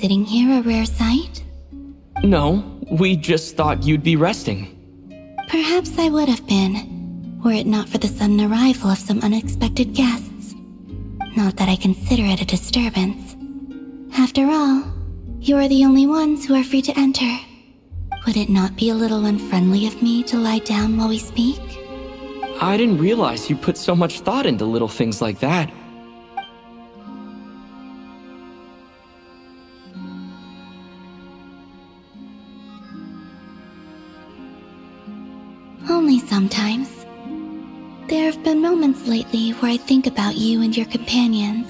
sitting here a rare sight? No, we just thought you'd be resting. Perhaps I would have been, were it not for the sudden arrival of some unexpected guests. Not that I consider it a disturbance. After all, you are the only ones who are free to enter. Would it not be a little unfriendly of me to lie down while we speak? I didn't realize you put so much thought into little things like that. Only sometimes. There have been moments lately where I think about you and your companions.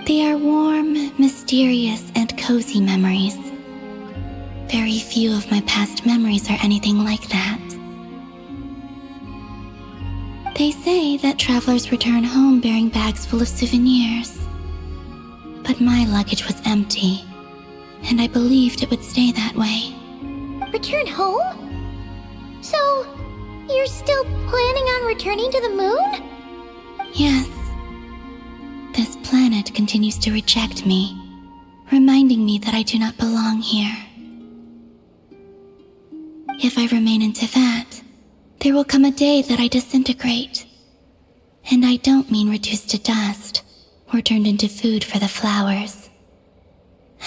They are warm, mysterious, and cozy memories. Very few of my past memories are anything like that. They say that travelers return home bearing bags full of souvenirs. But my luggage was empty, and I believed it would stay that way. Return home? So, you're still planning on returning to the moon? Yes. This planet continues to reject me, reminding me that I do not belong here. If I remain in Teyvat, there will come a day that I disintegrate. And I don't mean reduced to dust, or turned into food for the flowers.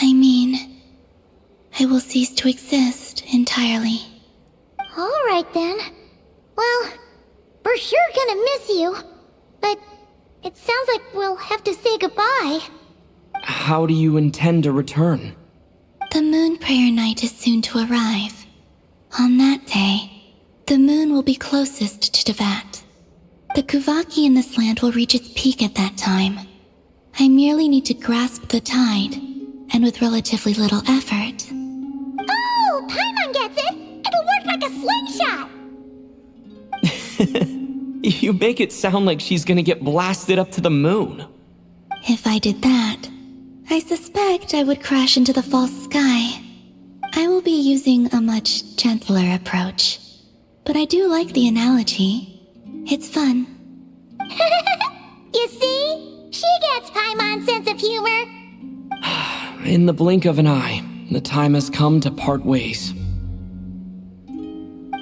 I mean, I will cease to exist entirely. Alright then. Well, we're sure gonna miss you. But it sounds like we'll have to say goodbye. How do you intend to return? The moon prayer night is soon to arrive. On that day, the moon will be closest to Teyvat. The Kuvaki in this land will reach its peak at that time. I merely need to grasp the tide, and with relatively little effort. Oh, Paimon gets it! It'll work like a slingshot! You make it sound like she's gonna get blasted up to the moon. If I did that, I suspect I would crash into the false sky. I will be using a much gentler approach. But I do like the analogy. It's fun. You see? She gets Paimon's sense of humor. In the blink of an eye, the time has come to part ways.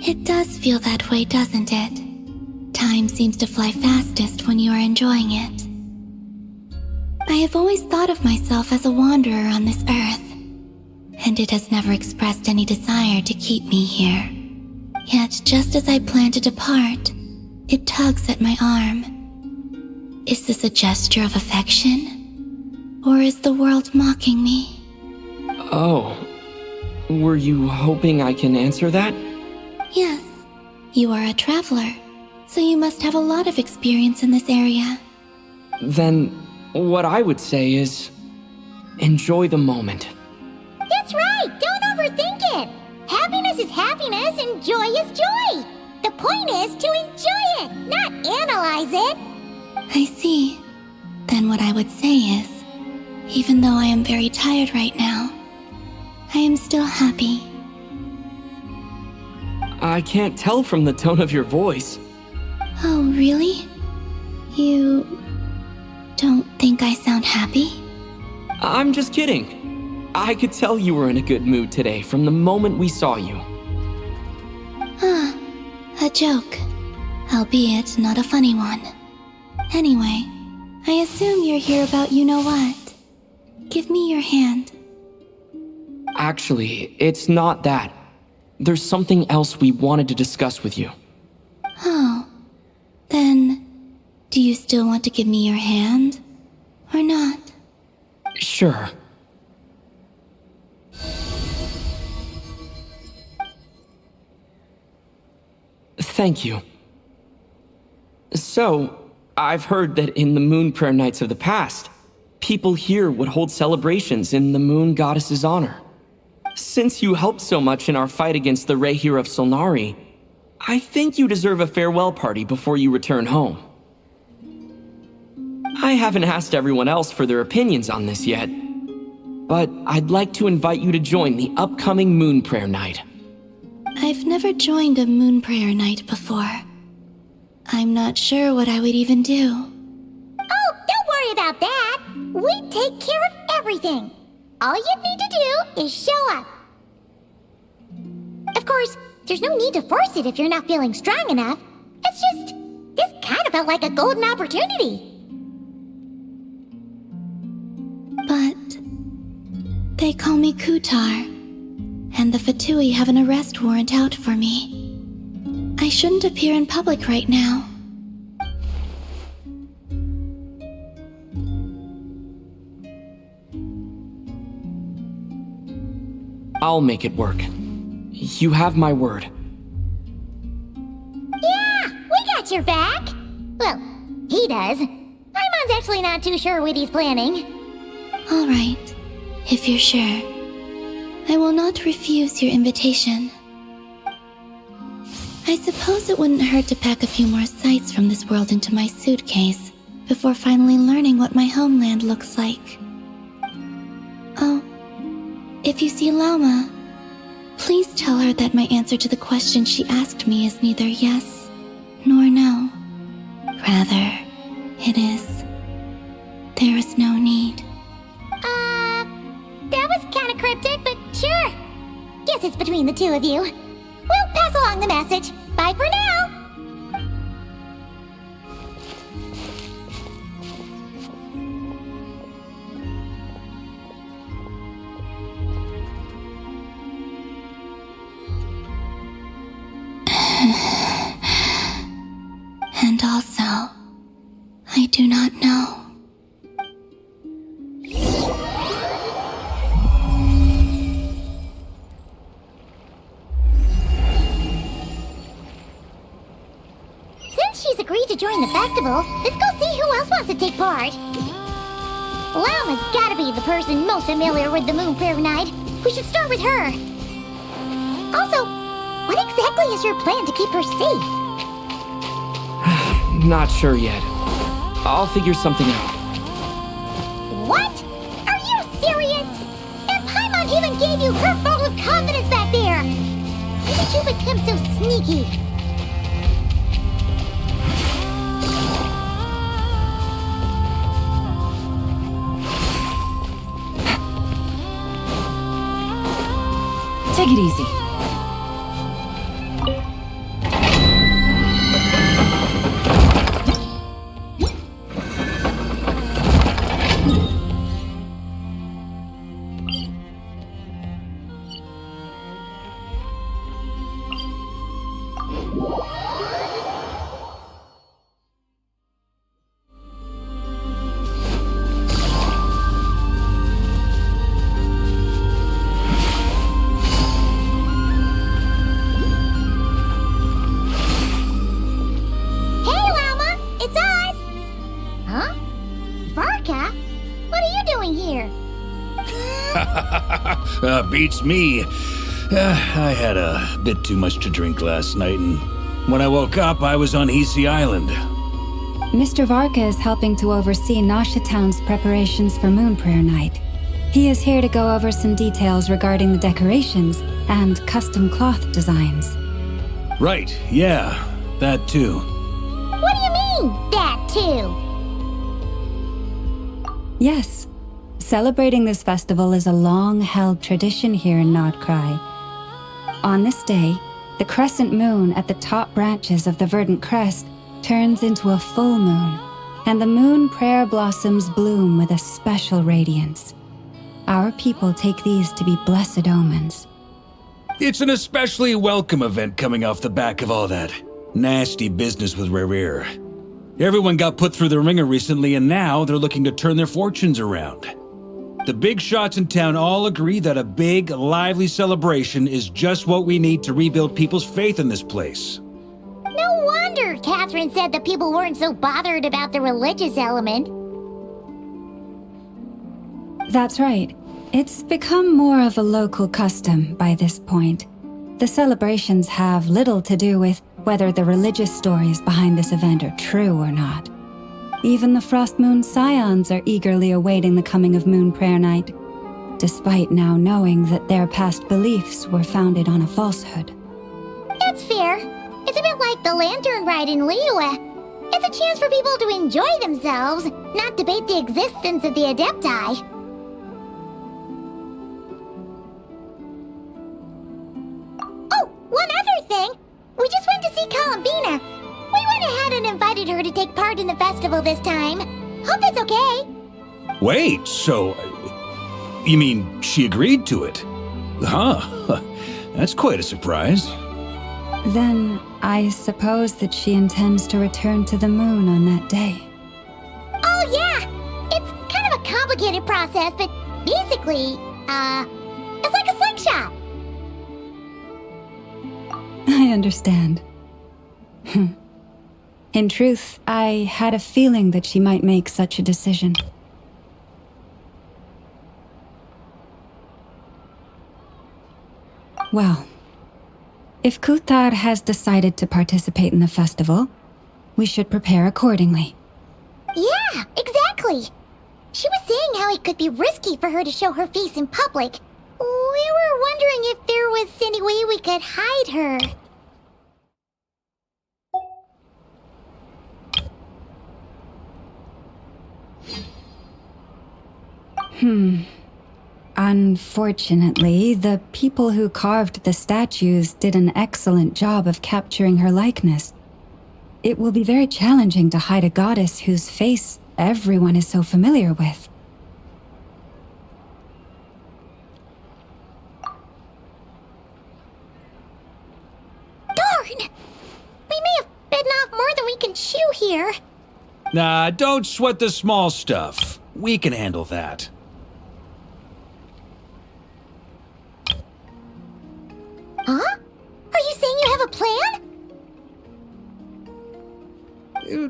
It does feel that way, doesn't it? Time seems to fly fastest when you are enjoying it. I have always thought of myself as a wanderer on this earth, and it has never expressed any desire to keep me here. Yet, just as I plan to depart, it tugs at my arm. Is this a gesture of affection? Or is the world mocking me? Oh. Were you hoping I can answer that? Yes. You are a traveler, so you must have a lot of experience in this area. Then, what I would say is, enjoy the moment. That's right! Don't overthink it! Happiness is happiness and joy is joy! The point is to enjoy it, not analyze it! I see. Then what I would say is, even though I am very tired right now, I am still happy. I can't tell from the tone of your voice. Oh, really? You don't think I sound happy? I'm just kidding. I could tell you were in a good mood today from the moment we saw you. Ah, a joke. Albeit not a funny one. Anyway, I assume you're here about you-know-what. Give me your hand. Actually, it's not that. There's something else we wanted to discuss with you. Oh, then, do you still want to give me your hand? Or not? Sure. Thank you. So, I've heard that in the moon prayer nights of the past, people here would hold celebrations in the moon goddess's honor. Since you helped so much in our fight against the Rehir of Solnari, I think you deserve a farewell party before you return home. I haven't asked everyone else for their opinions on this yet, but I'd like to invite you to join the upcoming moon prayer night. I've never joined a moon prayer night before. I'm not sure what I would even do. Oh, don't worry about that! We take care of everything! all you need to do is show up. Of course, there's no need to force it if you're not feeling strong enough. It's just, this kind of felt like a golden opportunity. But they call me Kutar, and the Fatui have an arrest warrant out for me. I shouldn't appear in public right now. I'll make it work. You have my word. Yeah, we got your back. Well, he does. Paimon's actually not too sure what he's planning. All right, if you're sure. I will not refuse your invitation. I suppose it wouldn't hurt to pack a few more sights from this world into my suitcase before finally learning what my homeland looks like. Oh, if you see Lauma, please tell her that my answer to the question she asked me is neither yes nor no. Rather, it is, there is no need. That was kind of cryptic, but sure. Guess it's between the two of you. We'll pass along the message. Bye for now. And also, I do not know. She's agreed to join the festival. Let's go see who else wants to take part. Lauma's gotta be the person most familiar with the Moon Prayer Night. We should start with her. Also, what exactly is your plan to keep her safe? Not sure yet. I'll figure something out. What? Are you serious? And Paimon even gave you her vote of confidence back there. When did you become so sneaky? Take it easy. Beats me. I had a bit too much to drink last night, and when I woke up, I was on Easy Island. Mr. Varka is helping to oversee Nasha Town's preparations for Moon Prayer Night. He is here to go over some details regarding the decorations and custom cloth designs. Right, yeah, that too. What do you mean, that too? Yes. Celebrating this festival is a long-held tradition here in Nod-Krai. On this day, the crescent moon at the top branches of the verdant crest turns into a full moon, and the moon prayer blossoms bloom with a special radiance. Our people take these to be blessed omens. It's an especially welcome event coming off the back of all that nasty business with Rare. Everyone got put through the ringer recently, and now they're looking to turn their fortunes around. The big shots in town all agree that a big, lively celebration is just what we need to rebuild people's faith in this place. No wonder Catherine said that people weren't so bothered about the religious element. That's right. It's become more of a local custom by this point. The celebrations have little to do with whether the religious stories behind this event are true or not. Even the Frost Moon Scions are eagerly awaiting the coming of Moon Prayer Night, despite now knowing that their past beliefs were founded on a falsehood. That's fair. It's a bit like the Lantern Ride in Liyue. It's a chance for people to enjoy themselves, not debate the existence of the Adepti. anything. We just went to see Columbina. We went ahead and invited her to take part in the festival this time. Hope it's okay. Wait, so... You mean she agreed to it? Huh. That's quite a surprise. Then I suppose that she intends to return to the moon on that day. Oh, yeah. It's kind of a complicated process, but basically, it's like a slingshot. I understand. In truth, I had a feeling that she might make such a decision. Well, if Kuthar has decided to participate in the festival, we should prepare accordingly. Yeah, exactly. She was saying how it could be risky for her to show her face in public. We were wondering if there was any way we could hide her. Unfortunately, the people who carved the statues did an excellent job of capturing her likeness. It will be very challenging to hide a goddess whose face everyone is so familiar with. Darn! We may have bitten off more than we can chew here. Nah, don't sweat the small stuff. We can handle that. Huh? Are you saying you have a plan?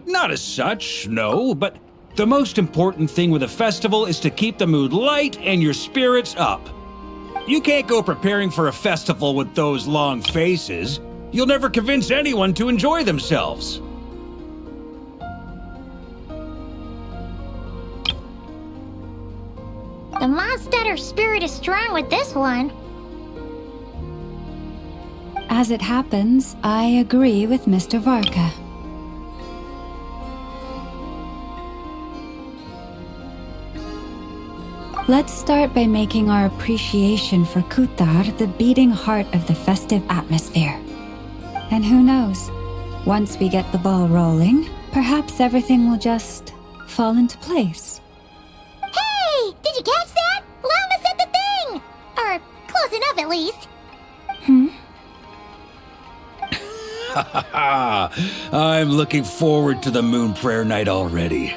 Not as such, no, but the most important thing with a festival is to keep the mood light and your spirits up. You can't go preparing for a festival with those long faces. You'll never convince anyone to enjoy themselves. The Mondstatter spirit is strong with this one. As it happens, I agree with Mr. Varka. Let's start by making our appreciation for Kuthar the beating heart of the festive atmosphere. And who knows, once we get the ball rolling, perhaps everything will just fall into place. Hey! Did you catch that? Lama said the thing! Or close enough at least. I'm looking forward to the Moon Prayer Night already.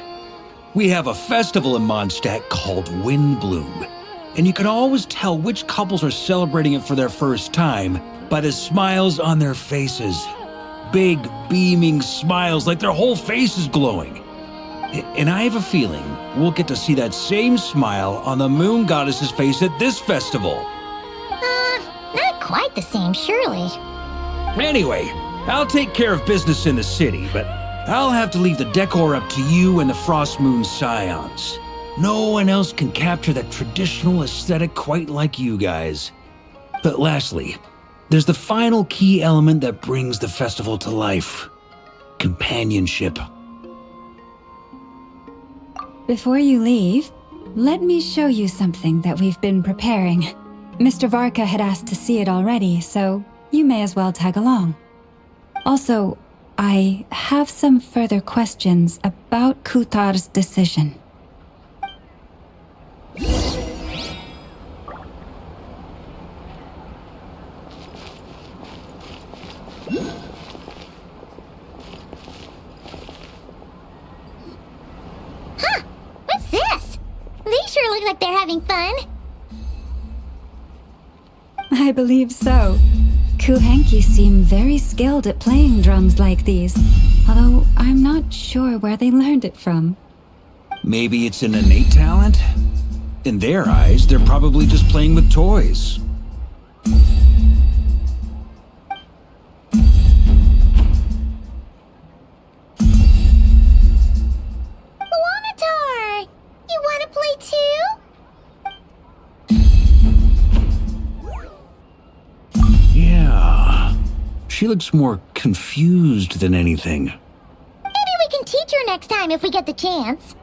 We have a festival in Mondstadt called Windbloom, and you can always tell which couples are celebrating it for their first time by the smiles on their faces. Big, beaming smiles like their whole face is glowing. And I have a feeling we'll get to see that same smile on the Moon Goddess's face at this festival. Not quite the same, surely. Anyway, I'll take care of business in the city, but I'll have to leave the decor up to you and the Frost Moon Scions. No one else can capture that traditional aesthetic quite like you guys. But lastly, there's the final key element that brings the festival to life. Companionship. Before you leave, let me show you something that we've been preparing. Mr. Varka had asked to see it already, so you may as well tag along. Also, I have some further questions about Kuthar's decision. Huh! What's this? They sure look like they're having fun. I believe so. Kuhenki seem very skilled at playing drums like these, although I'm not sure where they learned it from. Maybe it's an innate talent? In their eyes, they're probably just playing with toys. Wanatar! You wanna play too? Yeah. She looks more confused than anything. Maybe we can teach her next time if we get the chance.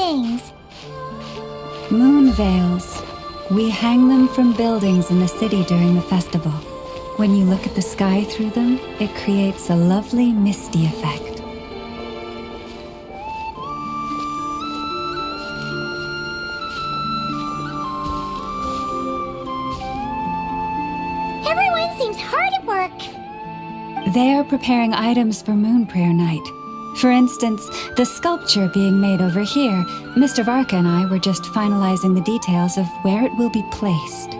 things? Moon veils. We hang them from buildings in the city during the festival. When you look at the sky through them, it creates a lovely misty effect. Everyone seems hard at work. They're preparing items for Moon Prayer Night. For instance, the sculpture being made over here, Mr. Varka and I were just finalizing the details of where it will be placed.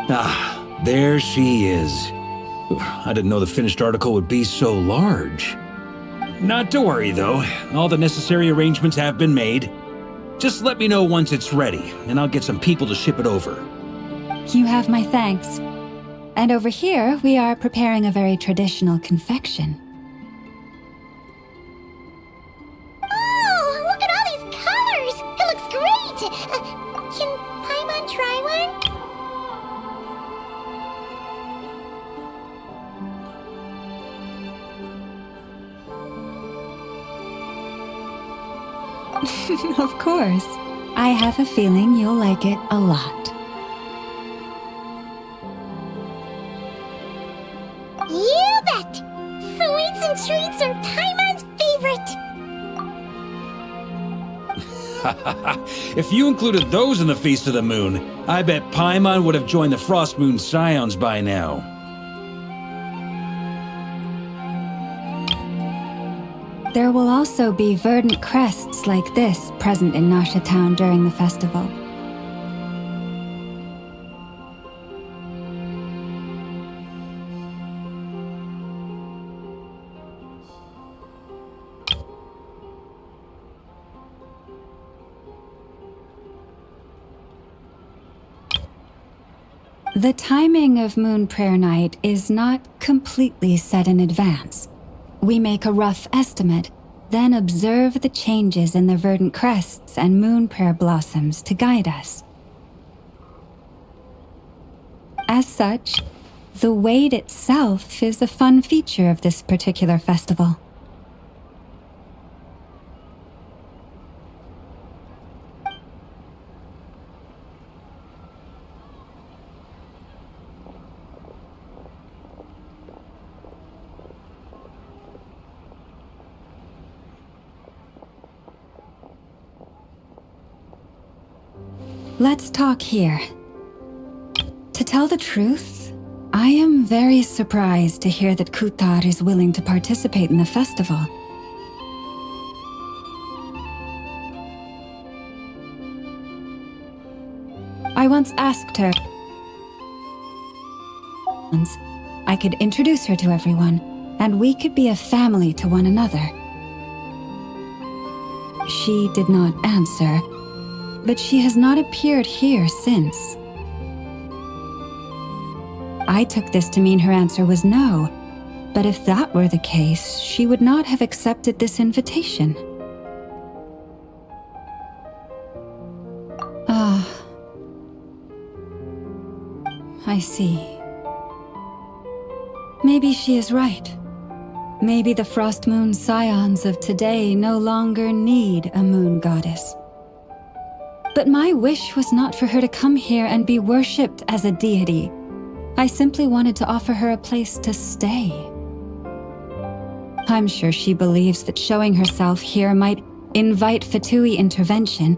Ah, there she is. I didn't know the finished article would be so large. Not to worry, though. All the necessary arrangements have been made. Just let me know once it's ready, and I'll get some people to ship it over. You have my thanks. And over here, we are preparing a very traditional confection. Oh, look at all these colors! It looks great! Can Paimon try one? Of course. I have a feeling you'll like it a lot. You bet! Sweets and treats are Paimon's favorite! If you included those in the Feast of the Moon, I bet Paimon would have joined the Frost Moon Scions by now. There will also be verdant crests like this present in Nasha Town during the festival. The timing of Moon Prayer Night is not completely set in advance. We make a rough estimate, then observe the changes in the verdant crests and moon prayer blossoms to guide us. As such, the wait itself is a fun feature of this particular festival. Let's talk here. To tell the truth, I am very surprised to hear that Kutar is willing to participate in the festival. I once asked her I could introduce her to everyone, and we could be a family to one another. She did not answer, but she has not appeared here since. I took this to mean her answer was no, but if that were the case, she would not have accepted this invitation. Ah, I see. Maybe she is right. Maybe the Frost Moon Scions of today no longer need a moon goddess. But my wish was not for her to come here and be worshipped as a deity. I simply wanted to offer her a place to stay. I'm sure she believes that showing herself here might invite Fatui intervention,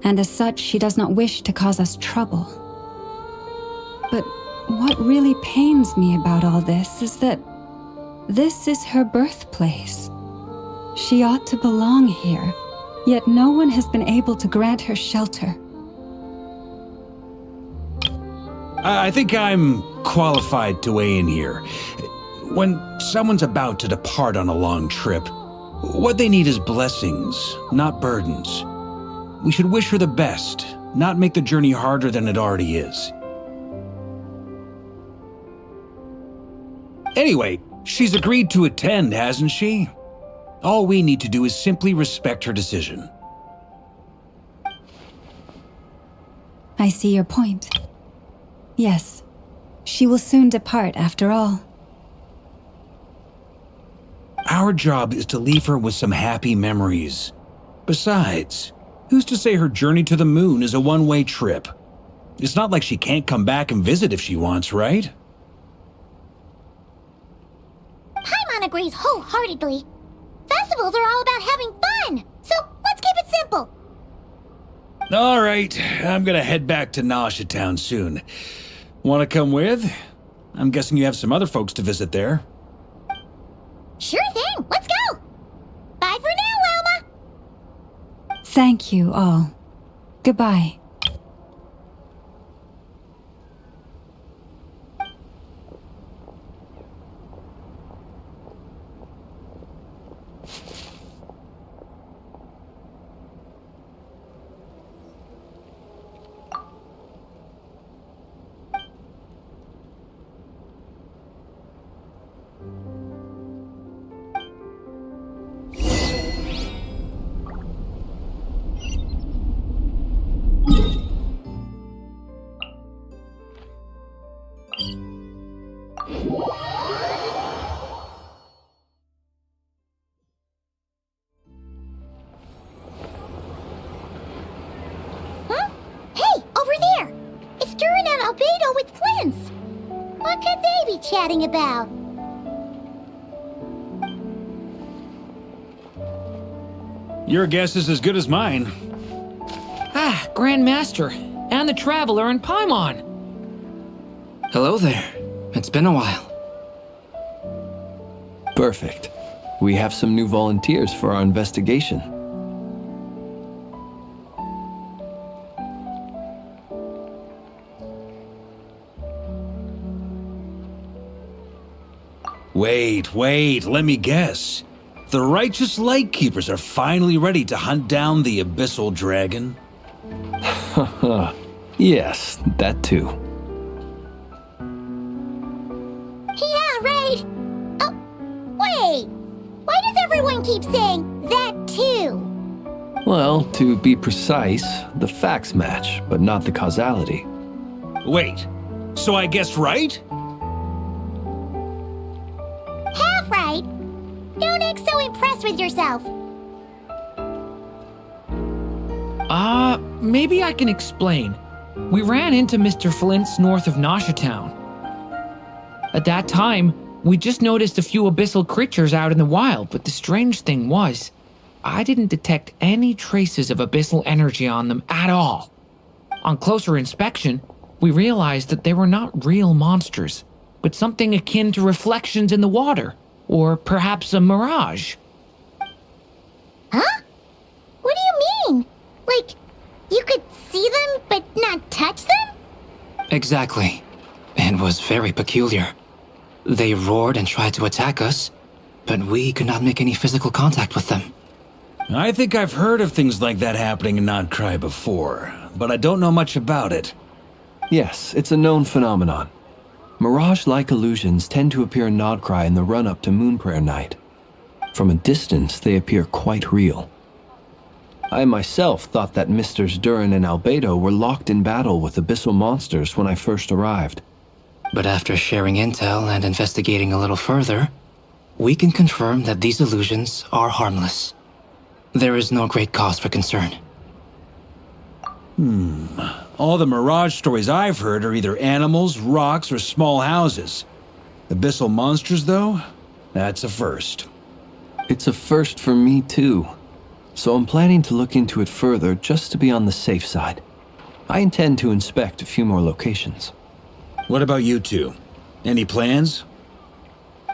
and as such she does not wish to cause us trouble. But what really pains me about all this is that this is her birthplace. She ought to belong here. Yet no one has been able to grant her shelter. I think I'm qualified to weigh in here. When someone's about to depart on a long trip, what they need is blessings, not burdens. We should wish her the best, not make the journey harder than it already is. Anyway, she's agreed to attend, hasn't she? All we need to do is simply respect her decision. I see your point. Yes, she will soon depart after all. Our job is to leave her with some happy memories. Besides, Who's to say her journey to the moon is a one-way trip? It's not like she can't come back and visit if she wants, right? Paimon agrees wholeheartedly. Festivals are all about having fun, so let's keep it simple. All right, I'm gonna head back to Nausea Town soon. Want to come with? I'm guessing you have some other folks to visit there. Sure thing, let's go! Bye for now, Wilma! Thank you all. Goodbye. Huh? Hey, over there! It's Durin and Albedo with Flints! What could they be chatting about? Your guess is as good as mine. Ah, Grand Master, and the Traveler and Paimon. Hello there. It's been a while. Perfect. We have some new volunteers for our investigation. Wait, let me guess. The righteous Lightkeepers are finally ready to hunt down the Abyssal Dragon? Yes, that too. Yeah, right! Oh, wait! Why does everyone keep saying that too? Well, to be precise, the facts match, but not the causality. Wait, so I guessed right? Half right! Don't act so impressed with yourself. Maybe I can explain. We ran into Mr. Flint's north of Nausea Town. At that time, we just noticed a few abyssal creatures out in the wild, but the strange thing was, I didn't detect any traces of abyssal energy on them at all. On closer inspection, we realized that they were not real monsters, but something akin to reflections in the water, or perhaps a mirage. Huh? What do you mean? Like, you could see them but not touch them? Exactly. It was very peculiar. They roared and tried to attack us, but we could not make any physical contact with them. I think I've heard of things like that happening in Nod-Krai before, but I don't know much about it. Yes, it's a known phenomenon. Mirage-like illusions tend to appear in Nod-Krai in the run-up to Moon Prayer Night. From a distance, they appear quite real. I myself thought that Misters Durin and Albedo were locked in battle with abyssal monsters when I first arrived. But after sharing intel and investigating a little further, we can confirm that these illusions are harmless. There is no great cause for concern. All the Mirage stories I've heard are either animals, rocks, or small houses. Abyssal monsters, though? That's a first. It's a first for me, too. So I'm planning to look into it further just to be on the safe side. I intend to inspect a few more locations. What about you two? Any plans?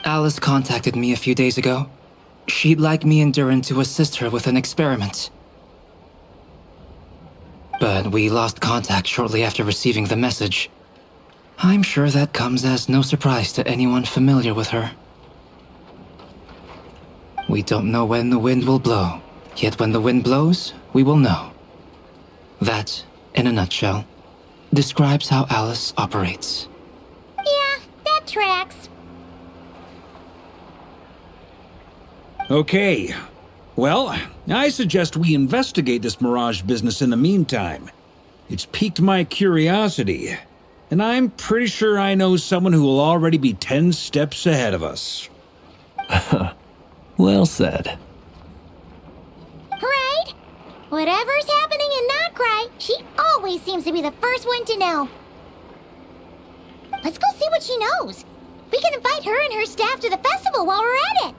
Alice contacted me a few days ago. She'd like me and Durin to assist her with an experiment. But we lost contact shortly after receiving the message. I'm sure that comes as no surprise to anyone familiar with her. We don't know when the wind will blow, yet when the wind blows, we will know. That, in a nutshell, describes how Alice operates. Yeah, that tracks. Okay. Well, I suggest we investigate this Mirage business in the meantime. It's piqued my curiosity, and I'm pretty sure I know someone who will already be 10 steps ahead of us. Well said. Right? Whatever's happening in Nod-Krai, she always seems to be the first one to know. Let's go see what she knows. We can invite her and her staff to the festival while we're at it.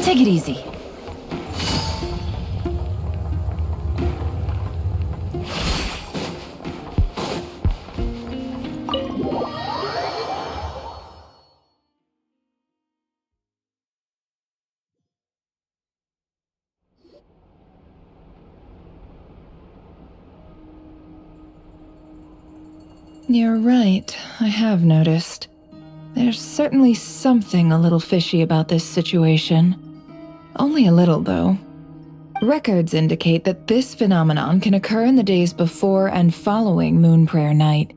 Take it easy. You're right, I have noticed. There's certainly something a little fishy about this situation. Only a little, though. Records indicate that this phenomenon can occur in the days before and following Moon Prayer Night.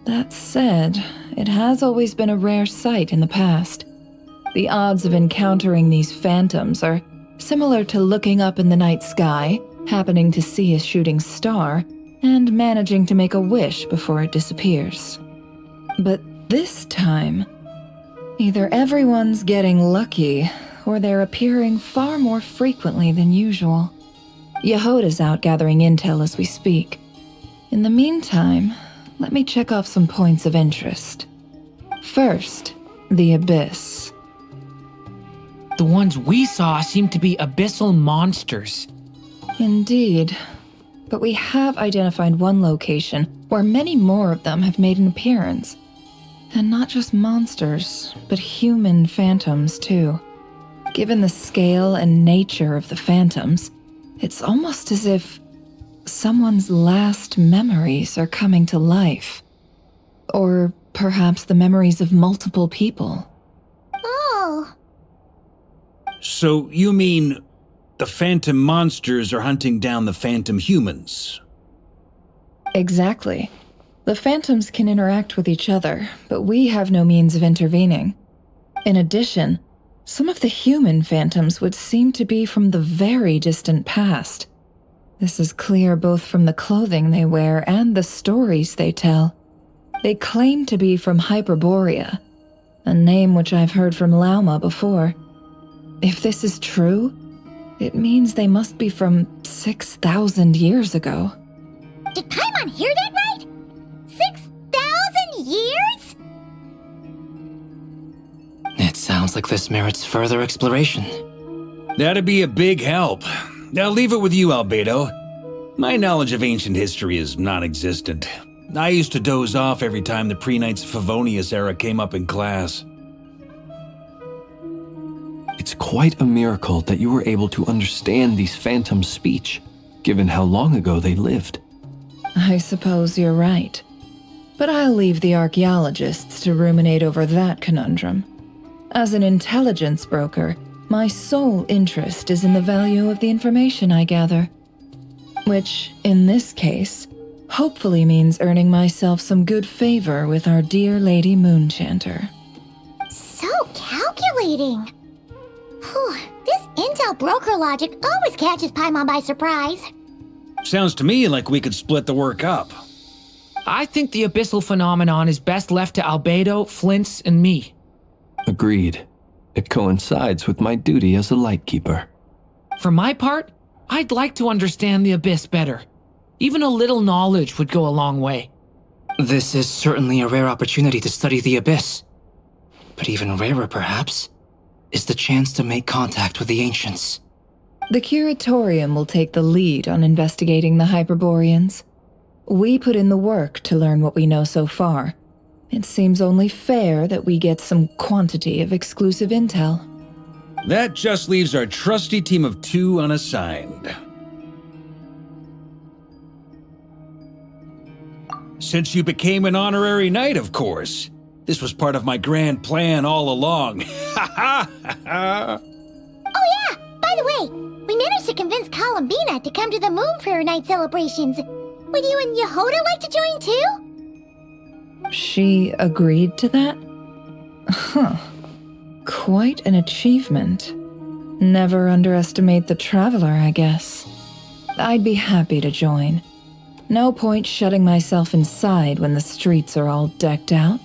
That said, it has always been a rare sight in the past. The odds of encountering these phantoms are similar to looking up in the night sky, happening to see a shooting star, and managing to make a wish before it disappears. But this time, either everyone's getting lucky, or they're appearing far more frequently than usual. Yehoda's out gathering intel as we speak. In the meantime, let me check off some points of interest. First, the Abyss. The ones we saw seem to be abyssal monsters. Indeed. But we have identified one location where many more of them have made an appearance. And not just monsters, but human phantoms too. Given the scale and nature of the phantoms, it's almost as if someone's last memories are coming to life. Or perhaps the memories of multiple people. Oh. So you mean the phantom monsters are hunting down the phantom humans? Exactly. The phantoms can interact with each other, but we have no means of intervening. In addition, some of the human phantoms would seem to be from the very distant past. This is clear both from the clothing they wear and the stories they tell. They claim to be from Hyperborea, a name which I've heard from Lauma before. If this is true, it means they must be from 6,000 years ago. Did Paimon hear that right? 6,000 years? It sounds like this merits further exploration. That'd be a big help. I'll leave it with you, Albedo. My knowledge of ancient history is non-existent. I used to doze off every time the pre-Knights of Favonius era came up in class. It's quite a miracle that you were able to understand these phantoms' speech, given how long ago they lived. I suppose you're right. But I'll leave the archaeologists to ruminate over that conundrum. As an intelligence broker, my sole interest is in the value of the information I gather. Which, in this case, hopefully means earning myself some good favor with our dear Lady Moonchanter. So calculating. Whew, this intel broker logic always catches Paimon by surprise. Sounds to me like we could split the work up. I think the abyssal phenomenon is best left to Albedo, Flint's, and me. Agreed. It coincides with my duty as a lightkeeper. For my part, I'd like to understand the Abyss better. Even a little knowledge would go a long way. This is certainly a rare opportunity to study the Abyss. But even rarer, perhaps, is the chance to make contact with the Ancients. The Curatorium will take the lead on investigating the Hyperboreans. We put in the work to learn what we know so far. It seems only fair that we get some quantity of exclusive intel. That just leaves our trusty team of 2 unassigned. Since you became an honorary knight, of course. This was part of my grand plan all along. Ha ha ha! Oh yeah, by the way, we managed to convince Columbina to come to the Moon Prayer Night celebrations. Would you and Yehoda like to join too? She agreed to that? Huh. Quite an achievement. Never underestimate the traveler, I guess. I'd be happy to join. No point shutting myself inside when the streets are all decked out.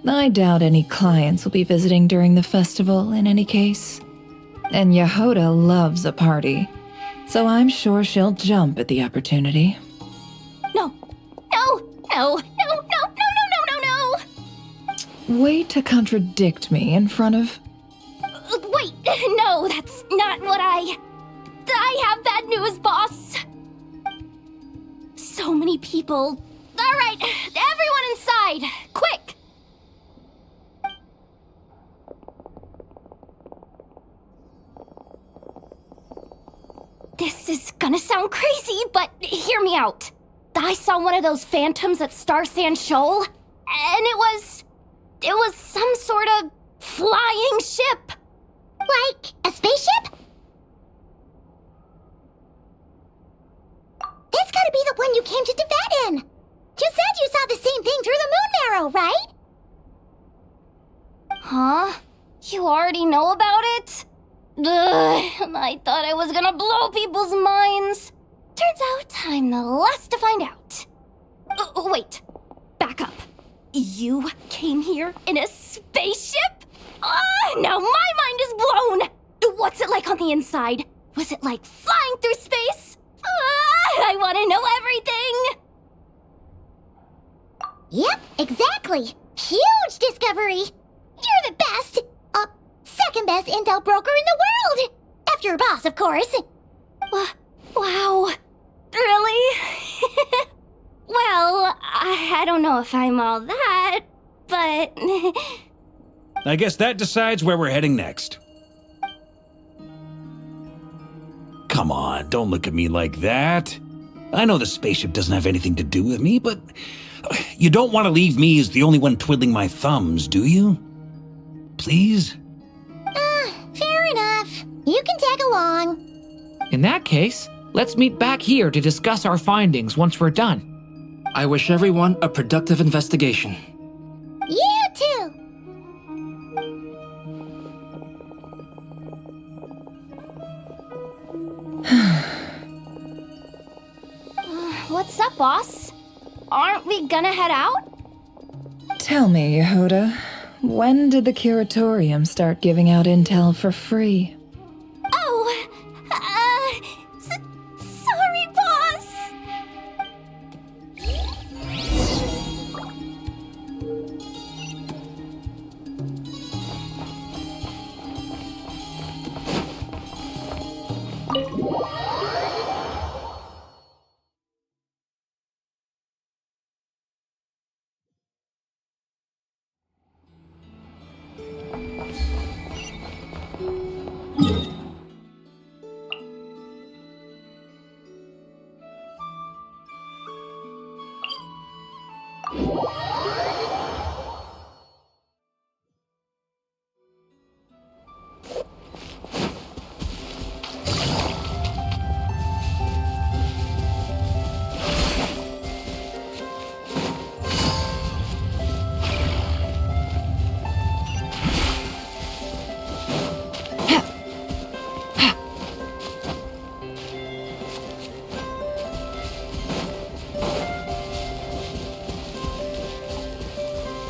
I doubt any clients will be visiting during the festival in any case. And Yehoda loves a party, so I'm sure she'll jump at the opportunity. No. Way to contradict me in front of... Wait, no, that's not what I have bad news, boss. So many people. All right, everyone inside, quick. This is gonna sound crazy, but hear me out. I saw one of those phantoms at Star Sand Shoal, and it was some sort of flying ship. Like a spaceship? That's gotta be the one you came to Tibet in. You said you saw the same thing through the moon marrow, right? Huh? You already know about it? Ugh, I thought I was gonna blow people's minds. Turns out I'm the last to find out. Wait, back up. You came here in a spaceship? Now my mind is blown! What's it like on the inside? Was it like flying through space? I want to know everything! Yep, exactly. Huge discovery. You're the best. Second best intel broker in the world. After your boss, of course. Wow. Really? Well, I don't know if I'm all that, but... I guess that decides where we're heading next. Come on, don't look at me like that. I know the spaceship doesn't have anything to do with me, but you don't want to leave me as the only one twiddling my thumbs, do you? Please? Fair enough. You can tag along. In that case, let's meet back here to discuss our findings once we're done. I wish everyone a productive investigation. You too. What's up, boss? Aren't we gonna head out? Tell me, Yehoda, when did the curatorium start giving out intel for free? Oh, sorry, boss.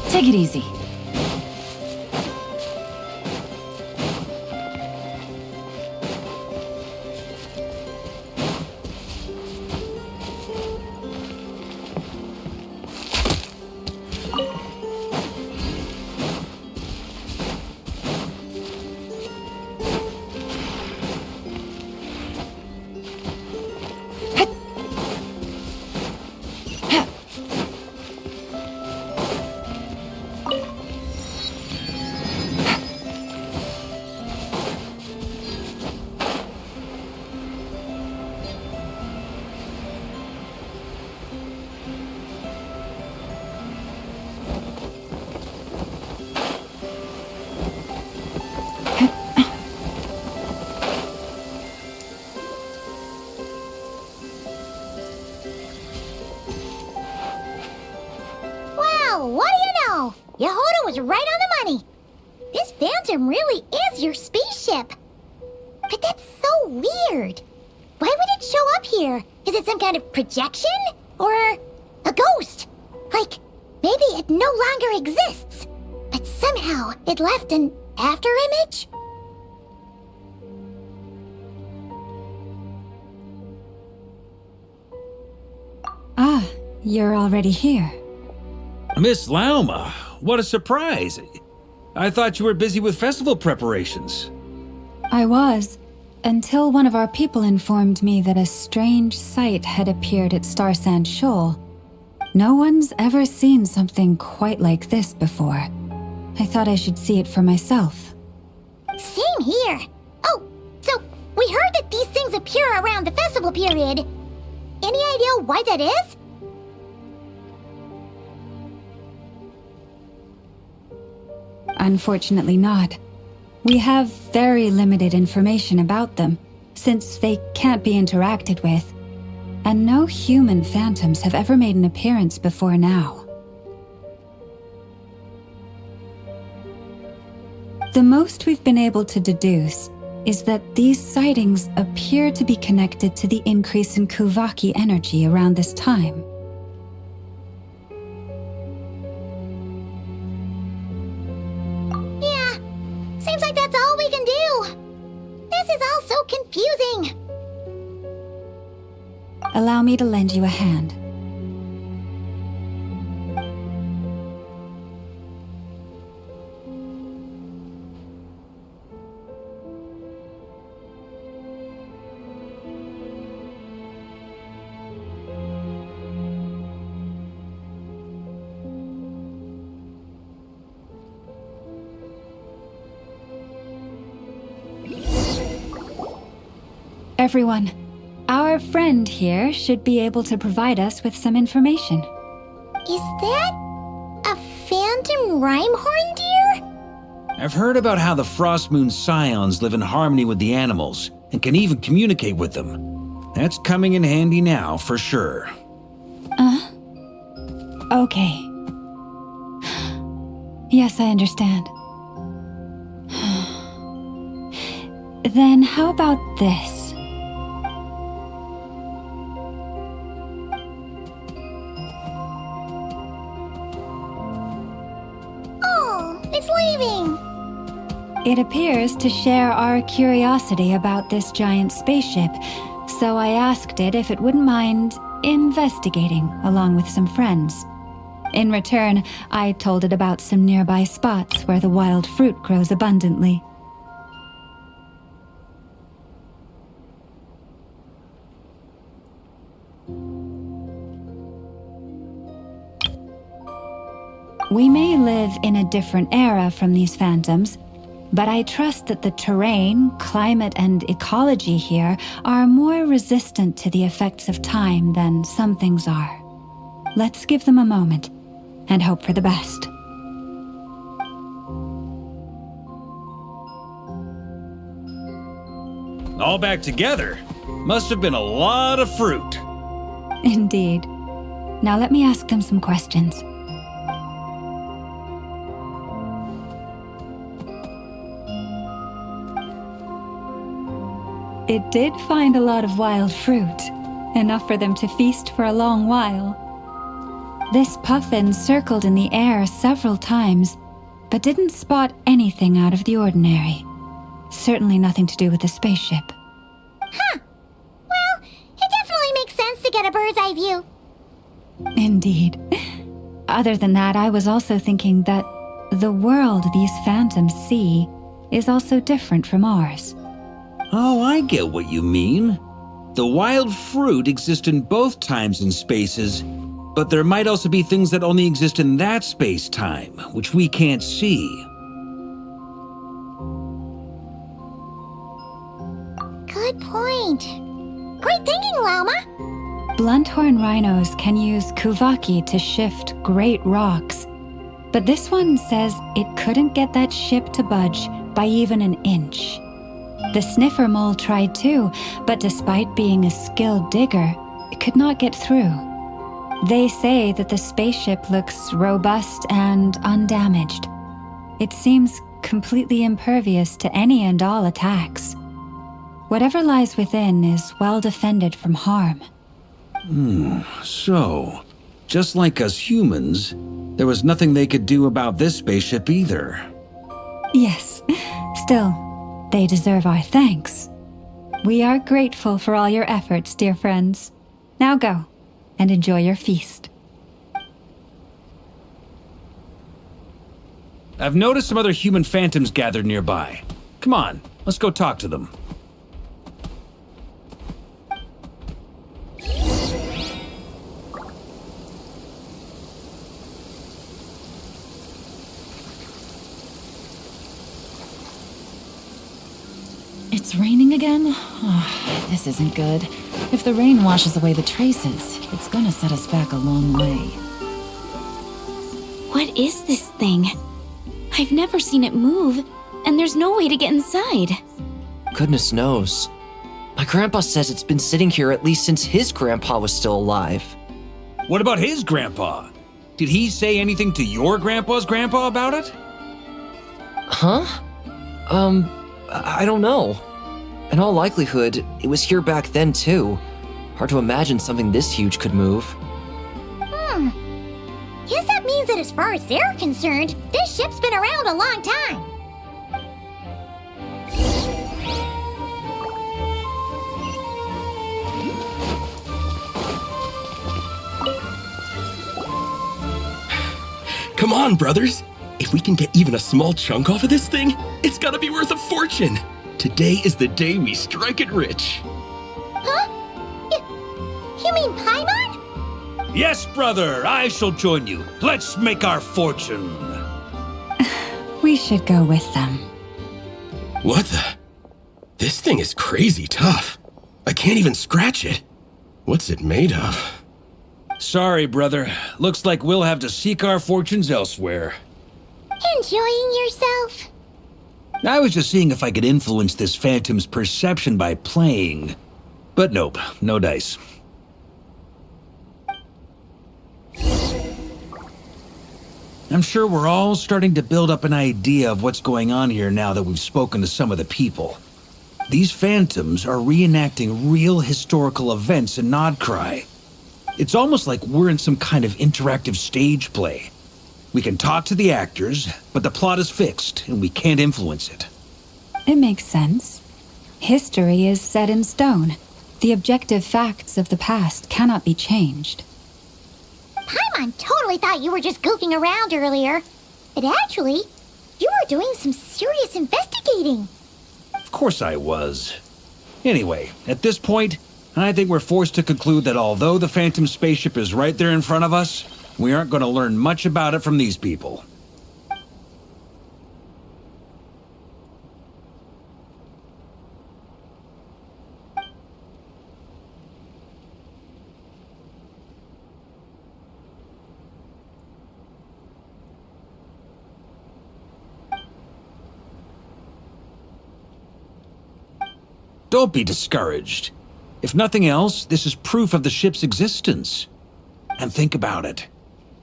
Take it easy. Well, what do you know? Yehoda was right on the money. This phantom really is your spaceship. But that's so weird. Why would it show up here? Is it some kind of projection? Or a ghost? Like, maybe it no longer exists, but somehow it left an afterimage? Ah, you're already here. Miss Lauma, what a surprise. I thought you were busy with festival preparations. I was, until one of our people informed me that a strange sight had appeared at Starsand Shoal. No one's ever seen something quite like this before. I thought I should see it for myself. Same here. Oh, so we heard that these things appear around the festival period. Any idea why that is? Unfortunately not. We have very limited information about them, since they can't be interacted with. And no human phantoms have ever made an appearance before now. The most we've been able to deduce is that these sightings appear to be connected to the increase in Kuvaki energy around this time. Yeah, seems like that's all we can do. This is all so confusing. Allow me to lend you a hand. Everyone, our friend here should be able to provide us with some information. Is that a phantom rhymehorn deer? I've heard about how the Frostmoon Scions live in harmony with the animals and can even communicate with them. That's coming in handy now, for sure. Okay. Yes, I understand. Then how about this? It's leaving! It appears to share our curiosity about this giant spaceship, so I asked it if it wouldn't mind investigating along with some friends. In return, I told it about some nearby spots where the wild fruit grows abundantly. We may live in a different era from these phantoms, but I trust that the terrain, climate, and ecology here are more resistant to the effects of time than some things are. Let's give them a moment and hope for the best. All back together? Must have been a lot of fruit. Indeed. Now let me ask them some questions. It did find a lot of wild fruit, enough for them to feast for a long while. This puffin circled in the air several times, but didn't spot anything out of the ordinary. Certainly nothing to do with the spaceship. Huh. Well, it definitely makes sense to get a bird's eye view. Indeed. Other than that, I was also thinking that the world these phantoms see is also different from ours. Oh, I get what you mean. The wild fruit exist in both times and spaces, but there might also be things that only exist in that space-time, which we can't see. Good point. Great thinking, Lauma. Blunthorn rhinos can use Kuvaki to shift great rocks, but this one says it couldn't get that ship to budge by even an inch. The sniffer mole tried too, but despite being a skilled digger, it could not get through. They say that the spaceship looks robust and undamaged. It seems completely impervious to any and all attacks. Whatever lies within is well defended from harm. So, just like us humans, there was nothing they could do about this spaceship either. Yes, still, they deserve our thanks. We are grateful for all your efforts, dear friends. Now go, and enjoy your feast. I've noticed some other human phantoms gathered nearby. Come on, let's go talk to them. It's raining again? Oh, this isn't good. If the rain washes away the traces, it's gonna set us back a long way. What is this thing? I've never seen it move, and there's no way to get inside. Goodness knows. My grandpa says it's been sitting here at least since his grandpa was still alive. What about his grandpa? Did he say anything to your grandpa's grandpa about it? Huh? I don't know. In all likelihood, it was here back then too. Hard to imagine something this huge could move. Guess that means that as far as they're concerned, this ship's been around a long time. Come on, brothers. If we can get even a small chunk off of this thing, it's gotta be worth a fortune. Today is the day we strike it rich. Huh? You mean Paimon? Yes, brother, I shall join you. Let's make our fortune. We should go with them. What the? This thing is crazy tough. I can't even scratch it. What's it made of? Sorry, brother. Looks like we'll have to seek our fortunes elsewhere. Enjoying yourself? I was just seeing if I could influence this phantom's perception by playing. But nope, no dice. I'm sure we're all starting to build up an idea of what's going on here now that we've spoken to some of the people. These phantoms are reenacting real historical events in Nod-Krai. It's almost like we're in some kind of interactive stage play. We can talk to the actors, but the plot is fixed and we can't influence it. It makes sense. History is set in stone. The objective facts of the past cannot be changed. Paimon totally thought you were just goofing around earlier. But actually, you were doing some serious investigating. Of course I was. Anyway, at this point, I think we're forced to conclude that although the Phantom spaceship is right there in front of us, we aren't going to learn much about it from these people. Don't be discouraged. If nothing else, this is proof of the ship's existence. And think about it.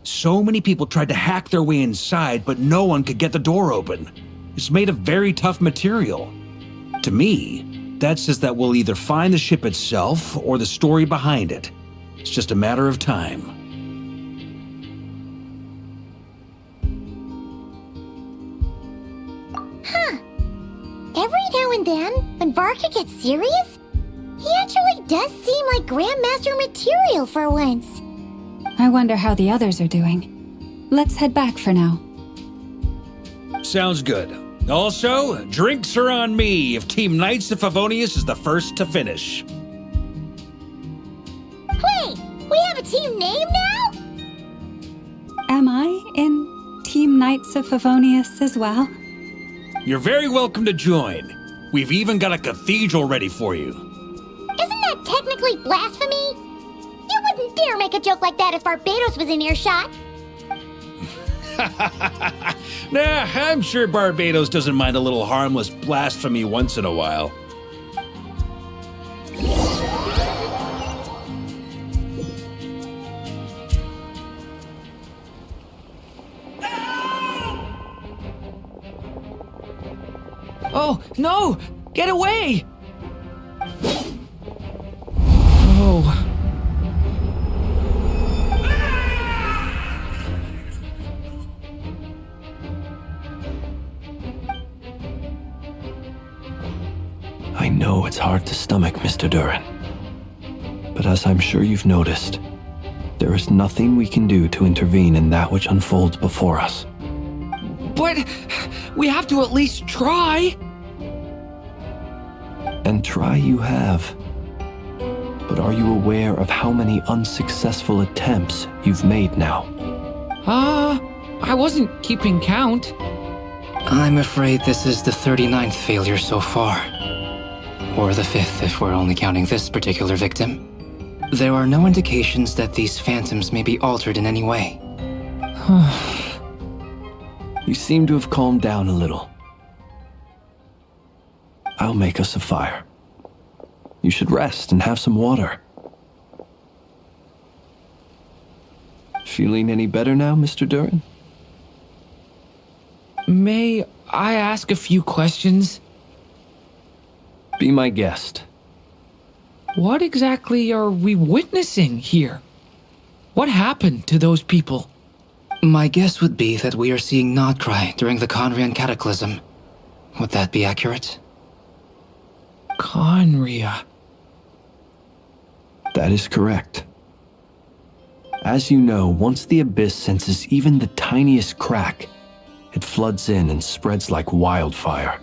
So many people tried to hack their way inside, but no one could get the door open. It's made of very tough material. To me, that says that we'll either find the ship itself or the story behind it. It's just a matter of time. Huh. Every now and then, when Varka gets serious, he actually does seem like Grandmaster material for once. I wonder how the others are doing. Let's head back for now. Sounds good. Also, drinks are on me if Team Knights of Favonius is the first to finish. Wait, we have a team name now? Am I in Team Knights of Favonius as well? You're very welcome to join. We've even got a cathedral ready for you. Isn't that technically blasphemy? You wouldn't dare make a joke like that if Barbados was in earshot. Nah, I'm sure Barbados doesn't mind a little harmless blasphemy once in a while. Oh, no! Get away! Oh. I know it's hard to stomach, Mr. Durin. But as I'm sure you've noticed, there is nothing we can do to intervene in that which unfolds before us. But we have to at least try. And try you have. But are you aware of how many unsuccessful attempts you've made now? I wasn't keeping count. I'm afraid this is the 39th failure so far. Or the 5th if we're only counting this particular victim. There are no indications that these phantoms may be altered in any way. You seem to have calmed down a little. I'll make us a fire. You should rest and have some water. Feeling any better now, Mr. Durin? May I ask a few questions? Be my guest. What exactly are we witnessing here? What happened to those people? My guess would be that we are seeing Nod-Krai during the Conrian Cataclysm. Would that be accurate? Conria. That is correct. As you know, once the Abyss senses even the tiniest crack, it floods in and spreads like wildfire.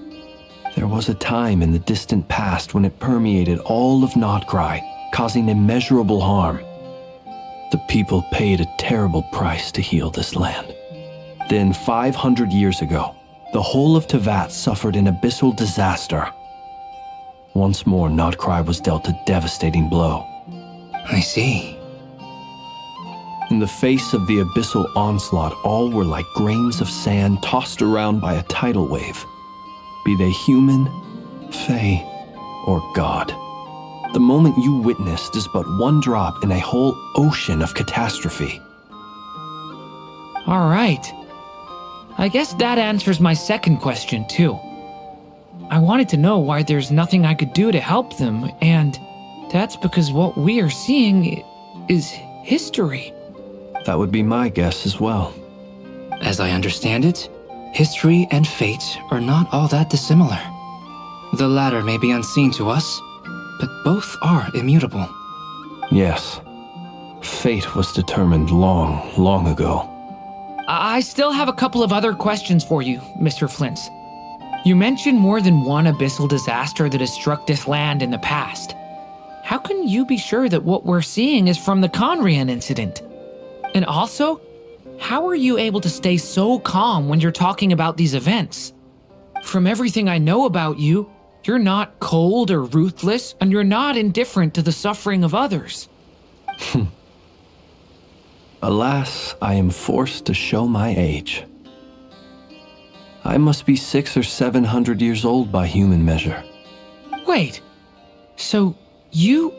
There was a time in the distant past when it permeated all of Nod-Krai, causing immeasurable harm. The people paid a terrible price to heal this land. Then, 500 years ago, the whole of Teyvat suffered an abyssal disaster. Once more, Nod-Krai was dealt a devastating blow. I see. In the face of the abyssal onslaught, all were like grains of sand tossed around by a tidal wave. Be they human, fae, or god. The moment you witnessed is but one drop in a whole ocean of catastrophe. All right. I guess that answers my second question, too. I wanted to know why there's nothing I could do to help them, and that's because what we are seeing is history. That would be my guess as well. As I understand it, history and fate are not all that dissimilar. The latter may be unseen to us, but both are immutable. Yes. Fate was determined long, long ago. I still have a couple of other questions for you, Mr. Flint. You mentioned more than one abyssal disaster that has struck this land in the past. How can you be sure that what we're seeing is from the Conrian incident? And also, how are you able to stay so calm when you're talking about these events? From everything I know about you, you're not cold or ruthless, and you're not indifferent to the suffering of others. Alas, I am forced to show my age. I must be 600 or 700 years old by human measure. Wait, so you...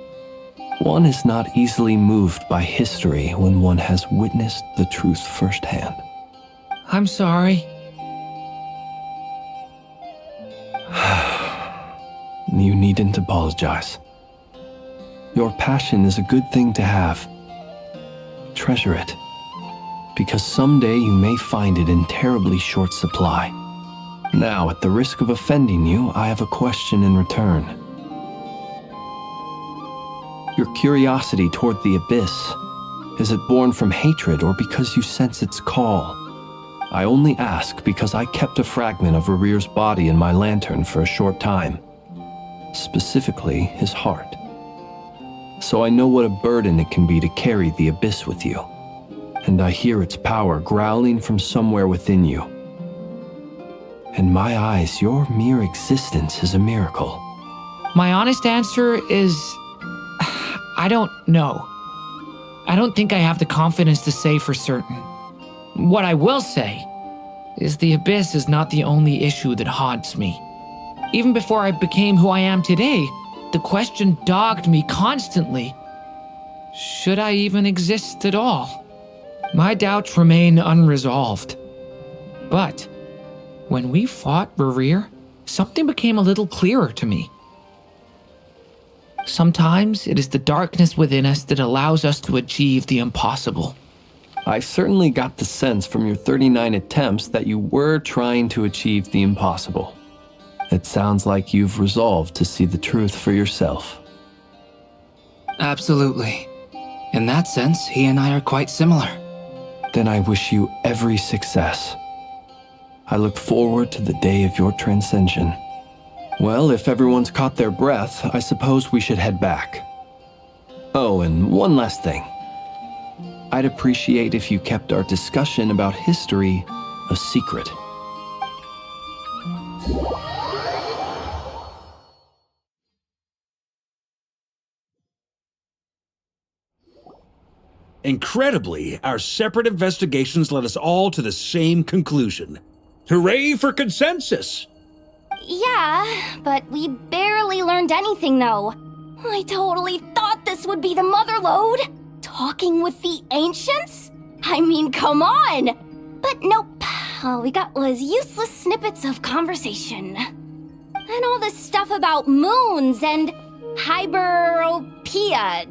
One is not easily moved by history when one has witnessed the truth firsthand. I'm sorry. You needn't apologize. Your passion is a good thing to have. Treasure it, because someday you may find it in terribly short supply. Now, at the risk of offending you, I have a question in return. Your curiosity toward the Abyss, is it born from hatred or because you sense its call? I only ask because I kept a fragment of Rerir's body in my lantern for a short time. Specifically, his heart. So I know what a burden it can be to carry the Abyss with you. And I hear its power growling from somewhere within you. In my eyes, your mere existence is a miracle. My honest answer is... I don't know. I don't think I have the confidence to say for certain. What I will say is the Abyss is not the only issue that haunts me. Even before I became who I am today, the question dogged me constantly. Should I even exist at all? My doubts remain unresolved. But when we fought Rerir, something became a little clearer to me. Sometimes it is the darkness within us that allows us to achieve the impossible. I certainly got the sense from your 39 attempts that you were trying to achieve the impossible. It sounds like you've resolved to see the truth for yourself. Absolutely. In that sense, he and I are quite similar. Then I wish you every success. I look forward to the day of your transcension. Well, if everyone's caught their breath, I suppose we should head back. Oh, and one last thing. I'd appreciate if you kept our discussion about history a secret. Incredibly, our separate investigations led us all to the same conclusion. Hooray for consensus! Yeah, but we barely learned anything, though. I totally thought this would be the motherlode. Talking with the ancients? I mean, come on! But nope. All we got was useless snippets of conversation. And all this stuff about moons and hyperopia.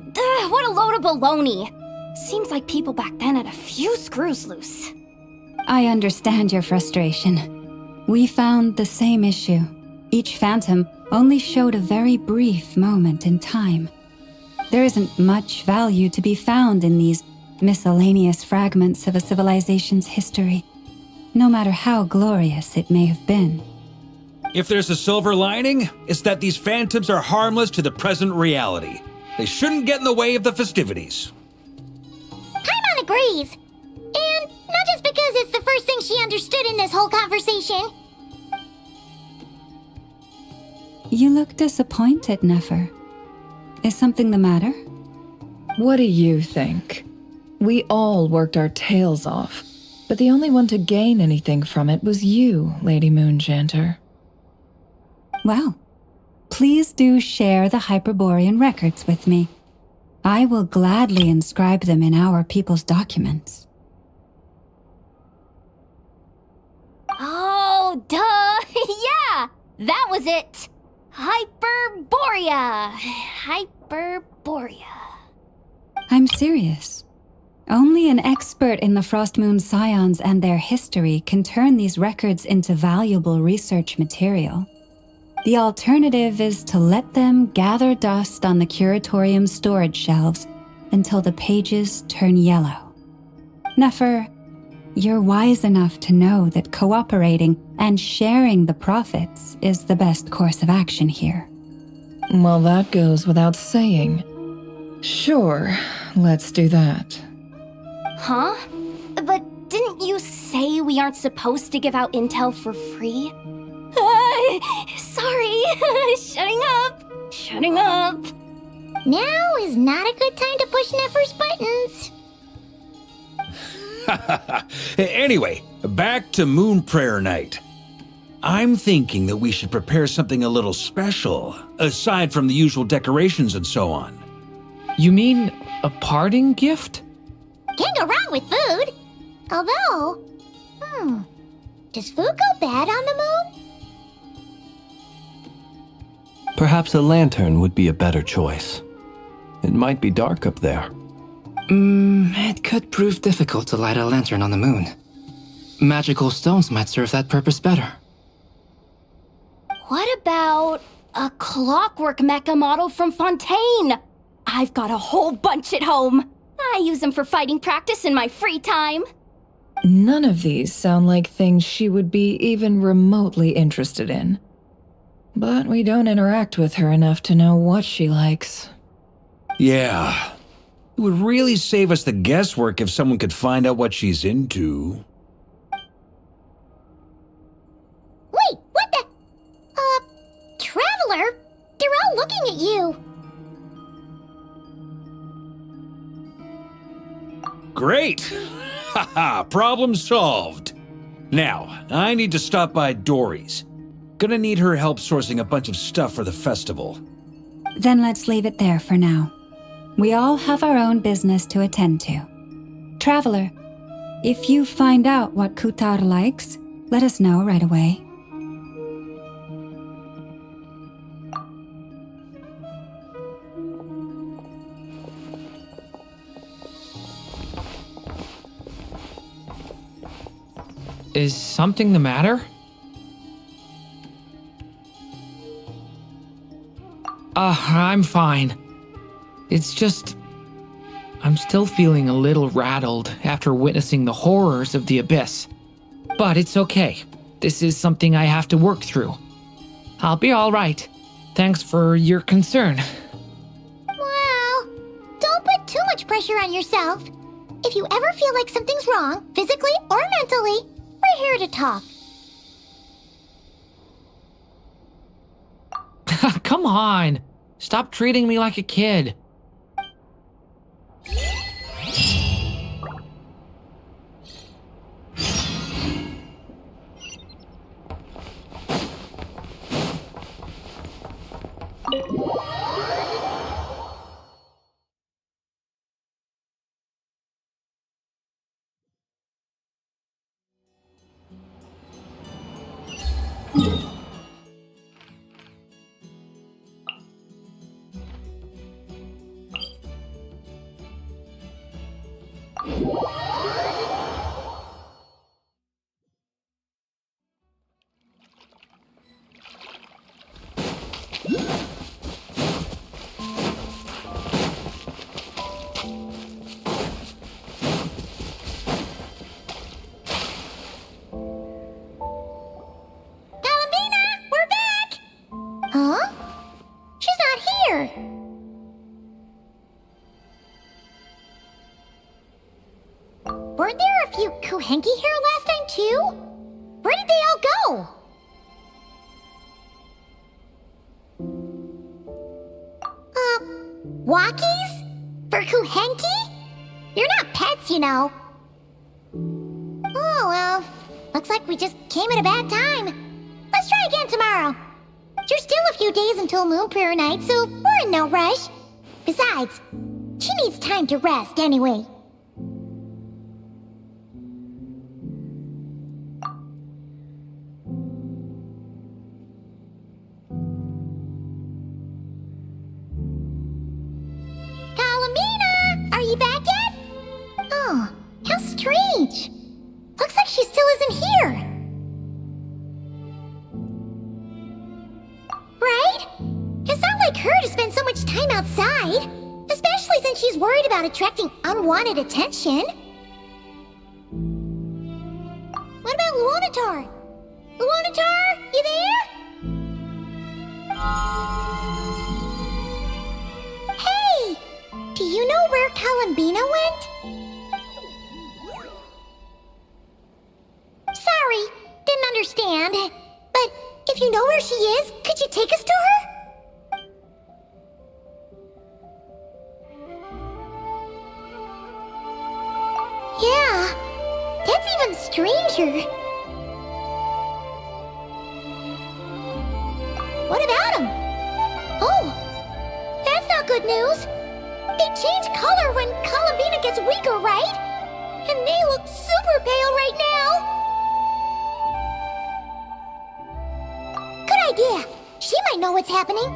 What a load of baloney. Seems like people back then had a few screws loose. I understand your frustration. We found the same issue. Each phantom only showed a very brief moment in time. There isn't much value to be found in these miscellaneous fragments of a civilization's history, no matter how glorious it may have been. If there's a silver lining, it's that these phantoms are harmless to the present reality. They shouldn't get in the way of the festivities. Paimon agrees. And not just because it's the first thing she understood in this whole conversation. You look disappointed, Nefer. Is something the matter? What do you think? We all worked our tails off, but the only one to gain anything from it was you, Lady Moonjanter. Well, please do share the Hyperborean records with me. I will gladly inscribe them in our people's documents. Oh, duh! Yeah! That was it! Hyperborea! Hyperborea. I'm serious. Only an expert in the Frostmoon Scions and their history can turn these records into valuable research material. The alternative is to let them gather dust on the Curatorium's storage shelves until the pages turn yellow. Nefer, you're wise enough to know that cooperating and sharing the profits is the best course of action here. Well, that goes without saying. Sure, let's do that. Huh? But didn't you say we aren't supposed to give out intel for free? Sorry. Shutting up. Now is not a good time to push Nefer's buttons. Anyway, back to Moon Prayer Night. I'm thinking that we should prepare something a little special, aside from the usual decorations and so on. You mean a parting gift? Can't go wrong with food. Although, does food go bad on the moon? Perhaps a lantern would be a better choice. It might be dark up there. It could prove difficult to light a lantern on the moon. Magical stones might serve that purpose better. What about a clockwork mecha model from Fontaine? I've got a whole bunch at home. I use them for fighting practice in my free time. None of these sound like things she would be even remotely interested in. But we don't interact with her enough to know what she likes. Yeah. It would really save us the guesswork if someone could find out what she's into. Wait, what the? Traveler? They're all looking at you. Great! Haha, problem solved. Now, I need to stop by Dory's. Gonna need her help sourcing a bunch of stuff for the festival. Then let's leave it there for now. We all have our own business to attend to. Traveler, if you find out what Kutar likes, let us know right away. Is something the matter? I'm fine. It's just... I'm still feeling a little rattled after witnessing the horrors of the Abyss. But it's okay. This is something I have to work through. I'll be alright. Thanks for your concern. Well, don't put too much pressure on yourself. If you ever feel like something's wrong, physically or mentally, we're here to talk. Come on! Stop treating me like a kid. Weren't there a few Kuhenki here last time, too? Where did they all go? Walkies? For Kuhenki? You're not pets, you know. Oh, well. Looks like we just came at a bad time. Let's try again tomorrow. There's still a few days until Moon Prayer Night, so we're in no rush. Besides, she needs time to rest anyway. Are you back yet? Oh, how strange. Looks like she still isn't here. Right? It's not like her to spend so much time outside, especially since she's worried about attracting unwanted attention. What about Luonatar? Luonatar, you there? Hey! Do you know where Kalambina went? Sorry, didn't understand. But if you know where she is, could you take us to her? Yeah, that's even stranger. What about him? Oh, that's not good news. They change color when Kalambina gets weaker, right? And they look super pale right now. Good idea. She might know what's happening.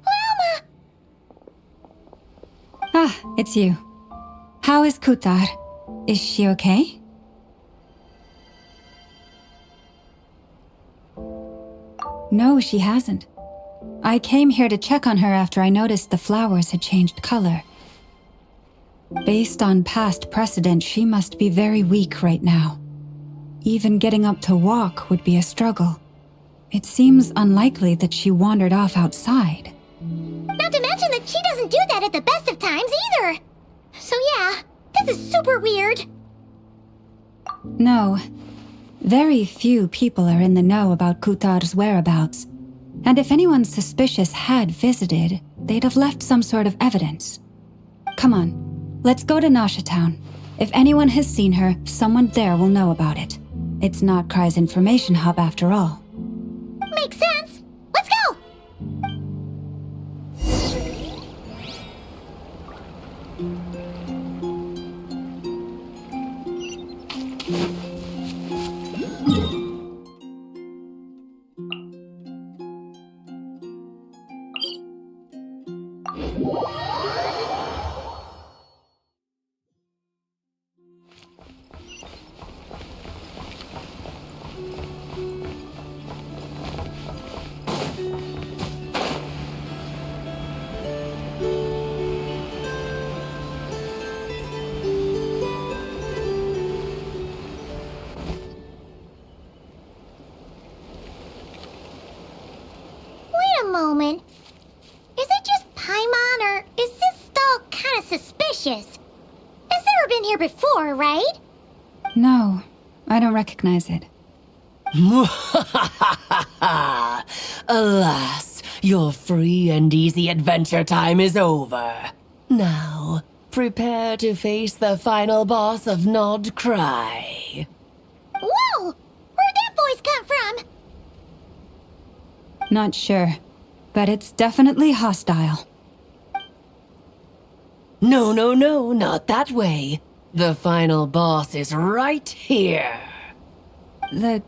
Llama! Ah, it's you. How is Kutar? Is she okay? No, she hasn't. I came here to check on her after I noticed the flowers had changed color. Based on past precedent, she must be very weak right now. Even getting up to walk would be a struggle. It seems unlikely that she wandered off outside. Not to mention that she doesn't do that at the best of times either. So yeah, this is super weird. No. Very few people are in the know about Kutar's whereabouts. And if anyone suspicious had visited, they'd have left some sort of evidence. Come on, let's go to Nasha Town. If anyone has seen her, someone there will know about it. It's Nod-Krai's information hub after all. Makes sense. Let's go! before, right? No, I don't recognize it. Alas, your free and easy adventure time is over. Now, prepare to face the final boss of Nod-Krai. Whoa! Where'd that voice come from? Not sure, but it's definitely hostile. No, not that way. The final boss is right here. The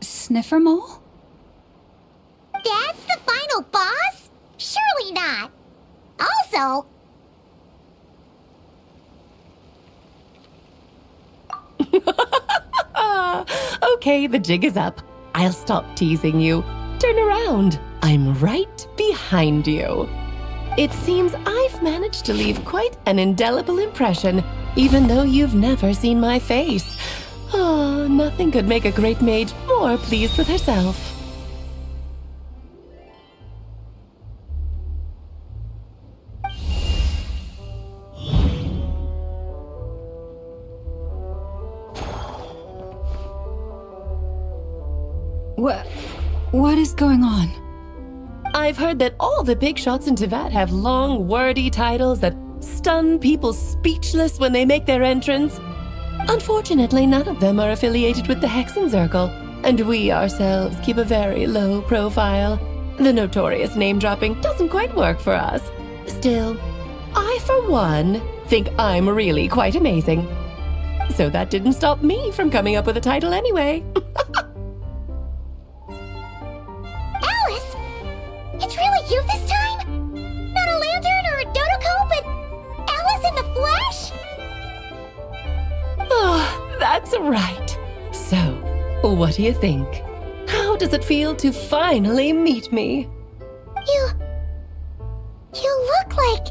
sniffer mole? That's the final boss? Surely not. Also... Okay, the jig is up. I'll stop teasing you. Turn around. I'm right behind you. It seems I've managed to leave quite an indelible impression, even though you've never seen my face. Oh, nothing could make a great maid more pleased with herself. What is going on? I've heard that all the big shots in Teyvat have long, wordy titles that stun people speechless when they make their entrance. Unfortunately, none of them are affiliated with the Hexen Circle, and we ourselves keep a very low profile. The notorious name-dropping doesn't quite work for us. Still, I, for one, think I'm really quite amazing. So that didn't stop me from coming up with a title anyway. Alice! It's really you this time? Not a lantern or a Dodoko, but Alice in the flesh? Oh, that's right. So, what do you think? How does it feel to finally meet me? You look like...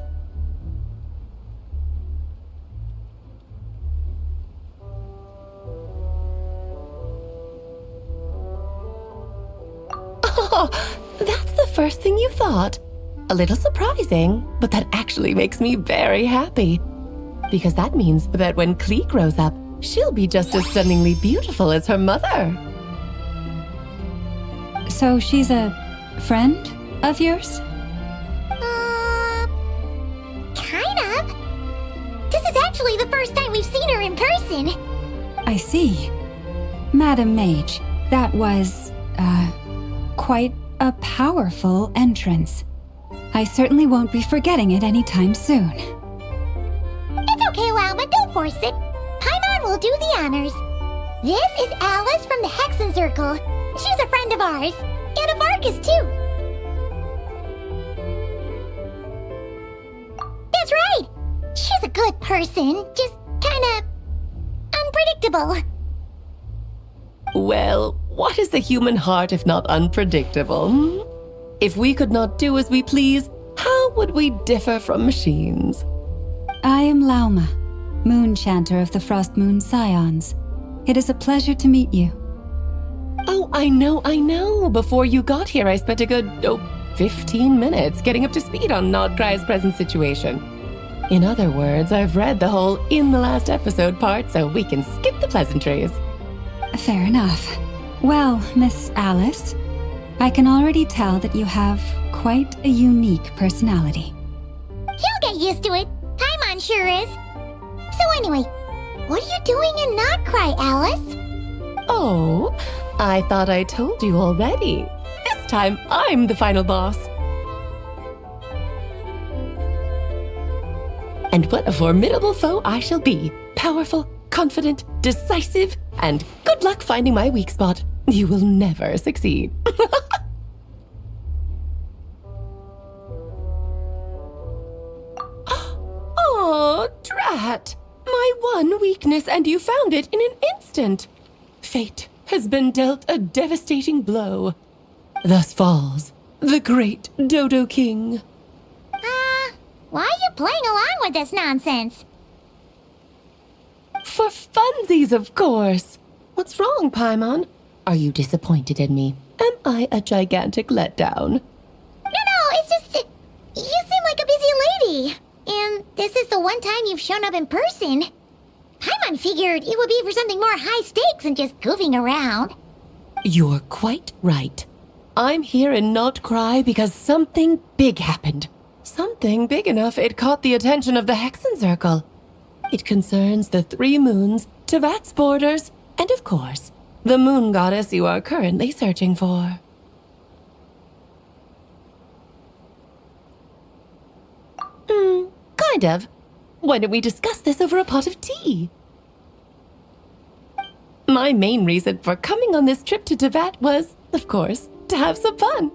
Oh, that's the first thing you thought. A little surprising, but that actually makes me very happy. Because that means that when Klee grows up, she'll be just as stunningly beautiful as her mother. So she's a friend of yours? Kind of. This is actually the first time we've seen her in person. I see. Madam Mage, that was, quite a powerful entrance. I certainly won't be forgetting it anytime soon. It's okay, Lauma, don't force it. Paimon will do the honors. This is Alice from the Hexen Circle. She's a friend of ours. And of Arcus, too. That's right. She's a good person, just kinda... unpredictable. Well, what is the human heart if not unpredictable? If we could not do as we please, how would we differ from machines? I am Lauma, Moon Chanter of the Frost Moon Scions. It is a pleasure to meet you. Oh, I know. Before you got here, I spent a good, 15 minutes getting up to speed on Nod-Krai's present situation. In other words, I've read the whole in the last episode part, so we can skip the pleasantries. Fair enough. Well, Miss Alice, I can already tell that you have quite a unique personality. He'll get used to it. Paimon sure is. So anyway, what are you doing in Nod-Krai, Alice? Oh, I thought I told you already. This time, I'm the final boss. And what a formidable foe I shall be. Powerful, confident, decisive, and good luck finding my weak spot. You will never succeed. Oh, drat! My one weakness, and you found it in an instant. Fate has been dealt a devastating blow. Thus falls the great Dodo King. Why are you playing along with this nonsense? For funsies, of course. What's wrong, Paimon? Are you disappointed in me? Am I a gigantic letdown? No, it's just... you seem like a busy lady. And this is the one time you've shown up in person. Someone figured it would be for something more high stakes than just goofing around. You're quite right. I'm here in Nod-Krai because something big happened. Something big enough it caught the attention of the Hexen Circle. It concerns the 3 moons, Tevat's borders, and of course, the moon goddess you are currently searching for. Kind of. Why don't we discuss this over a pot of tea? My main reason for coming on this trip to Tevat was, of course, to have some fun.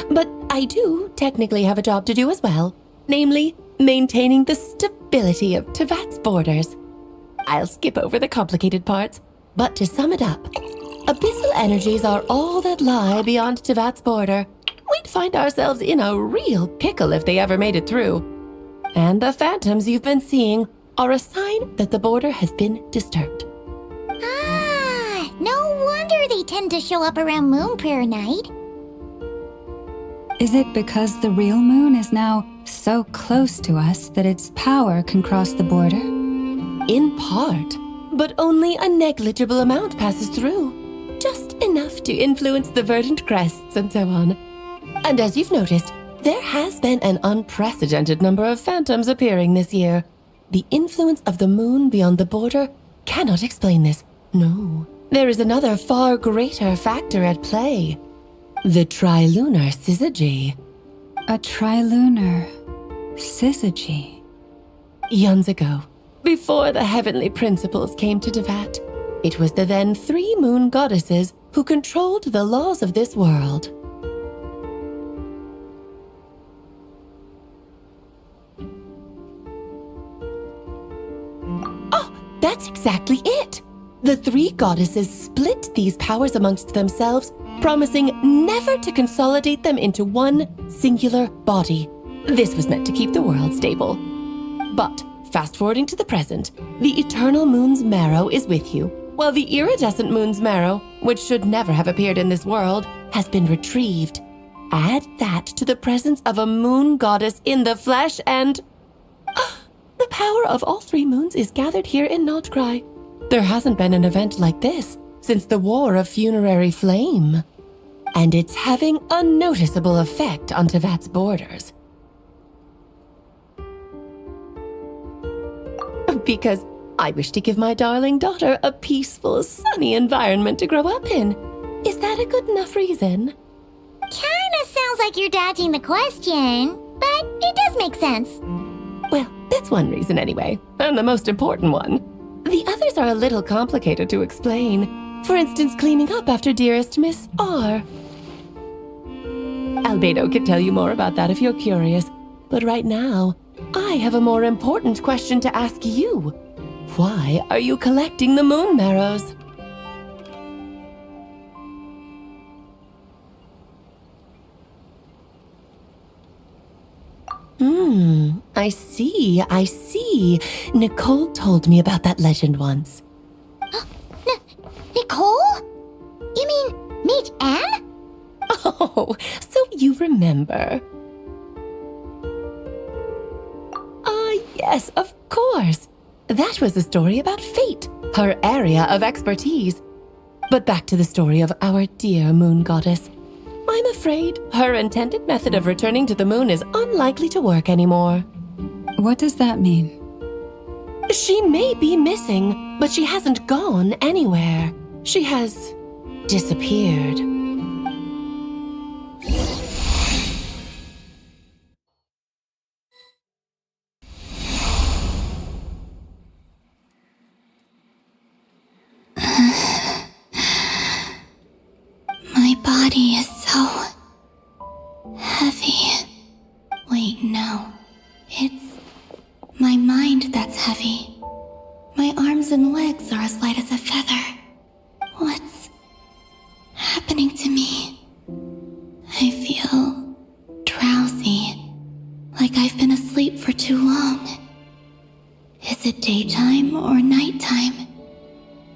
But I do technically have a job to do as well, namely, maintaining the stability of Tevat's borders. I'll skip over the complicated parts, but to sum it up, abyssal energies are all that lie beyond Tevat's border. We'd find ourselves in a real pickle if they ever made it through. And the phantoms you've been seeing are a sign that the border has been disturbed. Ah, no wonder they tend to show up around Moon Prayer Night. Is it because the real moon is now so close to us that its power can cross the border? In part, but only a negligible amount passes through. Just enough to influence the verdant crests and so on. And as you've noticed, there has been an unprecedented number of phantoms appearing this year. The influence of the moon beyond the border cannot explain this. No, there is another far greater factor at play. The trilunar syzygy. A trilunar syzygy? Eons ago, before the heavenly principles came to Tevat, it was the then 3 moon goddesses who controlled the laws of this world. That's exactly it! The 3 goddesses split these powers amongst themselves, promising never to consolidate them into one singular body. This was meant to keep the world stable. But, fast-forwarding to the present, the eternal moon's marrow is with you, while the iridescent moon's marrow, which should never have appeared in this world, has been retrieved. Add that to the presence of a moon goddess in the flesh and... the power of all 3 moons is gathered here in Nod-Krai. There hasn't been an event like this since the War of Funerary Flame. And it's having a noticeable effect on Tevat's borders. Because I wish to give my darling daughter a peaceful, sunny environment to grow up in. Is that a good enough reason? Kinda sounds like you're dodging the question, but it does make sense. Well, that's one reason anyway, and the most important one. The others are a little complicated to explain. For instance, cleaning up after dearest Miss R. Albedo can tell you more about that if you're curious, but right now, I have a more important question to ask you. Why are you collecting the moon marrows? I see. Nicole told me about that legend once. Nicole? You mean Mage Anne? Oh, so you remember. Yes, of course. That was a story about fate, her area of expertise. But back to the story of our dear moon goddess. I'm afraid her intended method of returning to the moon is unlikely to work anymore. What does that mean? She may be missing, but she hasn't gone anywhere. She has disappeared. My body is so heavy. Wait, no. It's my mind that's heavy. My arms and legs are as light as a feather. What's happening to me? I feel drowsy, like I've been asleep for too long. Is it daytime or nighttime?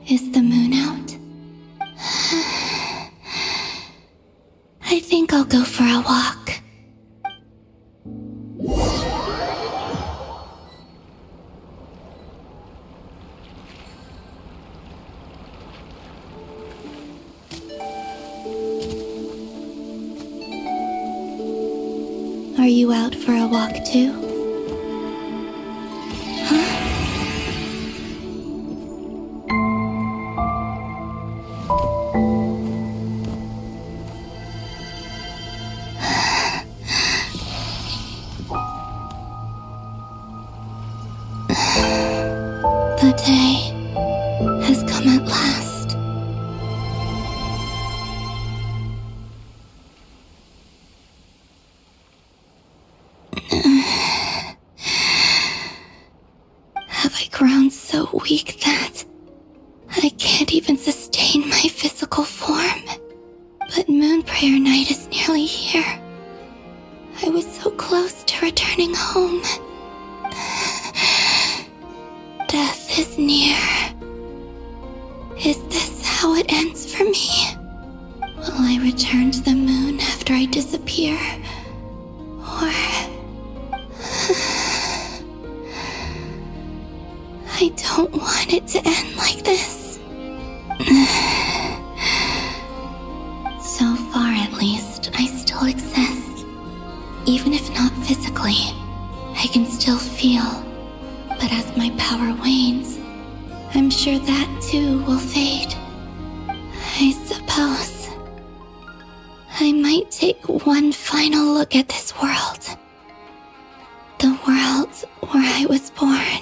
Is the moon out? I think I'll go for a walk. Are you out for a walk too? Huh? The day has come at last. Have I grown so weak that I can't even sustain my physical form? But Moon Prayer Night is nearly here. I was so close to returning home. Death is near. Is this how it ends for me? Will I return to the moon after I disappear? Or... I don't want it to end like this. So far, at least, I still exist. Even if not physically, I can still feel. But as my power wanes, I'm sure that too will fade. I suppose I might take one final look at this world. The world where I was born.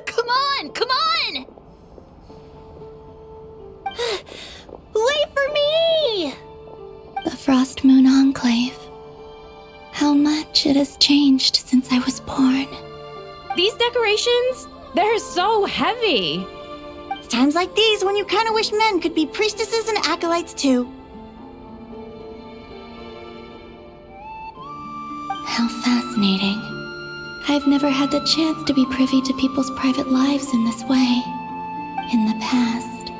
Come on! Come on! Wait for me! The Frost Moon Enclave. How much it has changed since I was born. These decorations, they're so heavy. It's times like these when you kind of wish men could be priestesses and acolytes too. How fascinating. I've never had the chance to be privy to people's private lives in this way. In the past,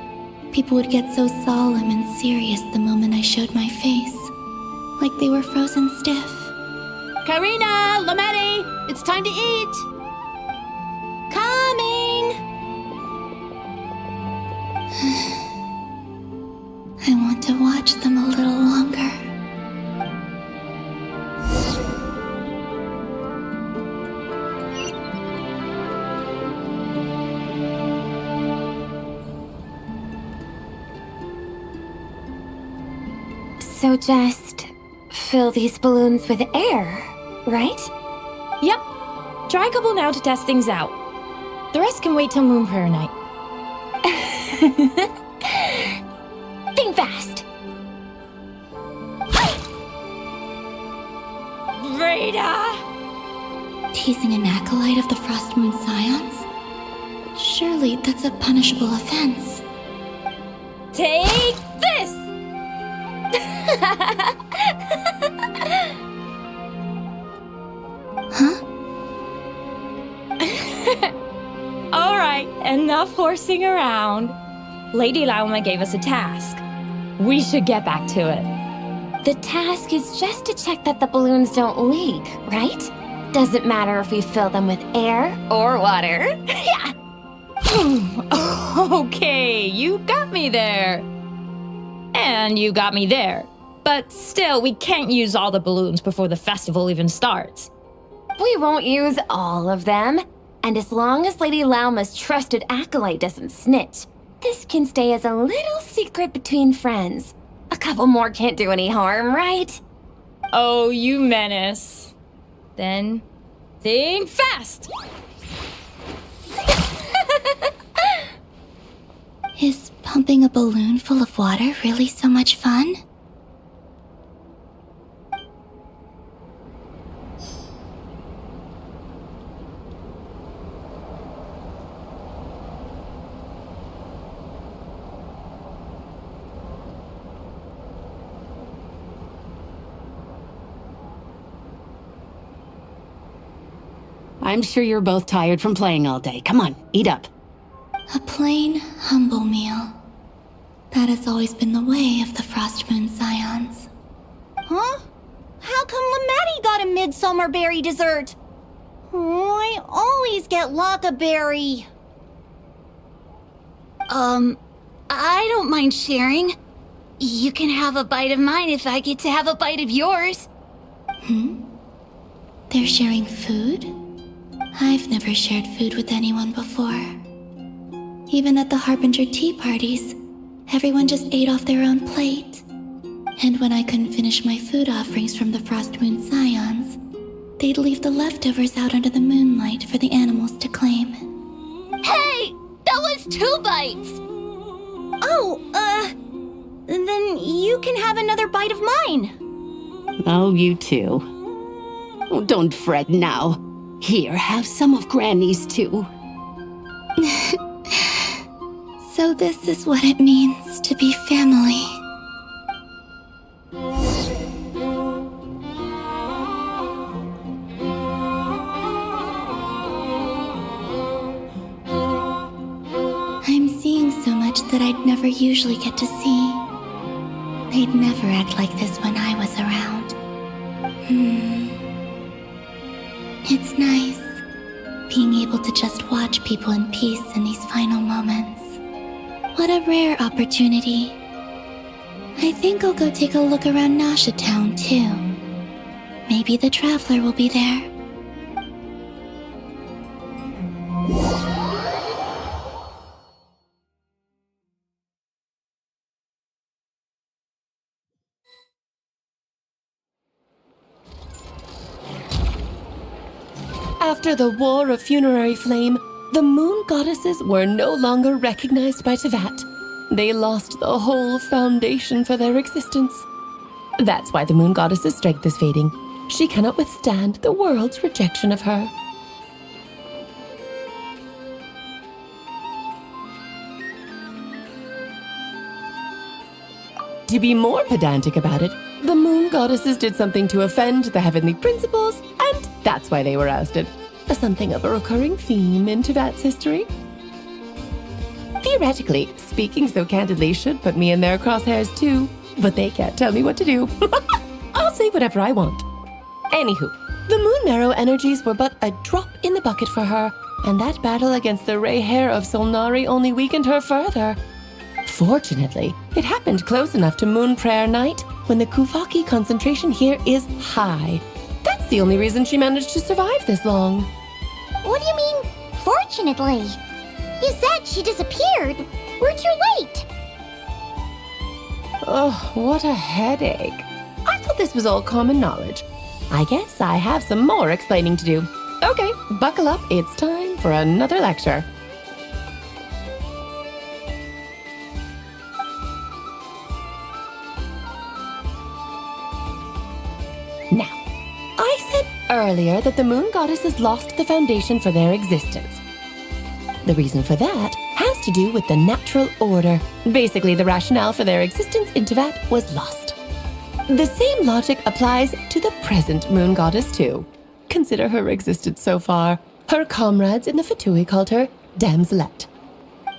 people would get so solemn and serious the moment I showed my face, like they were frozen stiff. Karina! Lametti! It's time to eat! Coming! I want to watch them a little longer. So just fill these balloons with air, right? Yep. Try a couple now to test things out. The rest can wait till Moon Prayer Night. Think fast! Rita! Teasing an acolyte of the Frost Moon Scions? Surely that's a punishable offense. Take this! Huh? Alright, enough horsing around. Lady Lauma gave us a task. We should get back to it. The task is just to check that the balloons don't leak, right? Doesn't matter if we fill them with air or water. Yeah! Okay, you got me there. And you got me there. But still, we can't use all the balloons before the festival even starts. We won't use all of them. And as long as Lady Lauma's trusted acolyte doesn't snitch, this can stay as a little secret between friends. A couple more can't do any harm, right? Oh, you menace. Then, think fast! Is pumping a balloon full of water really so much fun? I'm sure you're both tired from playing all day. Come on, eat up. A plain, humble meal. That has always been the way of the Frost Moon Scions. Huh? How come Lametti got a midsummer berry dessert? Oh, I always get Lockaberry. I don't mind sharing. You can have a bite of mine if I get to have a bite of yours. They're sharing food? I've never shared food with anyone before. Even at the Harbinger tea parties, everyone just ate off their own plate. And when I couldn't finish my food offerings from the Frost Moon Scions, they'd leave the leftovers out under the moonlight for the animals to claim. Hey! That was 2 bites! Oh, then you can have another bite of mine. Oh, you too. Oh, don't fret now. Here, have some of Granny's too. So this is what it means to be family. I'm seeing so much that I'd never usually get to see. They'd never act like this when I was around. It's nice, being able to just watch people in peace in these final moments. What a rare opportunity. I think I'll go take a look around Nasha Town, too. Maybe the Traveler will be there. After the War of Funerary Flame, the Moon Goddesses were no longer recognized by Teyvat. They lost the whole foundation for their existence. That's why the Moon Goddess's strength is fading. She cannot withstand the world's rejection of her. To be more pedantic about it, the Moon Goddesses did something to offend the heavenly principles, and that's why they were ousted. Something of a recurring theme in Teyvat's history. Theoretically, speaking so candidly should put me in their crosshairs too, but they can't tell me what to do. I'll say whatever I want. Anywho, the Moon Marrow energies were but a drop in the bucket for her, and that battle against the Ray Hair of Solnari only weakened her further. Fortunately, it happened close enough to Moon Prayer Night when the Kuvaki concentration here is high. That's the only reason she managed to survive this long. What do you mean, fortunately? You said she disappeared. We're too late. Oh, what a headache. I thought this was all common knowledge. I guess I have some more explaining to do. Okay, buckle up. It's time for another lecture. Now, I said earlier that the Moon Goddesses lost the foundation for their existence. The reason for that has to do with the natural order. Basically, the rationale for their existence in Teyvat was lost. The same logic applies to the present Moon Goddess too. Consider her existence so far. Her comrades in the Fatui called her Damselette.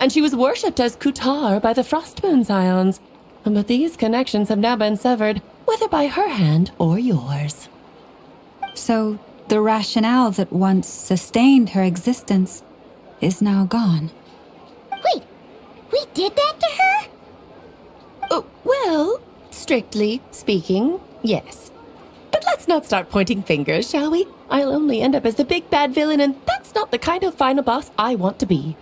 And she was worshipped as Kutar by the Frost Moon Scions. But these connections have now been severed, whether by her hand or yours. So, the rationale that once sustained her existence is now gone. Wait, we did that to her? Oh, well, strictly speaking, yes. But let's not start pointing fingers, shall we? I'll only end up as the big bad villain, and that's not the kind of final boss I want to be.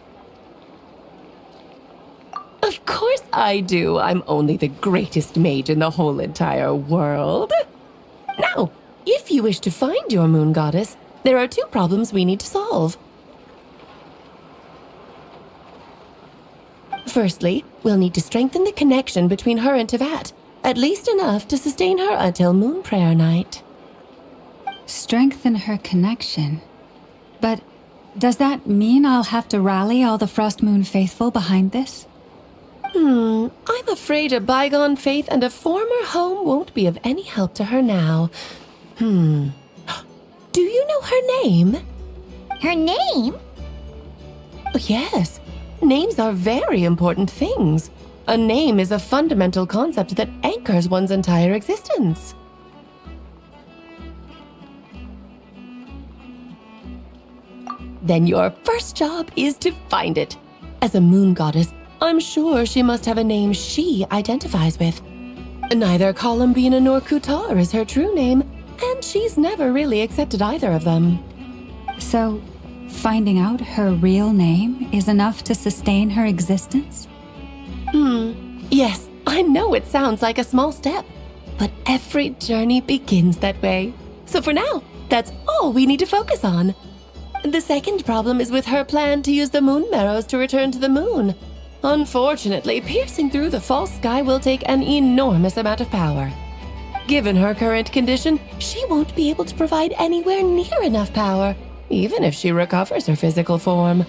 Of course I do. I'm only the greatest mage in the whole entire world. Now, if you wish to find your Moon Goddess, there are 2 problems we need to solve. Firstly, we'll need to strengthen the connection between her and Teyvat, at least enough to sustain her until Moon Prayer Night. Strengthen her connection? But does that mean I'll have to rally all the Frost Moon faithful behind this? I'm afraid a bygone faith and a former home won't be of any help to her now. Do you know her name? Her name? Oh, yes. Names are very important things. A name is a fundamental concept that anchors one's entire existence. Then your first job is to find it. As a moon goddess, I'm sure she must have a name she identifies with. Neither Columbina nor Kutar is her true name, and she's never really accepted either of them. So, finding out her real name is enough to sustain her existence? Yes, I know it sounds like a small step, but every journey begins that way. So for now, that's all we need to focus on. The second problem is with her plan to use the moon marrows to return to the moon. Unfortunately, piercing through the false sky will take an enormous amount of power. Given her current condition, she won't be able to provide anywhere near enough power, even if she recovers her physical form.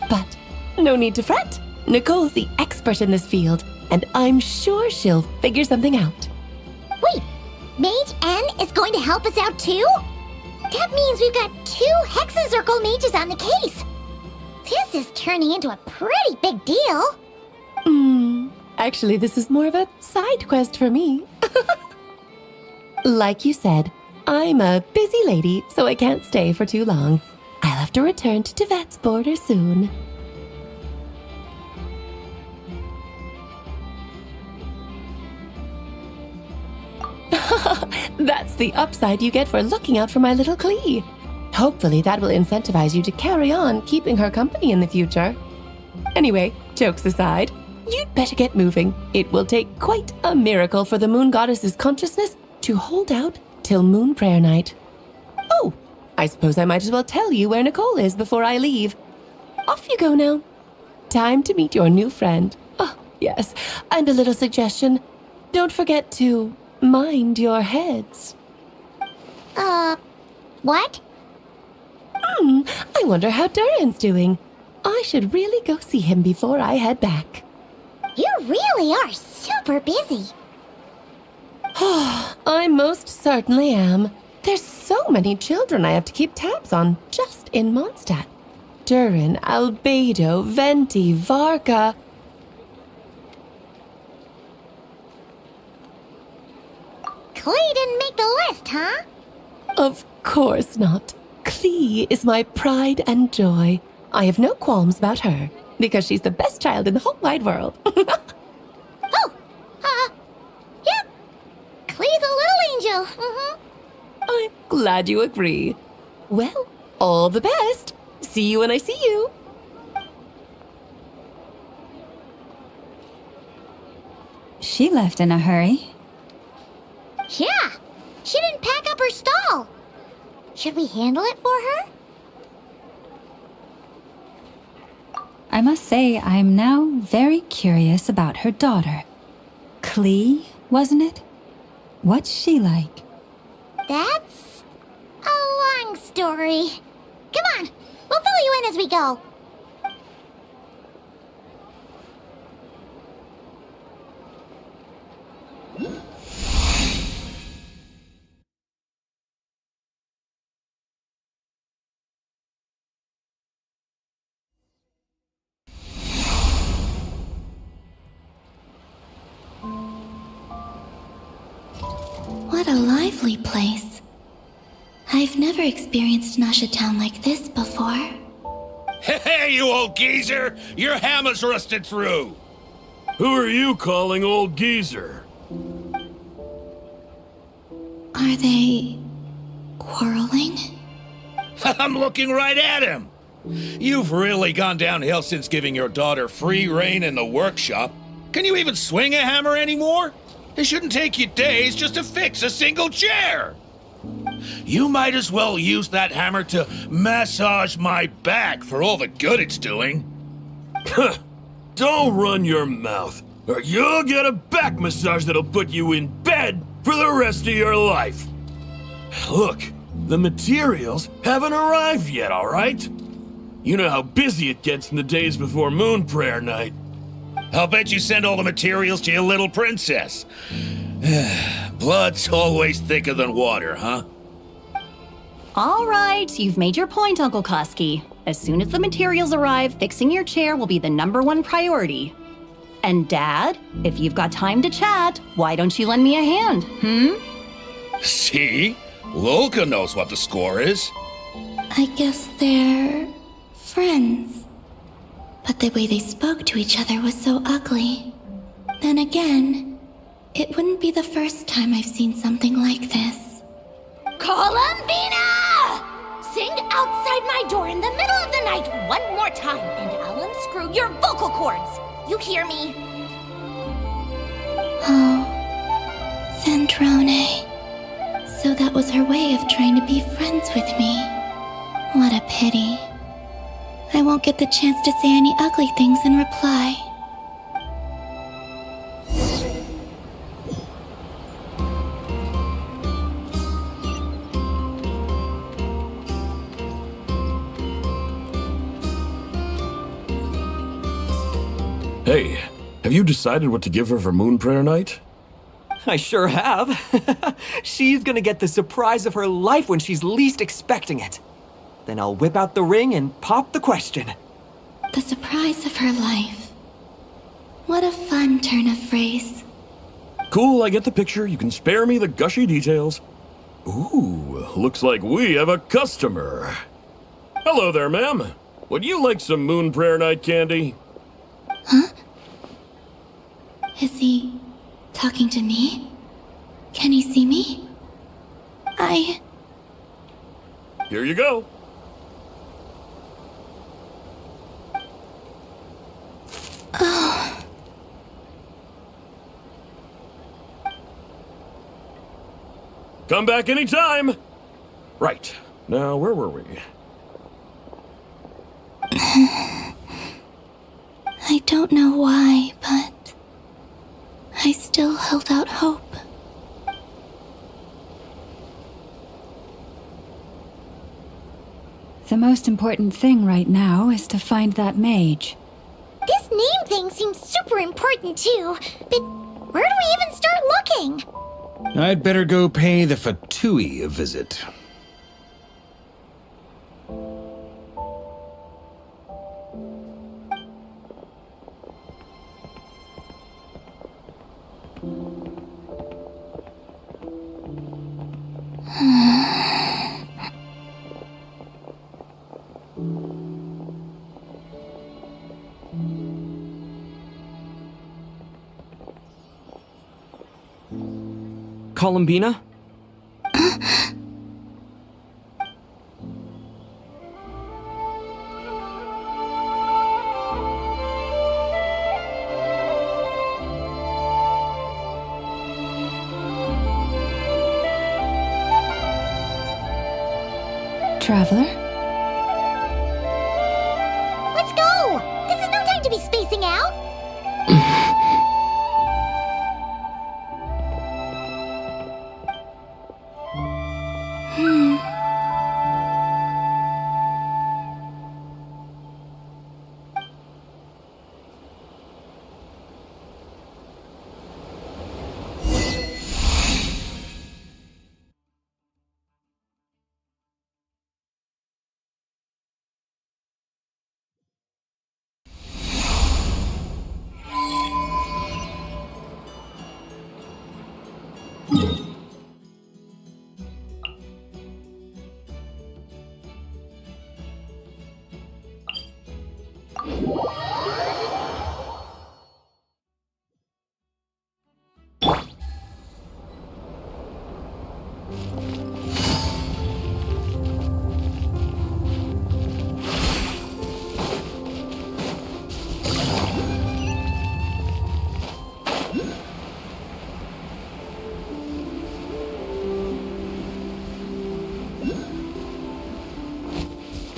But no need to fret. Nicole's the expert in this field, and I'm sure she'll figure something out. Wait, Mage N is going to help us out too? That means we've got 2 Hexacircle mages on the case. This is turning into a pretty big deal. Actually, this is more of a side quest for me. Like you said, I'm a busy lady, so I can't stay for too long. I'll have to return to Tevat's border soon. That's the upside you get for looking out for my little Klee. Hopefully that will incentivize you to carry on keeping her company in the future. Anyway, jokes aside, you'd better get moving. It will take quite a miracle for the moon goddess's consciousness to hold out till moon prayer night. Oh, I suppose I might as well tell you where Nicole is before I leave. Off you go now. Time to meet your new friend. Oh, yes, and a little suggestion. Don't forget to mind your heads. What? I wonder how Durin's doing. I should really go see him before I head back. You really are super busy. I most certainly am. There's so many children I have to keep tabs on just in Mondstadt. Durin, Albedo, Venti, Varka. Klee didn't make the list, huh? Of course not. Klee is my pride and joy. I have no qualms about her, because she's the best child in the whole wide world. Yep. Klee's a little angel. I'm glad you agree. Well, all the best. See you when I see you. She left in a hurry. Yeah, she didn't pack up her stall. Should we handle it for her? I must say, I'm now very curious about her daughter. Klee, wasn't it? What's she like? That's a long story. Come on, we'll fill you in as we go. What a lively place. I've never experienced Nasha Town like this before. Hey, you old geezer! Your hammer's rusted through! Who are you calling old geezer? Are they quarreling? I'm looking right at him! You've really gone downhill since giving your daughter free rein in the workshop. Can you even swing a hammer anymore? It shouldn't take you days just to fix a single chair. You might as well use that hammer to massage my back for all the good it's doing. Don't run your mouth, or you'll get a back massage that'll put you in bed for the rest of your life. Look, the materials haven't arrived yet, all right? You know how busy it gets in the days before moon prayer night. I'll bet you send all the materials to your little princess. Blood's always thicker than water, huh? All right, you've made your point, Uncle Koski. As soon as the materials arrive, fixing your chair will be the #1 priority. And Dad, if you've got time to chat, why don't you lend me a hand, See? Lolka knows what the score is. I guess they're friends. But the way they spoke to each other was so ugly. Then again, it wouldn't be the first time I've seen something like this. Columbina! Sing outside my door in the middle of the night one more time, and I'll unscrew your vocal cords. You hear me? Oh, Zandrone. So that was her way of trying to be friends with me. What a pity. I won't get the chance to say any ugly things in reply. Hey, have you decided what to give her for Moon Prayer Night? I sure have. She's gonna get the surprise of her life when she's least expecting it. Then I'll whip out the ring and pop the question. The surprise of her life. What a fun turn of phrase. Cool, I get the picture. You can spare me the gushy details. Ooh, looks like we have a customer. Hello there, ma'am. Would you like some Moon Prayer Night candy? Huh? Is he talking to me? Can he see me? Here you go. Oh. Come back anytime. Right. Now, where were we? I don't know why, but I still held out hope. The most important thing right now is to find that mage. This name thing seems super important too, but where do we even start looking? I'd better go pay the Fatui a visit. Columbina? Traveler? Let's go! This is no time to be spacing out!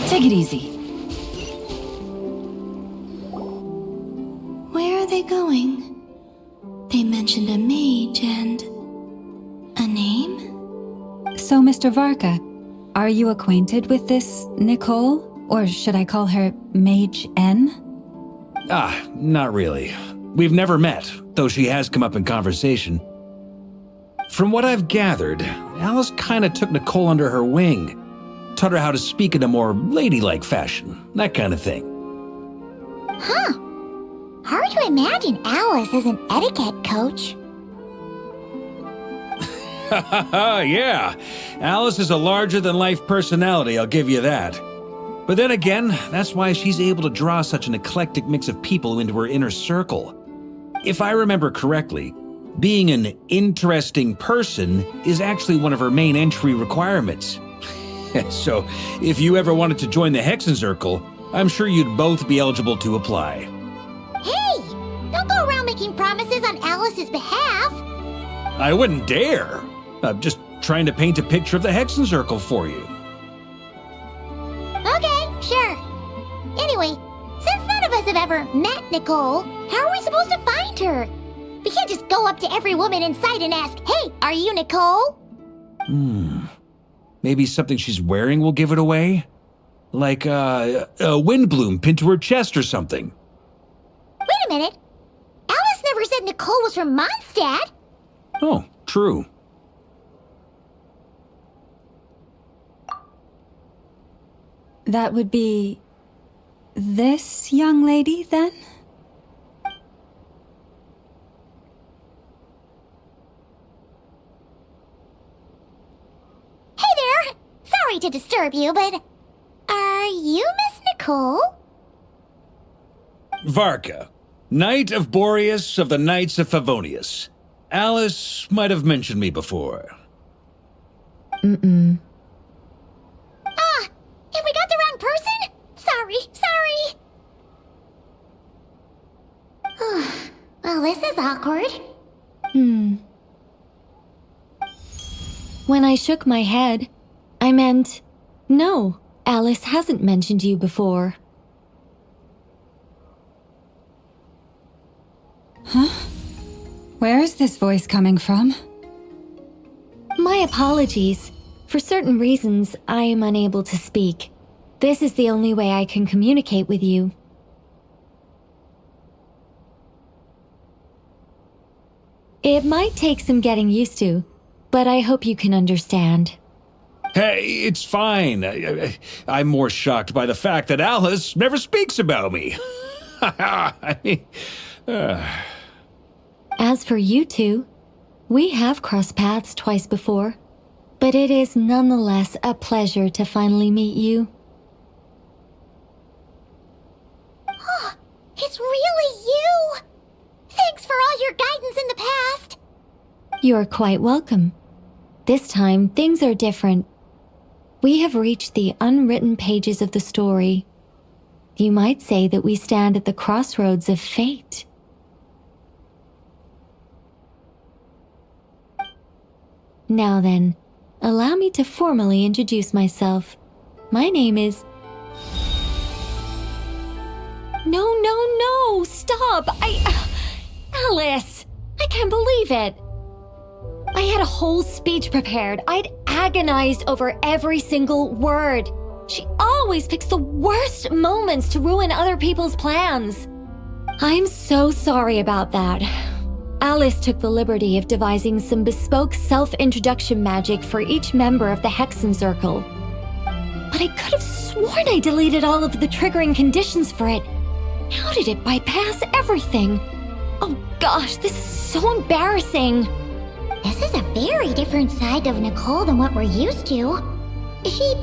Take it easy. Where are they going? They mentioned a mage and a name? So, Mr. Varka, are you acquainted with this Nicole? Or should I call her Mage N? Not really. We've never met, though she has come up in conversation. From what I've gathered, Alice kinda took Nicole under her wing. Taught her how to speak in a more ladylike fashion, that kind of thing. Huh. Hard to imagine Alice as an etiquette coach. Yeah, Alice is a larger-than-life personality, I'll give you that. But then again, that's why she's able to draw such an eclectic mix of people into her inner circle. If I remember correctly, being an interesting person is actually one of her main entry requirements. So, if you ever wanted to join the Hexen Circle, I'm sure you'd both be eligible to apply. Hey! Don't go around making promises on Alice's behalf! I wouldn't dare. I'm just trying to paint a picture of the Hexen Circle for you. Okay, sure. Anyway, since none of us have ever met Nicole, how are we supposed to find her? We can't just go up to every woman in sight and ask, "Hey, are you Nicole?" Maybe something she's wearing will give it away? Like a windbloom pinned to her chest or something. Wait a minute. Alice never said Nicole was from Mondstadt. Oh, true. That would be this young lady, then? Hey there! Sorry to disturb you, but are you Miss Nicole? Varka, Knight of Boreas of the Knights of Favonius. Alice might have mentioned me before. Ah! Have we got the wrong person? Sorry. Well, this is awkward. When I shook my head, I meant, no, Alice hasn't mentioned you before. Huh? Where is this voice coming from? My apologies. For certain reasons, I am unable to speak. This is the only way I can communicate with you. It might take some getting used to, but I hope you can understand. Hey, it's fine. I'm more shocked by the fact that Alice never speaks about me. As for you two, we have crossed paths twice before, but it is nonetheless a pleasure to finally meet you. It's really you! Thanks for all your guidance in the past! You're quite welcome. This time, things are different. We have reached the unwritten pages of the story. You might say that we stand at the crossroads of fate. Now then, allow me to formally introduce myself. My name is... No, stop! Alice! I can't believe it! I had a whole speech prepared. I'd agonized over every single word. She always picks the worst moments to ruin other people's plans. I'm so sorry about that. Alice took the liberty of devising some bespoke self-introduction magic for each member of the Hexen Circle. But I could have sworn I deleted all of the triggering conditions for it. How did it bypass everything? Oh gosh, this is so embarrassing. This is a very different side of Nicole than what we're used to. Is she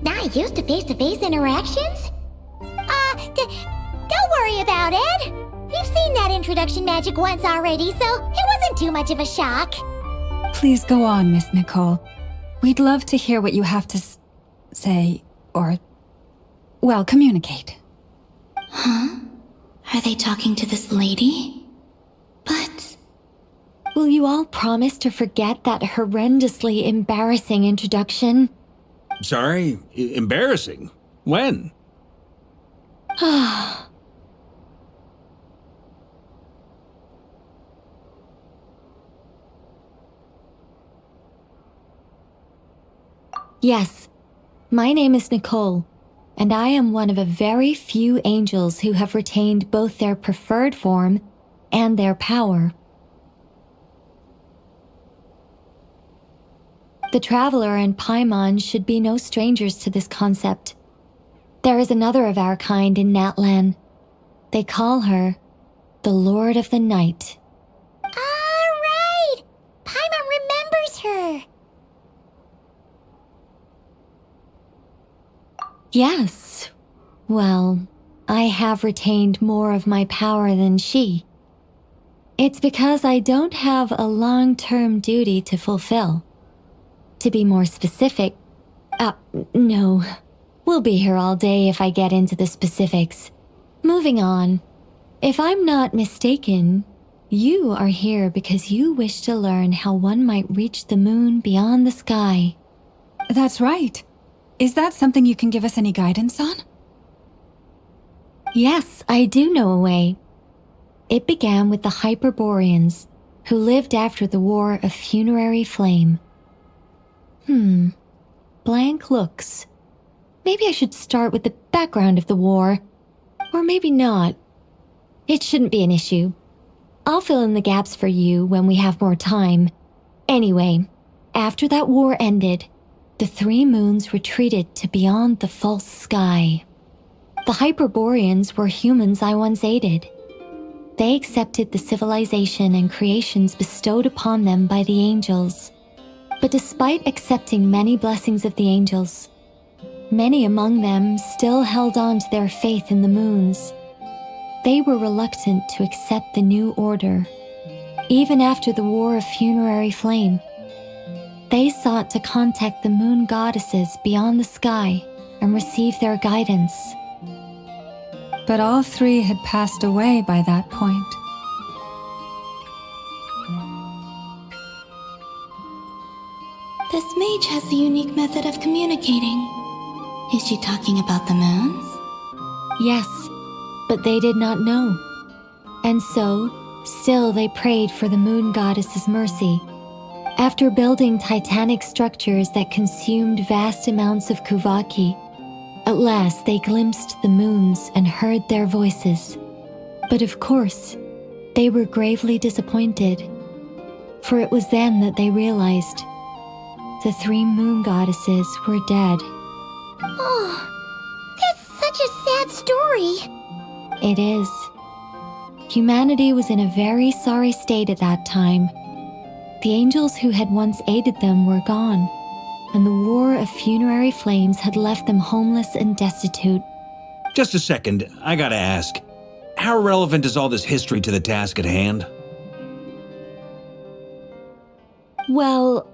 not used to face-to-face interactions? Don't worry about it. We've seen that introduction magic once already, so it wasn't too much of a shock. Please go on, Miss Nicole. We'd love to hear what you have to say, or, well, communicate. Huh? Are they talking to this lady? But... Will you all promise to forget that horrendously embarrassing introduction? Sorry? Embarrassing? When? Yes, my name is Nicole, and I am one of a very few angels who have retained both their preferred form and their power. The Traveler and Paimon should be no strangers to this concept. There is another of our kind in Natlan. They call her the Lord of the Night. Right! Paimon remembers her. Yes, Well, I have retained more of my power than she. It's because I don't have a long-term duty to fulfill. To be more specific, no. We'll be here all day if I get into the specifics. Moving on. If I'm not mistaken, you are here because you wish to learn how one might reach the moon beyond the sky. That's right. Is that something you can give us any guidance on? Yes, I do know a way. It began with the Hyperboreans, who lived after the War of Funerary Flame. Blank looks. Maybe I should start with the background of the war. Or maybe not. It shouldn't be an issue. I'll fill in the gaps for you when we have more time. Anyway, after that war ended, the three moons retreated to beyond the false sky. The Hyperboreans were humans I once aided. They accepted the civilization and creations bestowed upon them by the angels. But despite accepting many blessings of the angels, many among them still held on to their faith in the moons. They were reluctant to accept the new order. Even after the War of Funerary Flame, they sought to contact the moon goddesses beyond the sky and receive their guidance. But all three had passed away by that point. This mage has a unique method of communicating. Is she talking about the moons? Yes, but they did not know. And so, still they prayed for the moon goddess's mercy. After building titanic structures that consumed vast amounts of Kuvaki, at last they glimpsed the moons and heard their voices. But of course, they were gravely disappointed. For it was then that they realized the three moon goddesses were dead. Oh, that's such a sad story. It is. Humanity was in a very sorry state at that time. The angels who had once aided them were gone, and the War of Funerary Flames had left them homeless and destitute. Just a second, I gotta ask. How relevant is all this history to the task at hand? Well,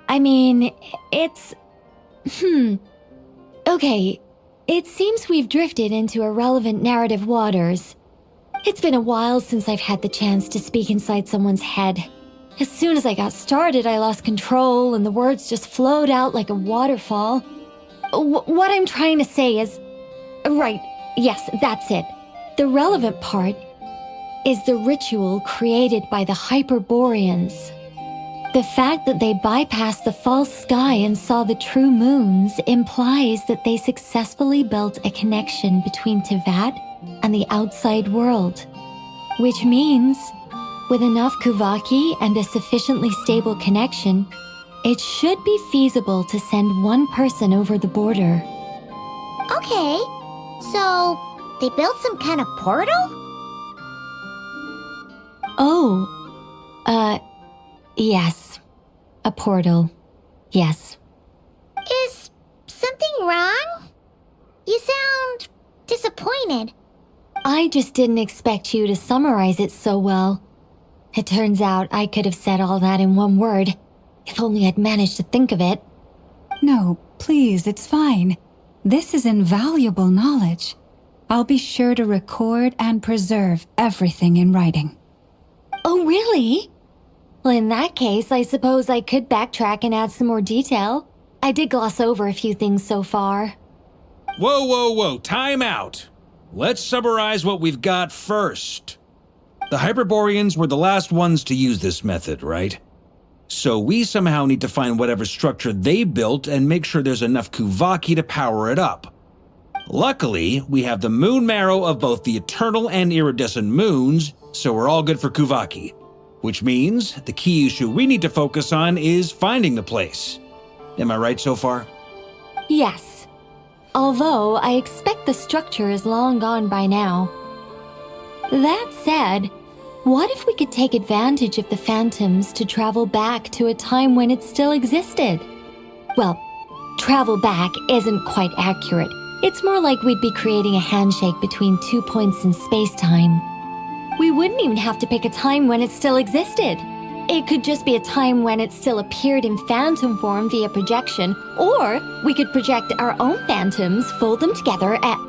I mean, it's... Okay, it seems we've drifted into irrelevant narrative waters. It's been a while since I've had the chance to speak inside someone's head. As soon as I got started, I lost control and the words just flowed out like a waterfall. What I'm trying to say is... Right, yes, that's it. The relevant part is the ritual created by the Hyperboreans. The fact that they bypassed the false sky and saw the true moons implies that they successfully built a connection between Teyvat and the outside world. Which means, with enough Kuvaki and a sufficiently stable connection, it should be feasible to send one person over the border. Okay, so they built some kind of portal? Yes. A portal. Yes. Is something wrong? You sound disappointed. I just didn't expect you to summarize it so well. It turns out I could have said all that in one word, if only I'd managed to think of it. No, please, it's fine. This is invaluable knowledge. I'll be sure to record and preserve everything in writing. Oh, really? Well, in that case, I suppose I could backtrack and add some more detail. I did gloss over a few things so far. Whoa, time out. Let's summarize what we've got first. The Hyperboreans were the last ones to use this method, right? So we somehow need to find whatever structure they built and make sure there's enough Kuvaki to power it up. Luckily, we have the moon marrow of both the eternal and iridescent moons, so we're all good for Kuvaki. Which means the key issue we need to focus on is finding the place. Am I right so far? Yes. Although I expect the structure is long gone by now. That said, what if we could take advantage of the phantoms to travel back to a time when it still existed? Well, travel back isn't quite accurate. It's more like we'd be creating a handshake between 2 points in space-time. We wouldn't even have to pick a time when it still existed. It could just be a time when it still appeared in phantom form via projection, or we could project our own phantoms, fold them together, and...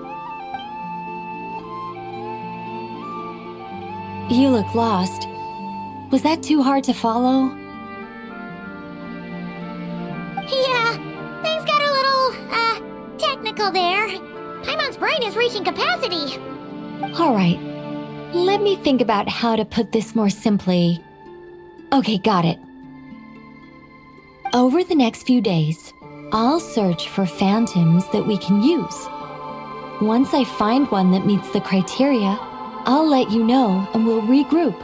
You look lost. Was that too hard to follow? Yeah, things got a little, technical there. Paimon's brain is reaching capacity. All right. Let me think about how to put this more simply. Okay, got it. Over the next few days, I'll search for phantoms that we can use. Once I find one that meets the criteria, I'll let you know and we'll regroup.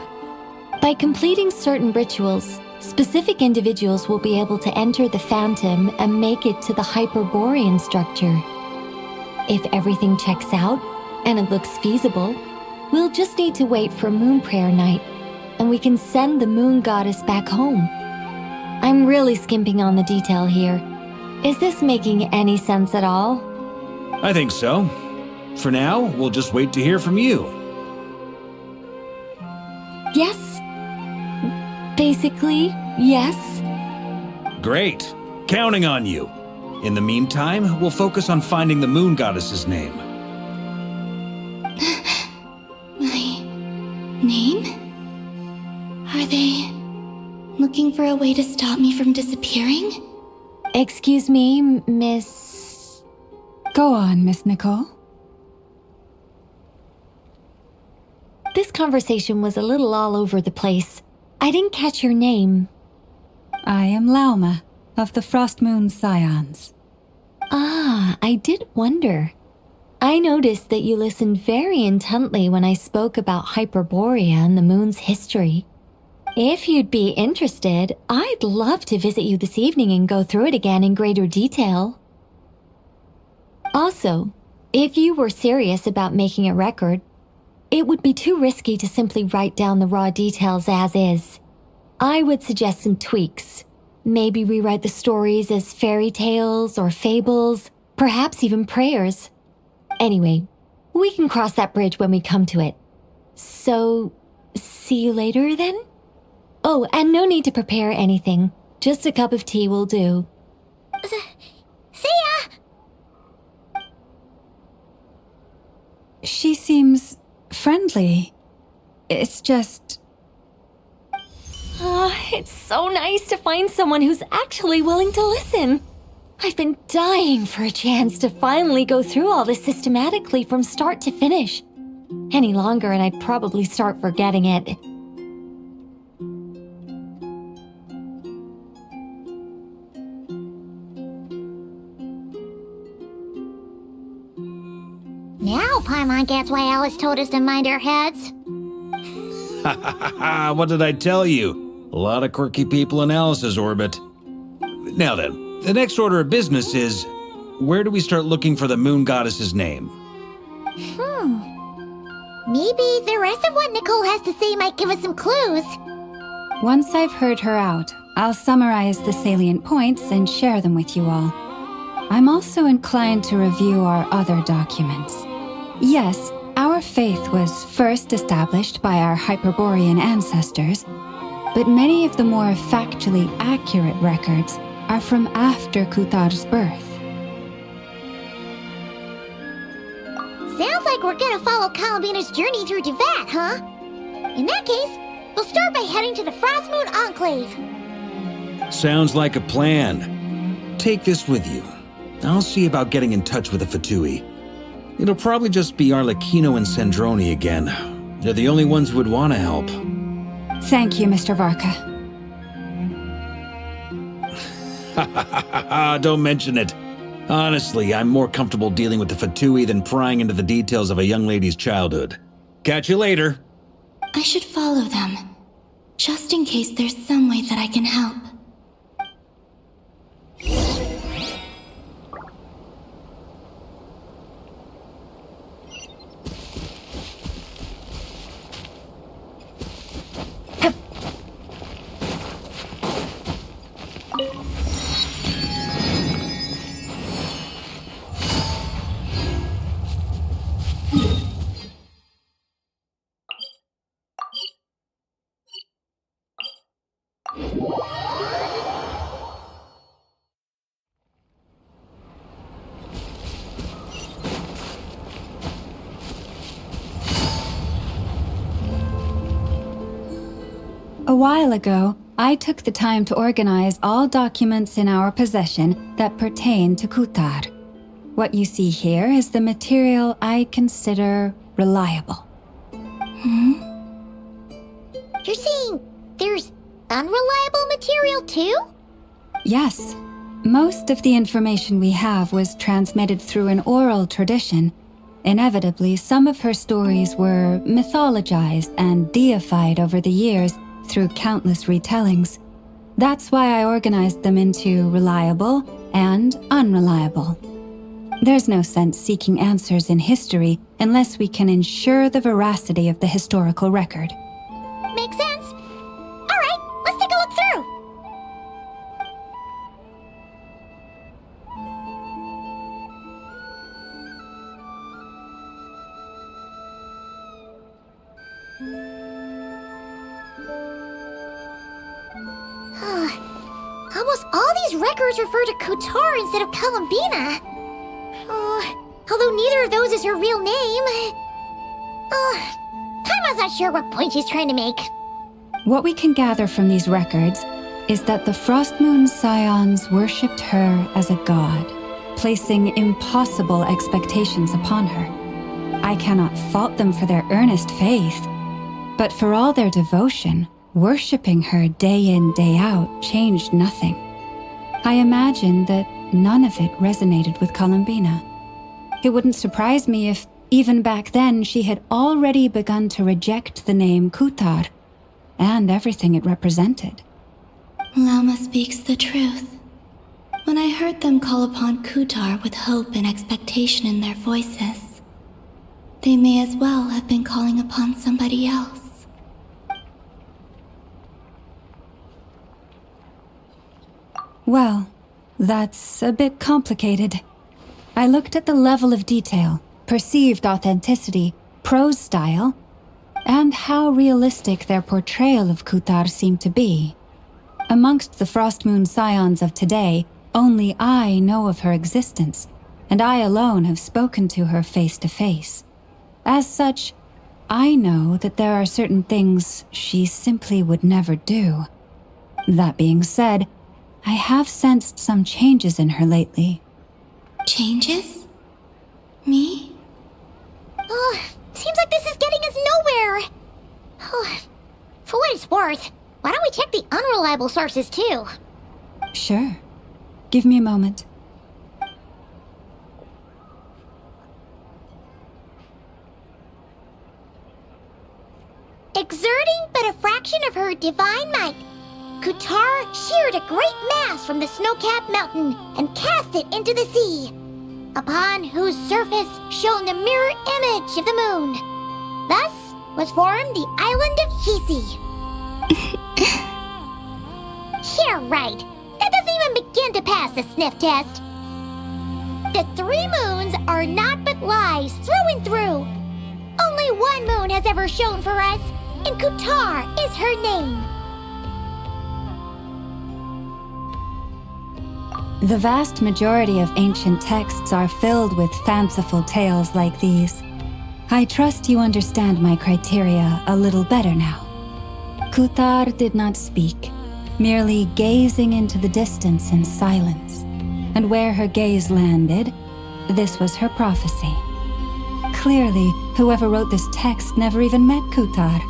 By completing certain rituals, specific individuals will be able to enter the phantom and make it to the Hyperborean structure. If everything checks out and it looks feasible, we'll just need to wait for Moon Prayer Night, and we can send the Moon Goddess back home. I'm really skimping on the detail here. Is this making any sense at all? I think so. For now, we'll just wait to hear from you. Yes. Basically, yes. Great. Counting on you. In the meantime, we'll focus on finding the Moon Goddess's name. My name? Are they looking for a way to stop me from disappearing? Excuse me, Miss... Go on, Miss Nicole. This conversation was a little all over the place. I didn't catch your name. I am Lauma, of the Frost Moon Scions. Ah, I did wonder. I noticed that you listened very intently when I spoke about Hyperborea and the moon's history. If you'd be interested, I'd love to visit you this evening and go through it again in greater detail. Also, if you were serious about making a record, it would be too risky to simply write down the raw details as is. I would suggest some tweaks. Maybe rewrite the stories as fairy tales or fables, perhaps even prayers. Anyway, we can cross that bridge when we come to it. So, see you later then? Oh, and no need to prepare anything. Just a cup of tea will do. See ya! She seems friendly. It's just... It's so nice to find someone who's actually willing to listen. I've been dying for a chance to finally go through all this systematically from start to finish. Any longer and I'd probably start forgetting it. Now Paimon gets why Alice told us to mind our heads. What did I tell you? A lot of quirky people in Alice's orbit. Now then, the next order of business is, where do we start looking for the Moon Goddess's name? Maybe the rest of what Nicole has to say might give us some clues. Once I've heard her out, I'll summarize the salient points and share them with you all. I'm also inclined to review our other documents. Yes, our faith was first established by our Hyperborean ancestors, but many of the more factually accurate records are from after Kuthar's birth. Sounds like we're gonna follow Columbina's journey through Tevat, huh? In that case, we'll start by heading to the Frost Moon Enclave. Sounds like a plan. Take this with you. I'll see about getting in touch with the Fatui. It'll probably just be Arlecchino and Sandroni again. They're the only ones who would want to help. Thank you, Mr. Varka. Don't mention it. Honestly, I'm more comfortable dealing with the Fatui than prying into the details of a young lady's childhood. Catch you later. I should follow them, just in case there's some way that I can help. A while ago, I took the time to organize all documents in our possession that pertain to Kutar. What you see here is the material I consider reliable. You're saying there's unreliable material too? Yes. Most of the information we have was transmitted through an oral tradition. Inevitably, some of her stories were mythologized and deified over the years through countless retellings. That's why I organized them into reliable and unreliable. There's no sense seeking answers in history unless we can ensure the veracity of the historical record. Makes sense. All right, let's take a look through. Almost all these records refer to Kutar instead of Columbina. Although neither of those is her real name. Paimon's not sure what point she's trying to make. What we can gather from these records is that the Frostmoon Scions worshipped her as a god, placing impossible expectations upon her. I cannot fault them for their earnest faith, but for all their devotion, worshipping her day in, day out changed nothing. I imagine that none of it resonated with Columbina. It wouldn't surprise me if, even back then, she had already begun to reject the name Kutar and everything it represented. Lama speaks the truth. When I heard them call upon Kutar with hope and expectation in their voices, they may as well have been calling upon somebody else. Well, that's a bit complicated. I looked at the level of detail, perceived authenticity, prose style, and how realistic their portrayal of Kutar seemed to be. Amongst the Frostmoon Scions of today, only I know of her existence, and I alone have spoken to her face to face. As such, I know that there are certain things she simply would never do. That being said, I have sensed some changes in her lately. Changes? Me? Seems like this is getting us nowhere. For what it's worth, why don't we check the unreliable sources too? Sure. Give me a moment. Exerting but a fraction of her divine might, Kutar sheared a great mass from the snow-capped mountain and cast it into the sea, upon whose surface shone the mirror image of the moon. Thus was formed the island of Hisi. Yeah, right. That doesn't even begin to pass the sniff test. The 3 moons are naught but lies through and through. Only one moon has ever shone for us, and Kutar is her name. The vast majority of ancient texts are filled with fanciful tales like these. I trust you understand my criteria a little better now. Kutar did not speak, merely gazing into the distance in silence. And where her gaze landed, this was her prophecy. Clearly, whoever wrote this text never even met Kutar.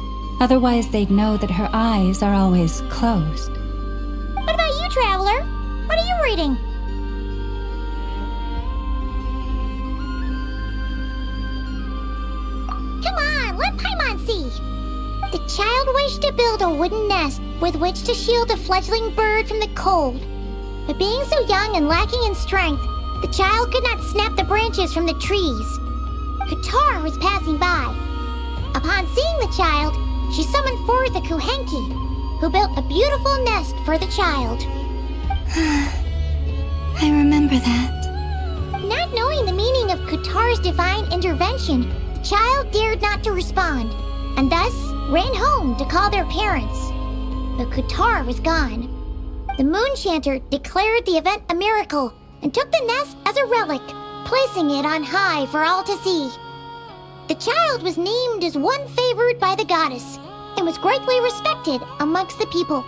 Otherwise, they'd know that her eyes are always closed. What about you, Traveler? What are you reading? Come on, let Paimon see. The child wished to build a wooden nest with which to shield a fledgling bird from the cold. But being so young and lacking in strength, the child could not snap the branches from the trees. Kutar was passing by. Upon seeing the child, she summoned forth a Kuhenki, who built a beautiful nest for the child. I remember that. Not knowing the meaning of Kutar's divine intervention, the child dared not to respond, and thus ran home to call their parents. But Kutar was gone. The Moon Chanter declared the event a miracle and took the nest as a relic, placing it on high for all to see. The child was named as one favored by the goddess, and was greatly respected amongst the people.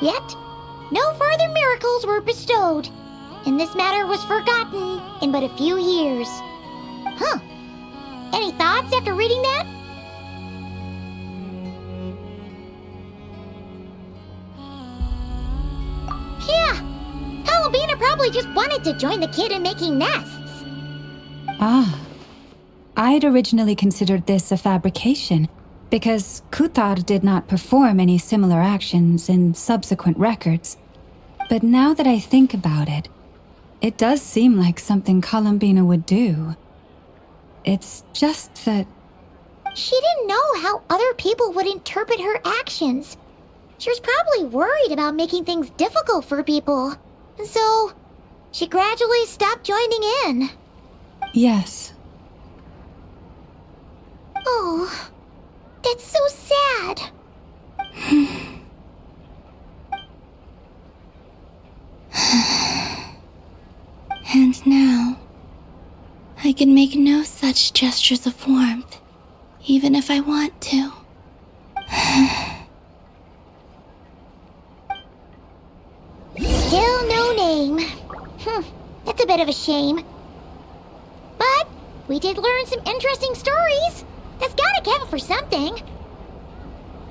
Yet, no further miracles were bestowed, and this matter was forgotten in but a few years. Huh. Any thoughts after reading that? Yeah, Columbina probably just wanted to join the kid in making nests. Ah. I'd originally considered this a fabrication, because Kuthar did not perform any similar actions in subsequent records. But now that I think about it, it does seem like something Columbina would do. It's just that... She didn't know how other people would interpret her actions. She was probably worried about making things difficult for people. And so, she gradually stopped joining in. Yes. Oh, that's so sad. And now, I can make no such gestures of warmth, even if I want to. Still no name. That's a bit of a shame. But we did learn some interesting stories. That's gotta count for something.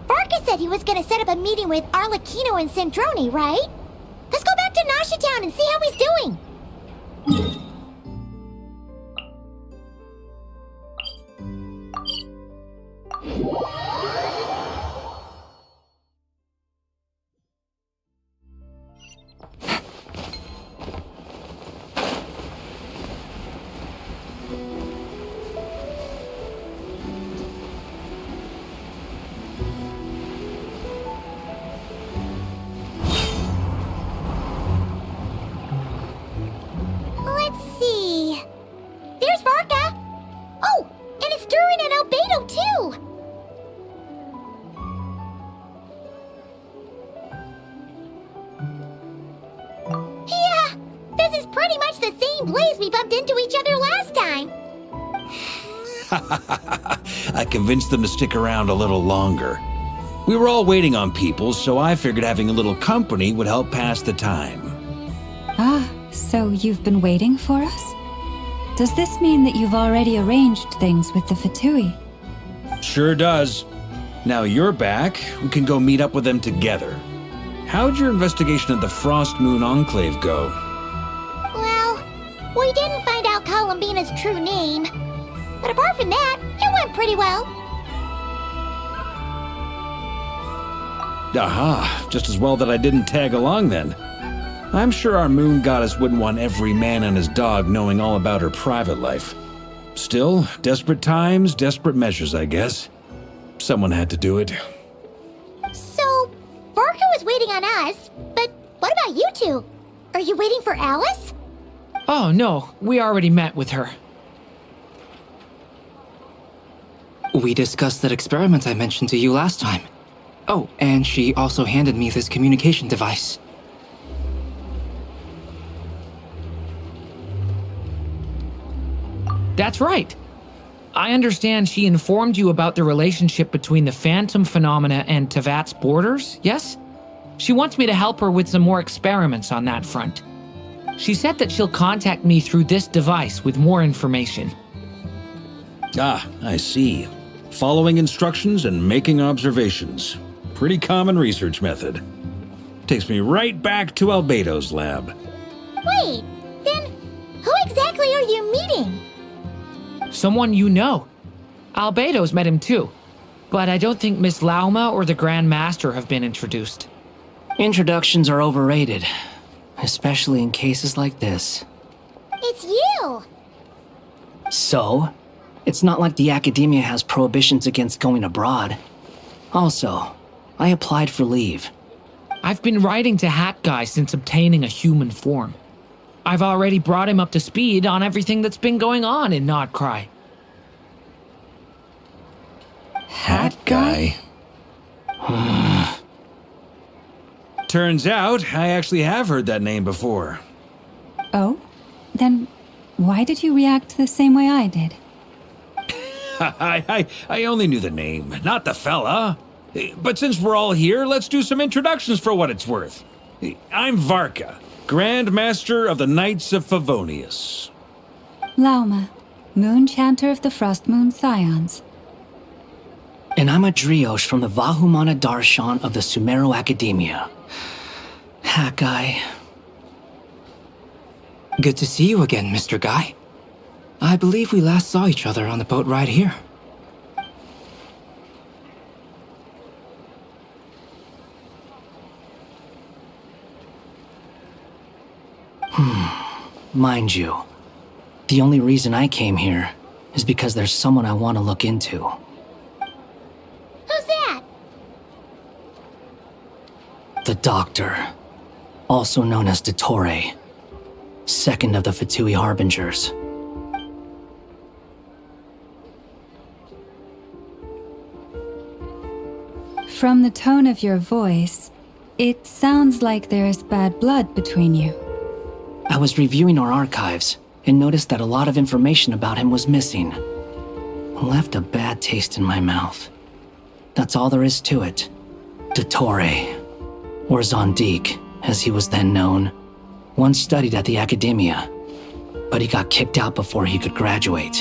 Varka said he was gonna set up a meeting with Arlecchino and Sandrone, right? Let's go back to Nasha Town and see how he's doing. Let's see. There's Varka. Oh, and it's Durin and Albedo too. Yeah, this is pretty much the same place we bumped into each other last time. I convinced them to stick around a little longer. We were all waiting on people, so I figured having a little company would help pass the time. Ah, so you've been waiting for us? Does this mean that you've already arranged things with the Fatui? Sure does. Now you're back, we can go meet up with them together. How'd your investigation of the Frost Moon Enclave go? Well, we didn't find out Columbina's true name. But apart from that, it went pretty well. Aha, just as well that I didn't tag along then. I'm sure our moon goddess wouldn't want every man and his dog knowing all about her private life. Still, desperate times, desperate measures, I guess. Someone had to do it. So, Varka was waiting on us, but what about you two? Are you waiting for Alice? Oh, no. We already met with her. We discussed that experiment I mentioned to you last time. Oh, and she also handed me this communication device. That's right. I understand she informed you about the relationship between the phantom phenomena and Tevat's borders, yes? She wants me to help her with some more experiments on that front. She said that she'll contact me through this device with more information. Ah, I see. Following instructions and making observations. Pretty common research method. Takes me right back to Albedo's lab. Wait, then who exactly are you meeting? Someone you know. Albedo's met him too. But I don't think Miss Lauma or the Grand Master have been introduced. Introductions are overrated, especially in cases like this. It's you! So, it's not like the academia has prohibitions against going abroad. Also, I applied for leave. I've been writing to Hat Guy since obtaining a human form. I've already brought him up to speed on everything that's been going on in Nod-Krai. Hat Guy? Turns out, I actually have heard that name before. Oh? Then why did you react the same way I did? I only knew the name, not the fella. But since we're all here, let's do some introductions for what it's worth. I'm Varka, Grand Master of the Knights of Favonius. Lauma, Moon Chanter of the Frost Moon Scions. And I'm a Driosh from the Vahumana Darshan of the Sumeru Academia. Hat Guy. Good to see you again, Mr. Guy. I believe we last saw each other on the boat ride here. Mind you, the only reason I came here is because there's someone I want to look into. Who's that? The Doctor, also known as Dottore, second of the Fatui Harbingers. From the tone of your voice, it sounds like there is bad blood between you. I was reviewing our archives and noticed that a lot of information about him was missing. Left a bad taste in my mouth. That's all there is to it. Dottore, or Zondik, as he was then known, once studied at the Academia, but he got kicked out before he could graduate.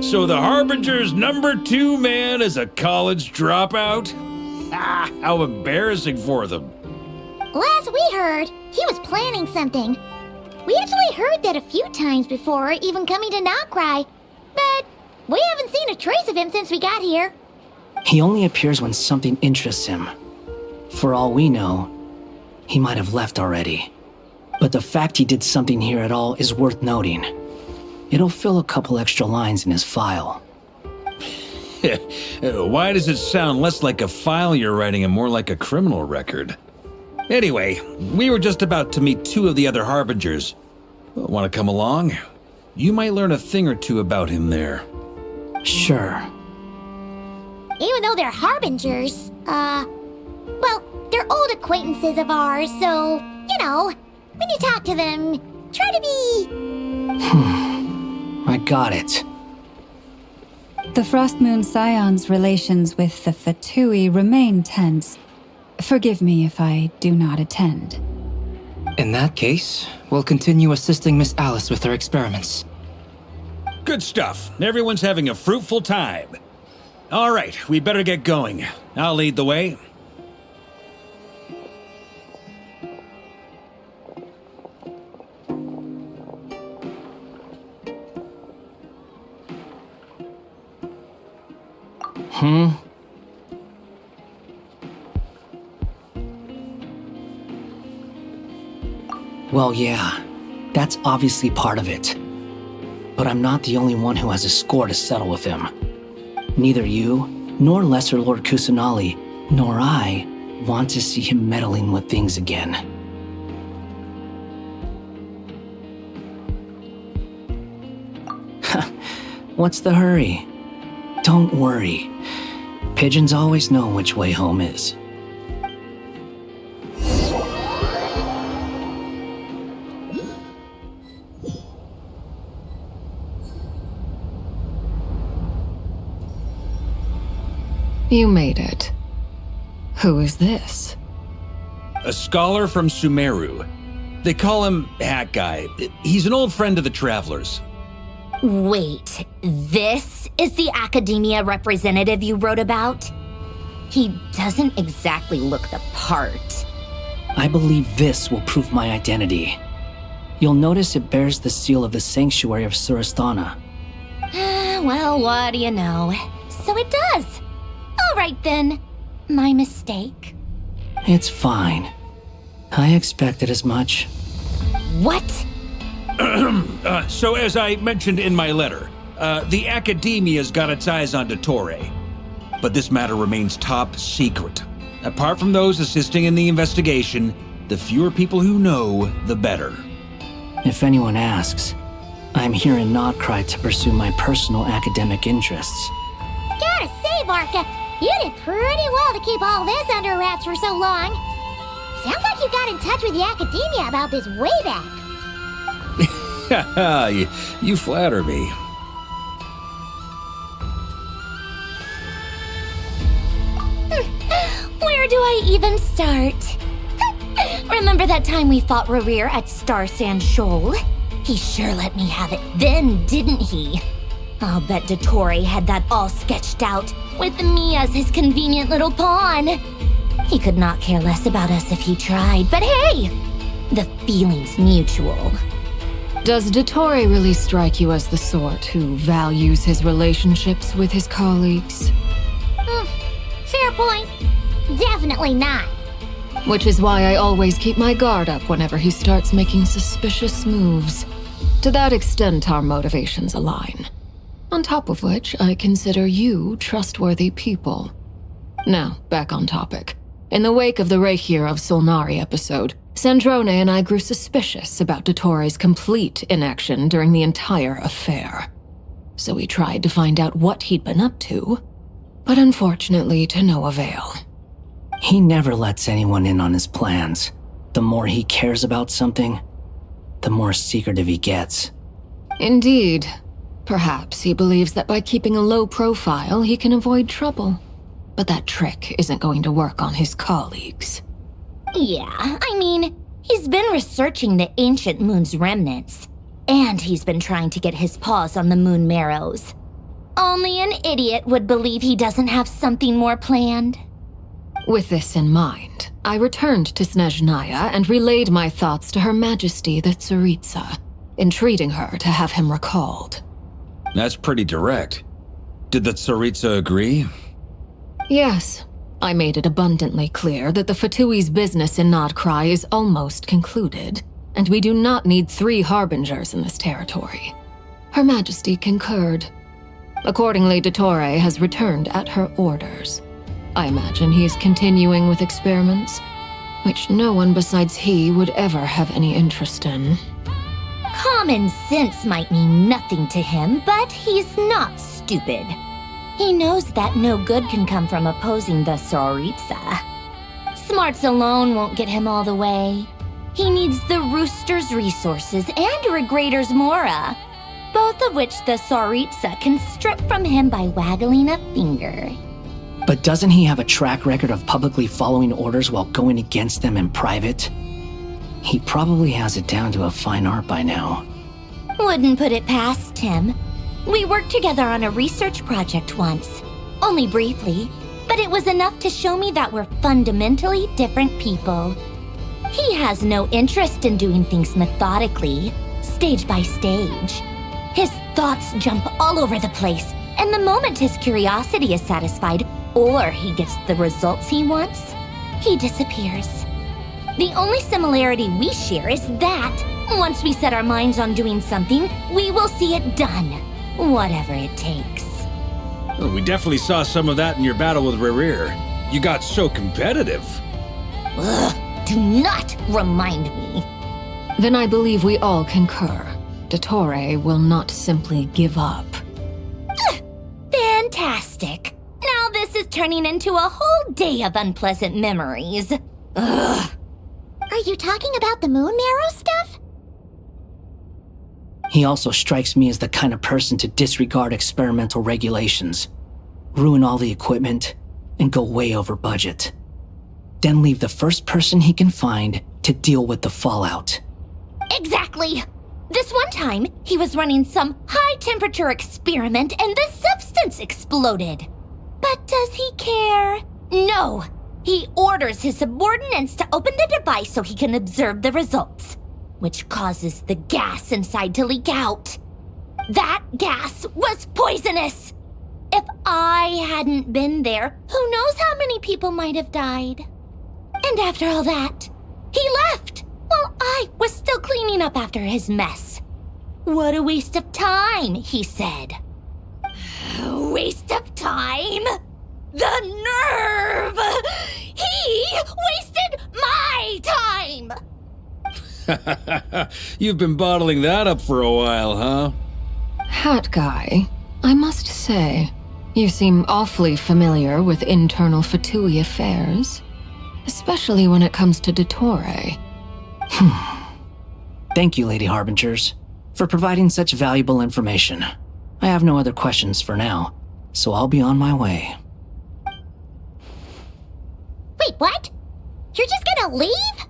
So the Harbinger's #2 man is a college dropout? How embarrassing for them. Last we heard, he was planning something. We actually heard that a few times before, even coming to Nod-Krai, but we haven't seen a trace of him since we got here. He only appears when something interests him. For all we know, he might have left already. But the fact he did something here at all is worth noting. It'll fill a couple extra lines in his file. Why does it sound less like a file you're writing and more like a criminal record? Anyway, we were just about to meet 2 of the other Harbingers. Want to come along? You might learn a thing or two about him there. Sure. Even though they're Harbingers, well, they're old acquaintances of ours, so, you know, when you talk to them, try to be... I got it. The Frost Moon Scions' relations with the Fatui remain tense. Forgive me if I do not attend. In that case, we'll continue assisting Miss Alice with her experiments. Good stuff. Everyone's having a fruitful time. All right, we better get going. I'll lead the way. Well, yeah, that's obviously part of it. But I'm not the only one who has a score to settle with him. Neither you, nor Lesser Lord Kusanali, nor I want to see him meddling with things again. What's the hurry? Don't worry. Pigeons always know which way home is. You made it. Who is this? A scholar from Sumeru. They call him Hat Guy. He's an old friend of the Travelers. Wait, this is the Academia representative you wrote about? He doesn't exactly look the part. I believe this will prove my identity. You'll notice it bears the seal of the Sanctuary of Surasthana. Well, what do you know? So it does. All right then. My mistake. It's fine. I expected as much. What? So as I mentioned in my letter, the Academia's got its eyes on Dottore. But this matter remains top secret. Apart from those assisting in the investigation, the fewer people who know, the better. If anyone asks, I'm here in Nod-Krai to pursue my personal academic interests. Gotta say, Varka, you did pretty well to keep all this under wraps for so long. Sounds like you got in touch with the Academia about this way back. You flatter me. do I even start? Remember that time we fought Rerir at Star Sand Shoal? He sure let me have it then, didn't he? I'll bet Dottore had that all sketched out, with me as his convenient little pawn. He could not care less about us if he tried, but hey! The feeling's mutual. Does Dottore really strike you as the sort who values his relationships with his colleagues? Fair point. Definitely not. Which is why I always keep my guard up whenever he starts making suspicious moves. To that extent, our motivations align. On top of which, I consider you trustworthy people. Now, back on topic. In the wake of the Reikir of Solnari episode, Sandrone and I grew suspicious about Dottore's complete inaction during the entire affair. So we tried to find out what he'd been up to, but unfortunately to no avail. He never lets anyone in on his plans. The more he cares about something, the more secretive he gets. Indeed. Perhaps he believes that by keeping a low profile, he can avoid trouble. But that trick isn't going to work on his colleagues. Yeah, I mean, he's been researching the ancient moon's remnants. And he's been trying to get his paws on the moon marrows. Only an idiot would believe he doesn't have something more planned. With this in mind, I returned to Snezhnaya and relayed my thoughts to Her Majesty the Tsaritsa, entreating her to have him recalled. That's pretty direct. Did the Tsaritsa agree? Yes. I made it abundantly clear that the Fatui's business in Nod-Krai is almost concluded, and we do not need 3 harbingers in this territory. Her Majesty concurred. Accordingly, Dottore has returned at her orders. I imagine he is continuing with experiments, which no one besides he would ever have any interest in. Common sense might mean nothing to him, but he's not stupid. He knows that no good can come from opposing the Tsaritsa. Smarts alone won't get him all the way. He needs the Rooster's resources and Regrator's Mora, both of which the Tsaritsa can strip from him by waggling a finger. But doesn't he have a track record of publicly following orders while going against them in private? He probably has it down to a fine art by now. Wouldn't put it past him. We worked together on a research project once. Only briefly, but it was enough to show me that we're fundamentally different people. He has no interest in doing things methodically, stage by stage. His thoughts jump all over the place, and the moment his curiosity is satisfied, or he gets the results he wants, he disappears. The only similarity we share is that, once we set our minds on doing something, we will see it done, whatever it takes. Well, we definitely saw some of that in your battle with Rerir. You got so competitive. Ugh, do not remind me. Then I believe we all concur. Dottore will not simply give up. Fantastic. Now this is turning into a whole day of unpleasant memories. Ugh. Are you talking about the moon marrow stuff? He also strikes me as the kind of person to disregard experimental regulations, ruin all the equipment, and go way over budget. Then leave the first person he can find to deal with the fallout. Exactly! This one time, he was running some high-temperature experiment and the substance exploded. But does he care? No! He orders his subordinates to open the device so he can observe the results, which causes the gas inside to leak out. That gas was poisonous! If I hadn't been there, who knows how many people might have died. And after all that, he left while I was still cleaning up after his mess. What a waste of time, he said. Waste of time? The nerve! He wasted my time! You've been bottling that up for a while, huh? Hat guy, I must say, you seem awfully familiar with internal Fatui affairs, especially when it comes to Dottore. Thank you, Lady Harbingers, for providing such valuable information. I have no other questions for now, so I'll be on my way. Wait, what? You're just gonna leave?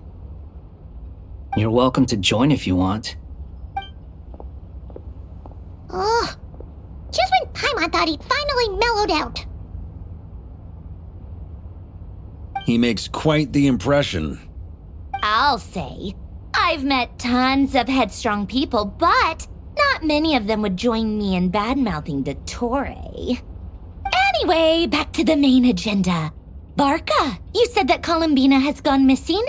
You're welcome to join if you want. Ugh. Just when Paimon thought he'd finally mellowed out. He makes quite the impression. I'll say. I've met tons of headstrong people, but not many of them would join me in bad-mouthing Dottore. Anyway, back to the main agenda. Barca, you said that Columbina has gone missing?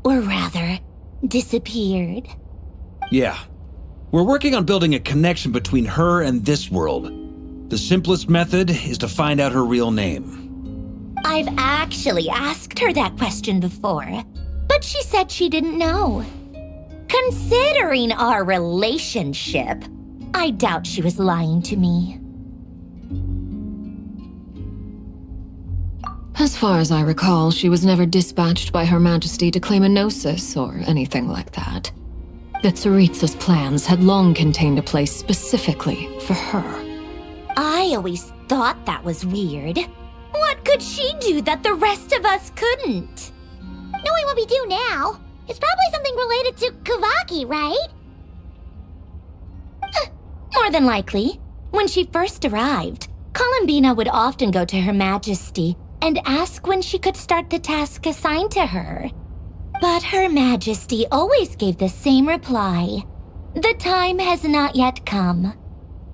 Or rather, disappeared. Yeah. We're working on building a connection between her and this world. The simplest method is to find out her real name. I've actually asked her that question before, but she said she didn't know. Considering our relationship, I doubt she was lying to me. As far as I recall, she was never dispatched by Her Majesty to claim a gnosis or anything like that. That Tsaritsa's plans had long contained a place specifically for her. I always thought that was weird. What could she do that the rest of us couldn't? Knowing what we do now, it's probably something related to Kavaki, right? More than likely. When she first arrived, Columbina would often go to Her Majesty and ask when she could start the task assigned to her. But Her Majesty always gave the same reply. The time has not yet come.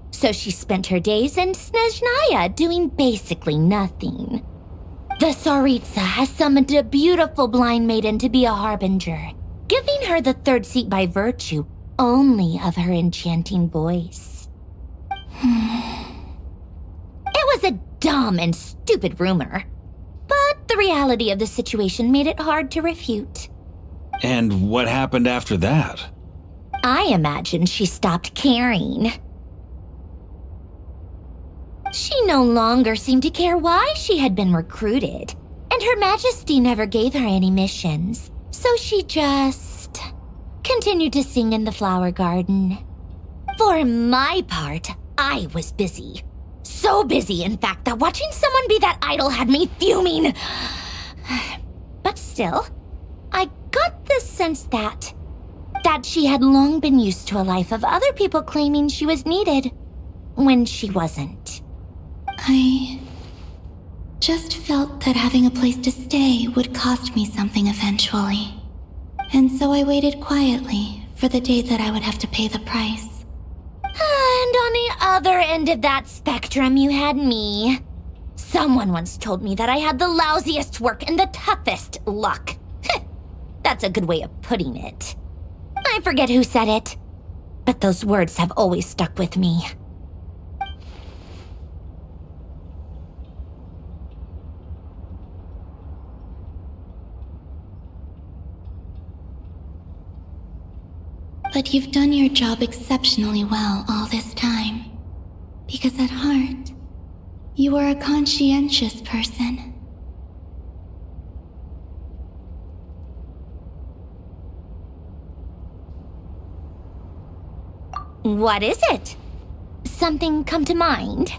So she spent her days in Snezhnaya doing basically nothing. The Tsaritsa has summoned a beautiful blind maiden to be a harbinger, giving her the third seat by virtue only of her enchanting voice. It was a dumb and stupid rumor, but the reality of the situation made it hard to refute. And what happened after that? I imagine she stopped caring. She no longer seemed to care why she had been recruited, and Her Majesty never gave her any missions, so she just continued to sing in the flower garden. For my part, I was busy. So busy, in fact, that watching someone be that idol had me fuming. But still, I got the sense that she had long been used to a life of other people claiming she was needed when she wasn't. I just felt that having a place to stay would cost me something eventually. And so I waited quietly for the day that I would have to pay the price. And on the other end of that spectrum, you had me. Someone once told me that I had the lousiest work and the toughest luck. That's a good way of putting it. I forget who said it, but those words have always stuck with me. But you've done your job exceptionally well all this time. Because at heart, you are a conscientious person. What is it? Something come to mind?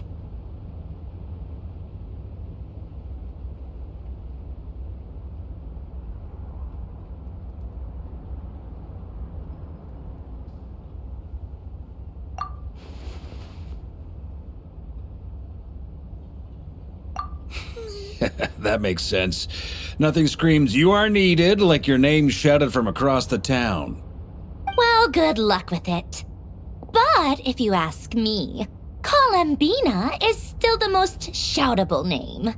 That makes sense. Nothing screams you are needed like your name shouted from across the town. Well, good luck with it. But if you ask me, Columbina is still the most shoutable name.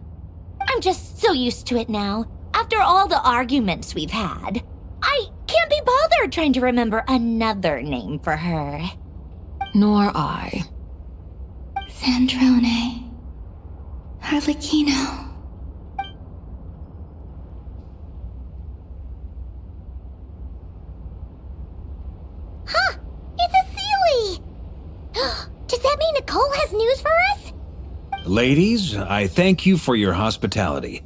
I'm just so used to it now, after all the arguments we've had. I can't be bothered trying to remember another name for her. Nor I. Sandrone. Harlequino. Huh! It's a Sealy! Does that mean Nicole has news for us? Ladies, I thank you for your hospitality.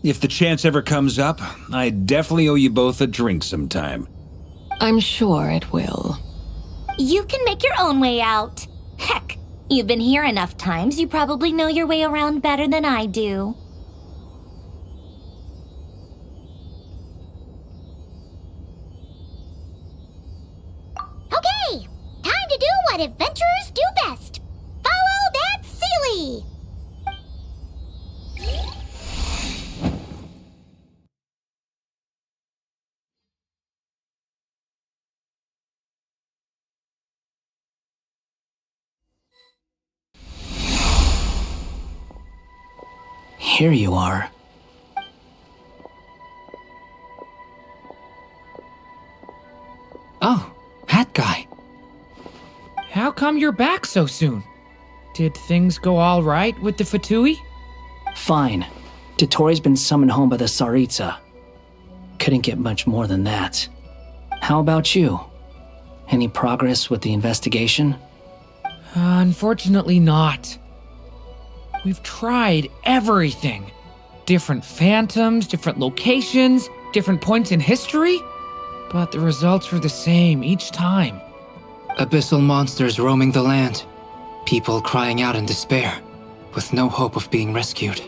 If the chance ever comes up, I definitely owe you both a drink sometime. I'm sure it will. You can make your own way out. Heck, you've been here enough times, you probably know your way around better than I do. what adventurers do best. Follow that Sealy! Here you are. Oh, hat guy. How come you're back so soon? Did things go all right with the Fatui? Fine. Dotori's been summoned home by the Tsaritsa. Couldn't get much more than that. How about you? Any progress with the investigation? Unfortunately not. We've tried everything. Different phantoms, different locations, different points in history. But the results were the same each time. Abyssal monsters roaming the land. People crying out in despair, with no hope of being rescued.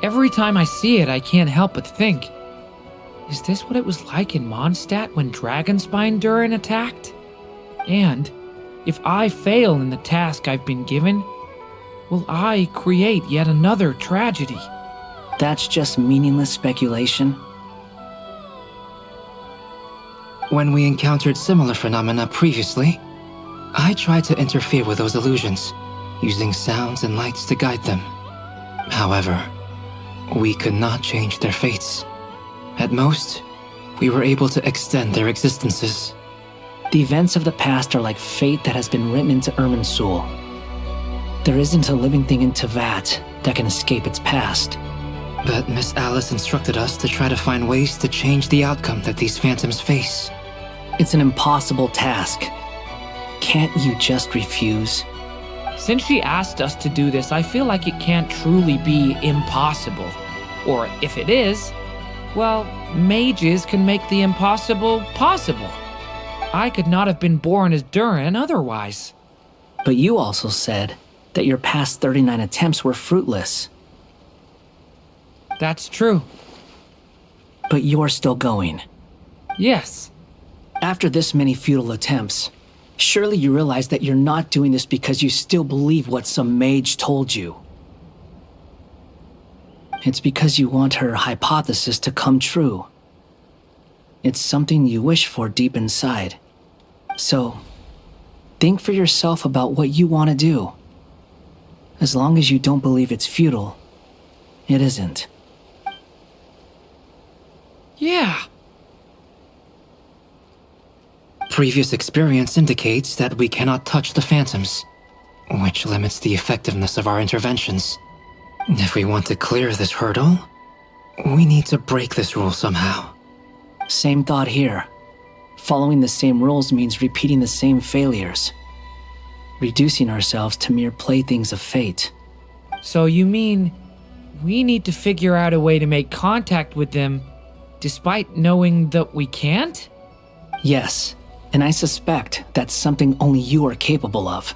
Every time I see it, I can't help but think, is this what it was like in Mondstadt when Dragonspine Durin attacked? And if I fail in the task I've been given, will I create yet another tragedy? That's just meaningless speculation. When we encountered similar phenomena previously, I tried to interfere with those illusions, using sounds and lights to guide them. However, we could not change their fates. At most, we were able to extend their existences. The events of the past are like fate that has been written into Irminsul. There isn't a living thing in Teyvat that can escape its past. But Miss Alice instructed us to try to find ways to change the outcome that these phantoms face. It's an impossible task. Can't you just refuse? Since she asked us to do this, I feel like it can't truly be impossible. Or if it is, well, mages can make the impossible possible. I could not have been born as Durin otherwise. But you also said that your past 39 attempts were fruitless. That's true. But you're still going. Yes. After this many futile attempts, surely you realize that you're not doing this because you still believe what some mage told you. It's because you want her hypothesis to come true. It's something you wish for deep inside. So, think for yourself about what you want to do. As long as you don't believe it's futile, it isn't. Yeah. Previous experience indicates that we cannot touch the phantoms, which limits the effectiveness of our interventions. If we want to clear this hurdle, we need to break this rule somehow. Same thought here. Following the same rules means repeating the same failures, reducing ourselves to mere playthings of fate. So you mean we need to figure out a way to make contact with them despite knowing that we can't? Yes, and I suspect that's something only you are capable of.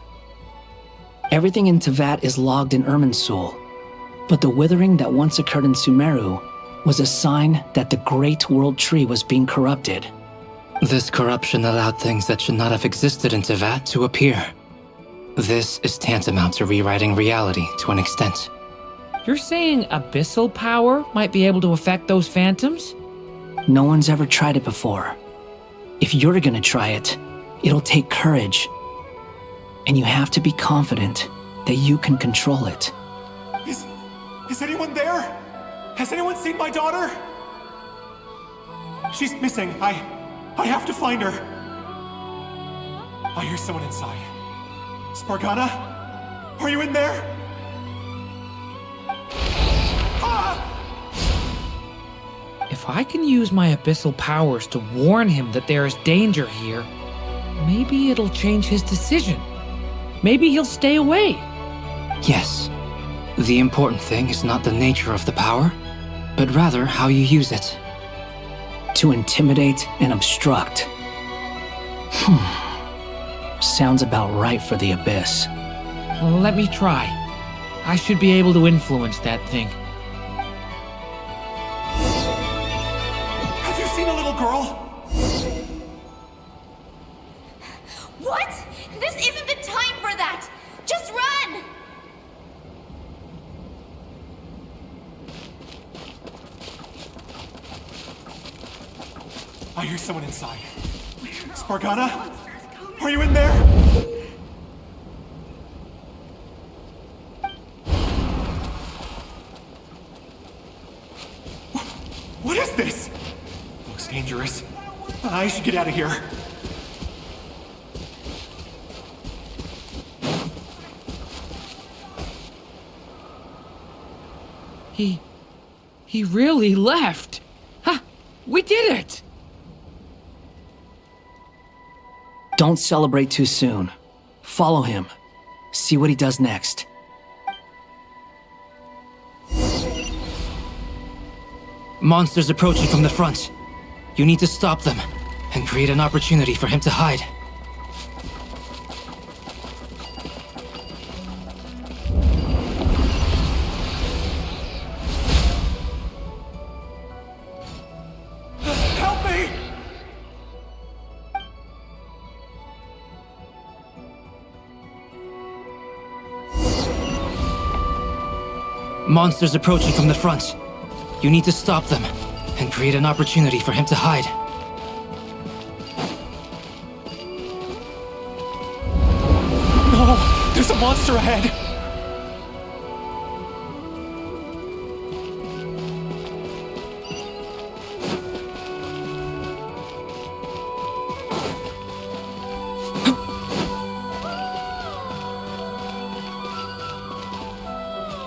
Everything in Teyvat is logged in Irminsul, but the withering that once occurred in Sumeru was a sign that the Great World Tree was being corrupted. This corruption allowed things that should not have existed in Teyvat to appear. This is tantamount to rewriting reality to an extent. You're saying abyssal power might be able to affect those phantoms? No one's ever tried it before. If you're gonna try it, it'll take courage. And you have to be confident that you can control it. Is anyone there? Has anyone seen my daughter? She's missing. I have to find her. I hear someone inside. Spargana? Are you in there? If I can use my abyssal powers to warn him that there is danger here, maybe it'll change his decision. Maybe he'll stay away. Yes. The important thing is not the nature of the power, but rather how you use it. To intimidate and obstruct. Sounds about right for the Abyss. Well, let me try. I should be able to influence that thing. Have you seen a little girl? What? This isn't the time for that! Just run! I hear someone inside. Spargana? Are you in there? What is this? Looks dangerous. I should get out of here. He really left. Ha! We did it! Don't celebrate too soon. Follow him. See what he does next. Monsters approaching from the front. You need to stop them and create an opportunity for him to hide. Help me! Monsters approaching from the front. You need to stop them and create an opportunity for him to hide. No! There's a monster ahead!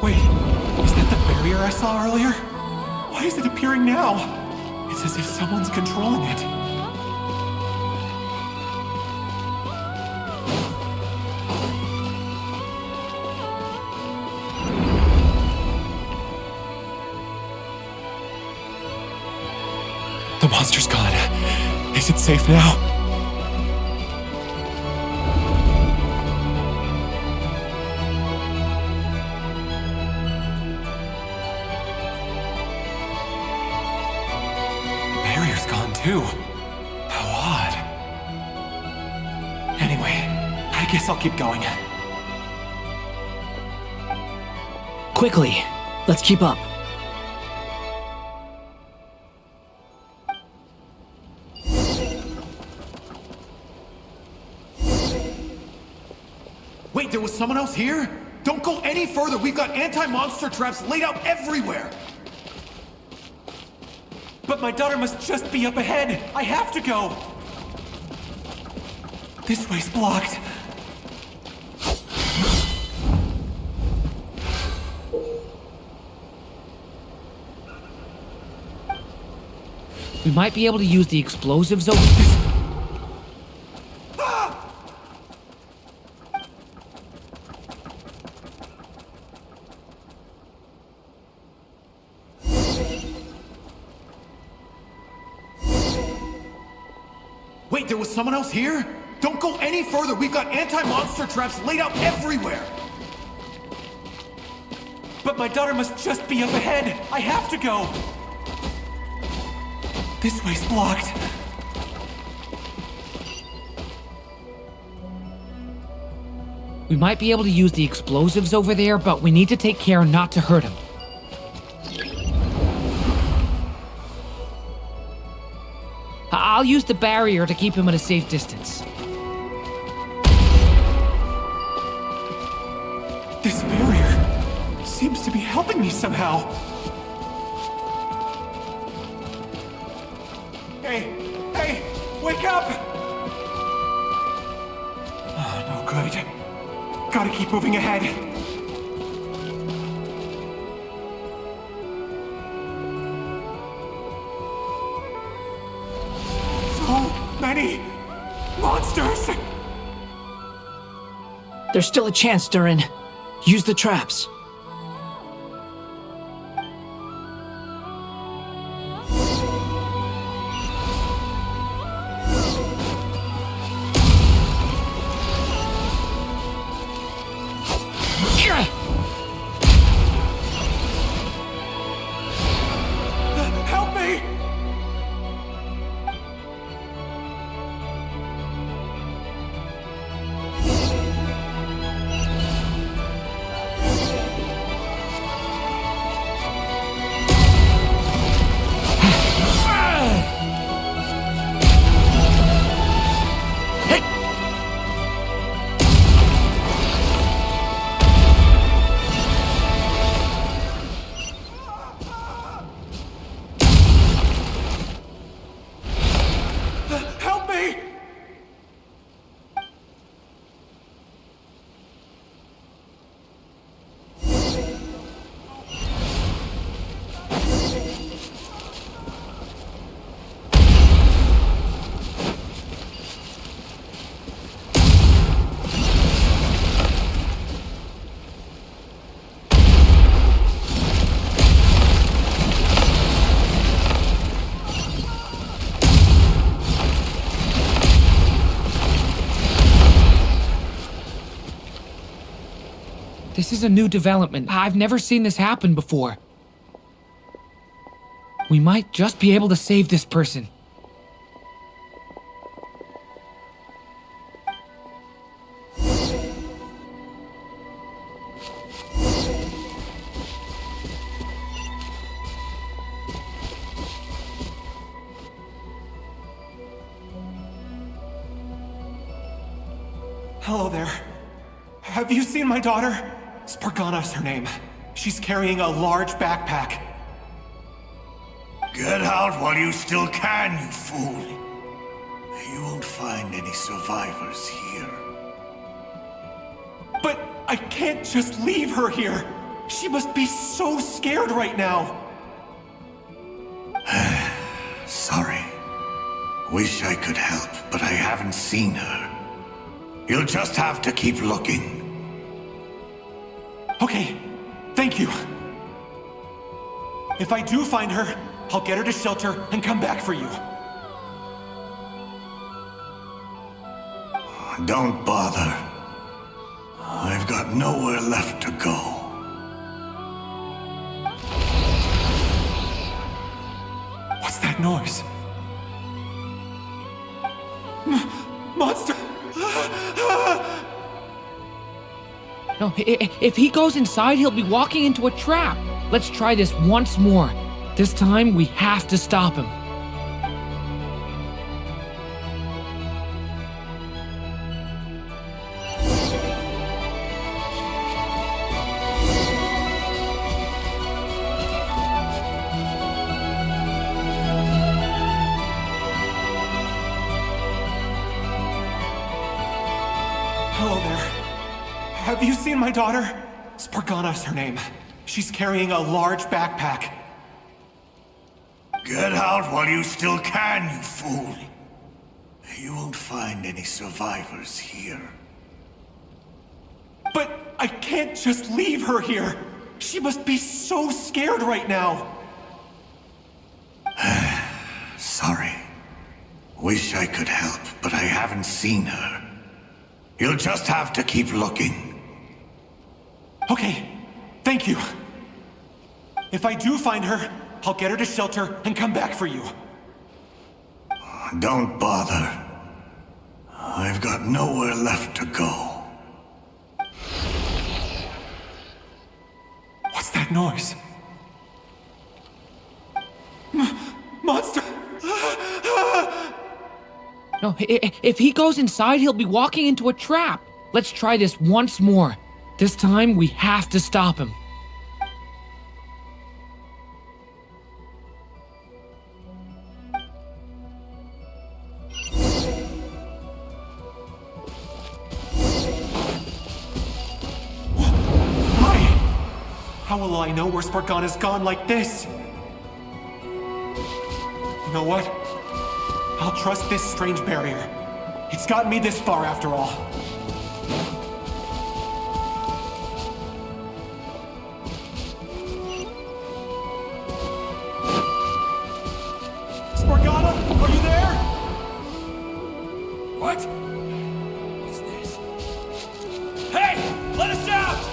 Wait, is that the barrier I saw earlier? Why is it appearing now? It's as if someone's controlling it. The monster's gone. Is it safe now? Too. How odd. Anyway, I guess I'll keep going. Quickly, let's keep up. Wait, there was someone else here? Don't go any further. We've got anti-monster traps laid out everywhere. But my daughter must just be up ahead. I have to go. This way's blocked. We might be able to use the explosives over this. Wait, there was someone else here? Don't go any further. We've got anti-monster traps laid out everywhere. But my daughter must just be up ahead. I have to go. This way's blocked. We might be able to use the explosives over there, but we need to take care not to hurt him. I'll use the barrier to keep him at a safe distance. This barrier seems to be helping me somehow. Hey, wake up! Oh, no good. Gotta keep moving ahead. So many monsters! There's still a chance, Durin. Use the traps. Help me! This is a new development. I've never seen this happen before. We might just be able to save this person. Hello there. Have you seen my daughter? Spargana's her name. She's carrying a large backpack. Get out while you still can, you fool. You won't find any survivors here. But I can't just leave her here. She must be so scared right now. Sorry. Wish I could help, but I haven't seen her. You'll just have to keep looking. Okay, thank you. If I do find her, I'll get her to shelter and come back for you. Don't bother. I've got nowhere left to go. What's that noise? Monster! No, if he goes inside, he'll be walking into a trap. Let's try this once more. This time, we have to stop him. Hello there. Have you seen my daughter? Spargana's her name. She's carrying a large backpack. Get out while you still can, you fool. You won't find any survivors here. But I can't just leave her here. She must be so scared right now. Sorry. Wish I could help, but I haven't seen her. You'll just have to keep looking. Okay, thank you. If I do find her, I'll get her to shelter and come back for you. Don't bother. I've got nowhere left to go. What's that noise? Monster! No, if he goes inside, he'll be walking into a trap. Let's try this once more. This time, we have to stop him. How will I know where Spargana's gone like this? You know what? I'll trust this strange barrier. It's gotten me this far after all. Spargana, are you there? What? What's this? Hey! Let us out!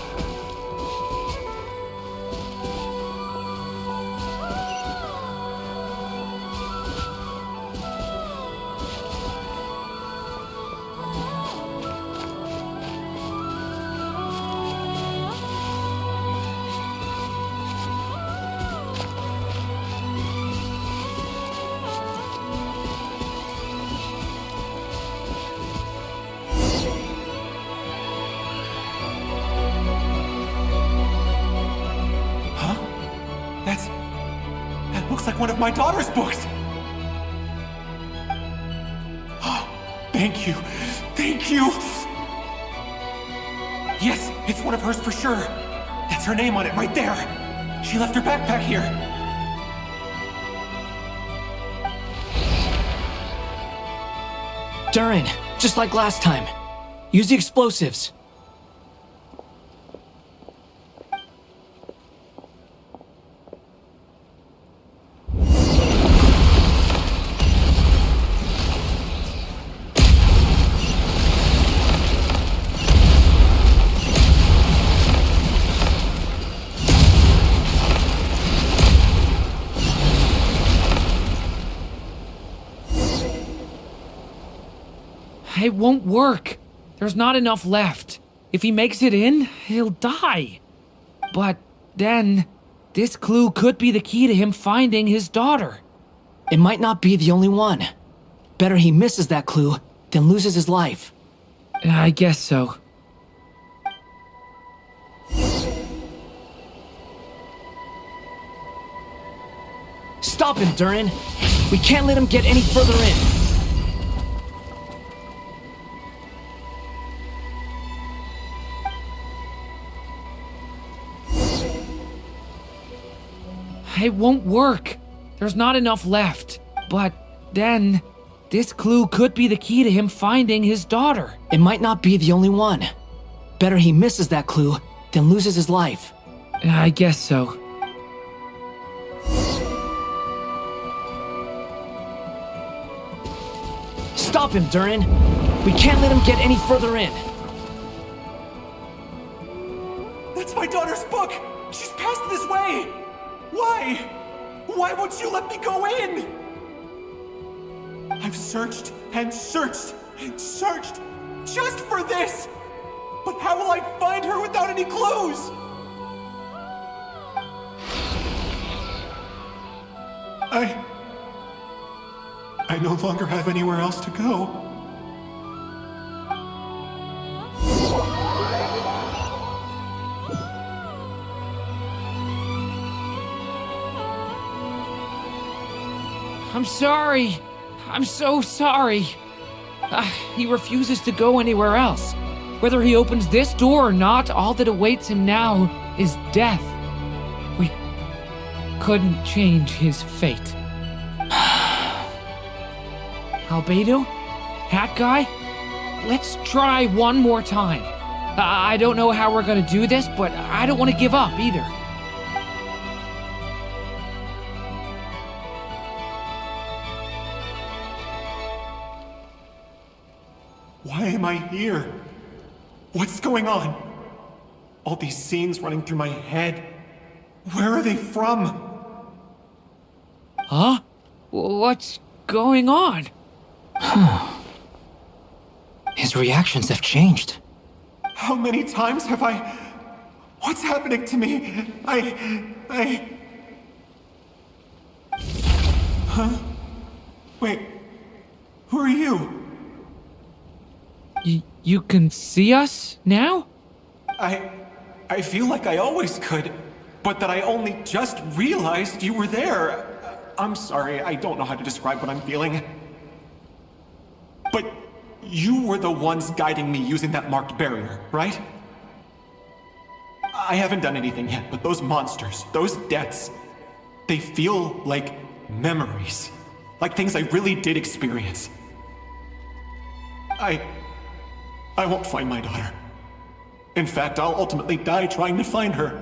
That looks like one of my daughter's books! Oh, thank you! Thank you! Yes, it's one of hers for sure! That's her name on it right there! She left her backpack here! Durin, just like last time. Use the explosives. It won't work. There's not enough left. If he makes it in, he'll die. But then, this clue could be the key to him finding his daughter. It might not be the only one. Better he misses that clue than loses his life. I guess so. Stop him, Durin! We can't let him get any further in! It won't work. There's not enough left. But then, this clue could be the key to him finding his daughter. It might not be the only one. Better he misses that clue than loses his life. I guess so. Stop him, Durin! We can't let him get any further in! That's my daughter's book! She's passed this way! Why? Why won't you let me go in? I've searched and searched and searched just for this! But how will I find her without any clues? I no longer have anywhere else to go. I'm sorry. I'm so sorry. He refuses to go anywhere else. Whether he opens this door or not, all that awaits him now is death. We couldn't change his fate. Albedo? Hat Guy? Let's try one more time. I don't know how we're gonna do this, but I don't want to give up either. Why am I here? What's going on? All these scenes running through my head. Where are they from? Huh? What's going on? His reactions have changed. How many times have I... What's happening to me? Huh? Wait. Who are you? You can see us now? I feel like I always could, but that I only just realized you were there. I'm sorry, I don't know how to describe what I'm feeling. But you were the ones guiding me using that marked barrier, right? I haven't done anything yet, but those monsters, those deaths, they feel like memories. Like things I really did experience. I won't find my daughter. In fact, I'll ultimately die trying to find her.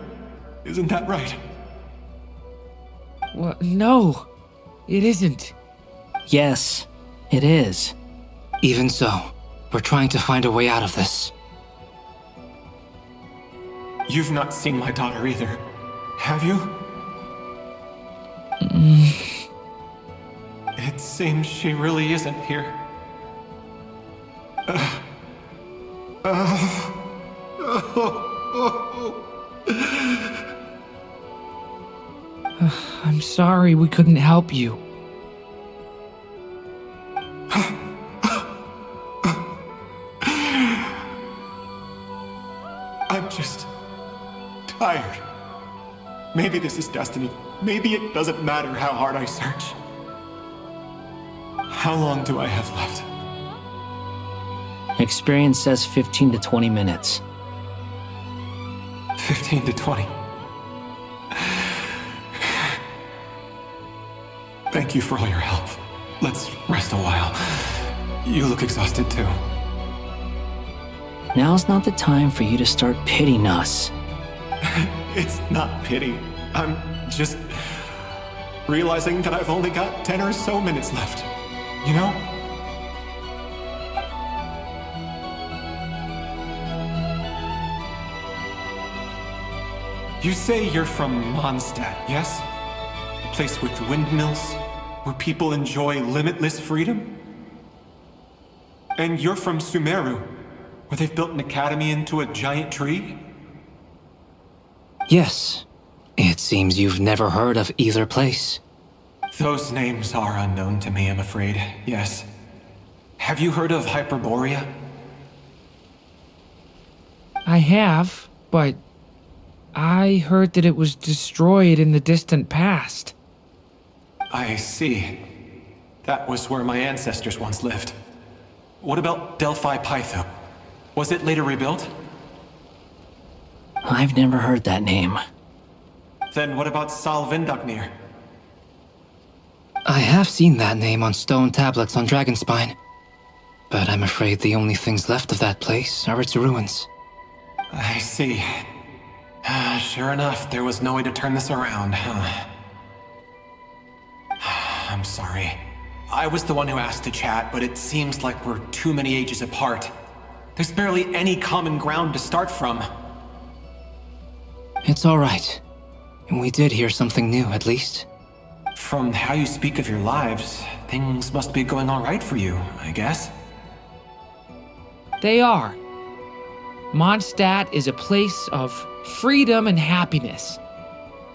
Isn't that right? Well, no, it isn't. Yes, it is. Even so, we're trying to find a way out of this. You've not seen my daughter either, have you? It seems she really isn't here. I'm sorry we couldn't help you. I'm just tired. Maybe this is destiny. Maybe it doesn't matter how hard I search. How long do I have left? Experience says 15 to 20 minutes. 15 to 20. Thank you for all your help. Let's rest a while. You look exhausted too. Now's not the time for you to start pitying us. It's not pity. I'm just realizing that I've only got 10 or so minutes left. You know? You say you're from Mondstadt, yes? A place with windmills, where people enjoy limitless freedom? And you're from Sumeru, where they've built an academy into a giant tree? Yes. It seems you've never heard of either place. Those names are unknown to me, I'm afraid, yes. Have you heard of Hyperborea? I have, but I heard that it was destroyed in the distant past. I see. That was where my ancestors once lived. What about Delphi Pytho? Was it later rebuilt? I've never heard that name. Then what about Sal Vindagnir? I have seen that name on stone tablets on Dragonspine. But I'm afraid the only things left of that place are its ruins. I see. Sure enough, there was no way to turn this around, huh? I'm sorry. I was the one who asked to chat, but it seems like we're too many ages apart. There's barely any common ground to start from. It's alright. We did hear something new, at least. From how you speak of your lives, things must be going alright for you, I guess. They are. Mondstadt is a place of freedom and happiness.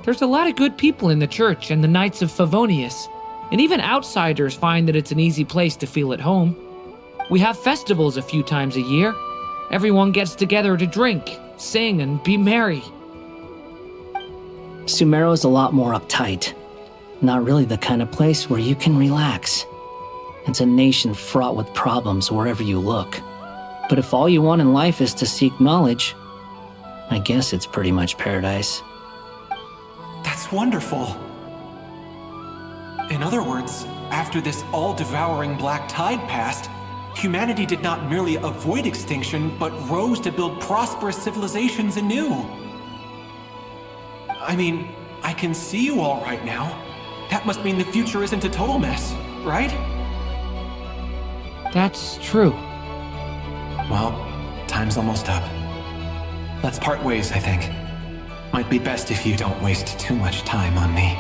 There's a lot of good people in the church and the Knights of Favonius, and even outsiders find that it's an easy place to feel at home. We have festivals a few times a year. Everyone gets together to drink, sing, and be merry. Sumeru is a lot more uptight. Not really the kind of place where you can relax. It's a nation fraught with problems wherever you look. But if all you want in life is to seek knowledge, I guess it's pretty much paradise. That's wonderful. In other words, after this all-devouring black tide passed, humanity did not merely avoid extinction, but rose to build prosperous civilizations anew. I mean, I can see you all right now. That must mean the future isn't a total mess, right? That's true. Well, time's almost up. Let's part ways, I think. Might be best if you don't waste too much time on me.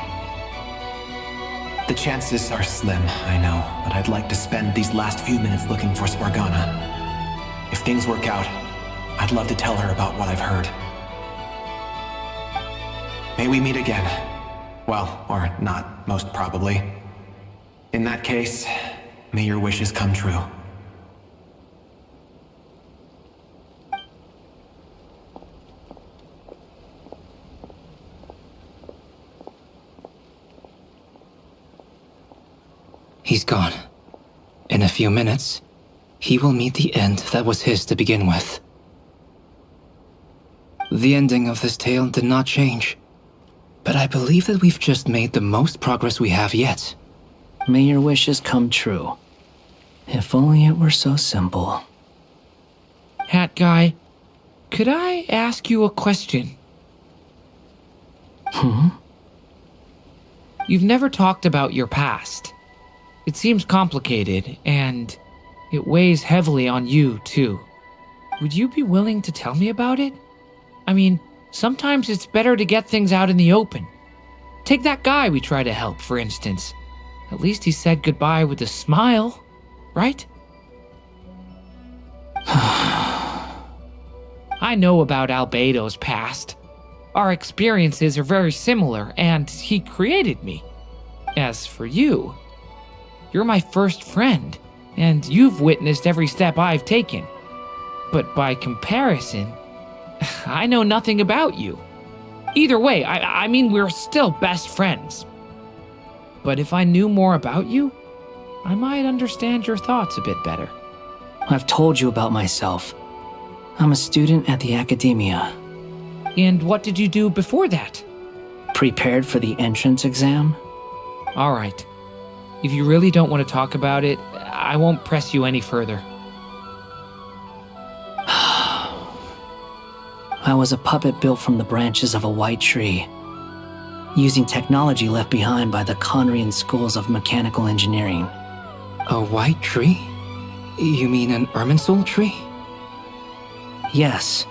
The chances are slim, I know, but I'd like to spend these last few minutes looking for Spargana. If things work out, I'd love to tell her about what I've heard. May we meet again. Well, or not, most probably. In that case, may your wishes come true. He's gone. In a few minutes, he will meet the end that was his to begin with. The ending of this tale did not change, but I believe that we've just made the most progress we have yet. May your wishes come true. If only it were so simple. Hat Guy, could I ask you a question? You've never talked about your past. It seems complicated, and it weighs heavily on you, too. Would you be willing to tell me about it? I mean, sometimes it's better to get things out in the open. Take that guy we tried to help, for instance. At least he said goodbye with a smile, right? I know about Albedo's past. Our experiences are very similar, and he created me. As for you, you're my first friend, and you've witnessed every step I've taken. But by comparison, I know nothing about you. Either way, I mean, we're still best friends. But if I knew more about you, I might understand your thoughts a bit better. I've told you about myself. I'm a student at the academia. And what did you do before that? Prepared for the entrance exam. All right. If you really don't want to talk about it, I won't press you any further. I was a puppet built from the branches of a white tree, using technology left behind by the Conrian schools of mechanical engineering. A white tree? You mean an Irminsul tree? Yes,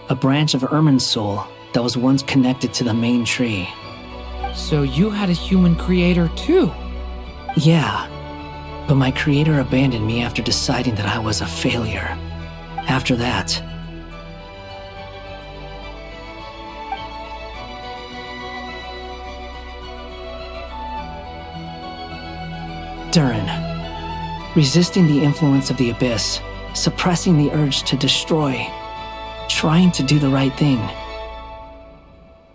a branch of Irminsul that was once connected to the main tree. So you had a human creator too? Yeah. But my creator abandoned me after deciding that I was a failure. After that, Durin, resisting the influence of the Abyss, suppressing the urge to destroy, trying to do the right thing.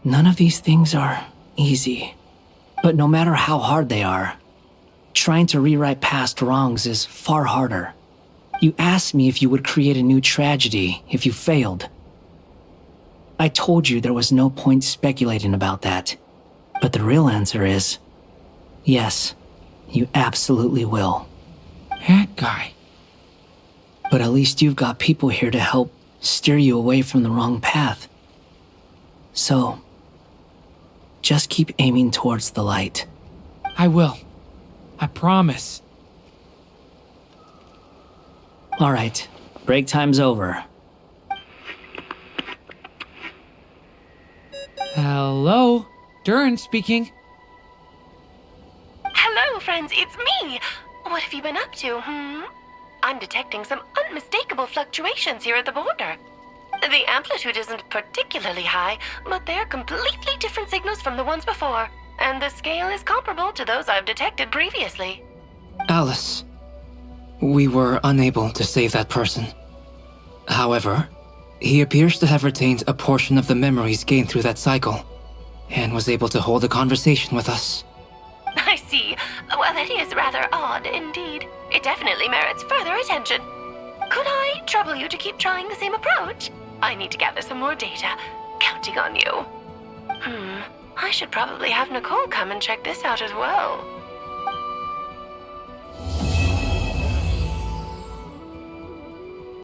None of these things are easy. But no matter how hard they are, trying to rewrite past wrongs is far harder. You asked me if you would create a new tragedy if you failed. I told you there was no point speculating about that. But the real answer is, yes, you absolutely will. That guy. But at least you've got people here to help steer you away from the wrong path. So, just keep aiming towards the light. I will. I promise. All right, break time's over. Hello? Durin speaking. Hello, friends, it's me! What have you been up to, I'm detecting some unmistakable fluctuations here at the border. The amplitude isn't particularly high, but they're completely different signals from the ones before, and the scale is comparable to those I've detected previously. Alice, we were unable to save that person. However, he appears to have retained a portion of the memories gained through that cycle, and was able to hold a conversation with us. I see. Well, that is rather odd indeed. It definitely merits further attention. Could I trouble you to keep trying the same approach? I need to gather some more data. Counting on you. I should probably have Nicole come and check this out as well.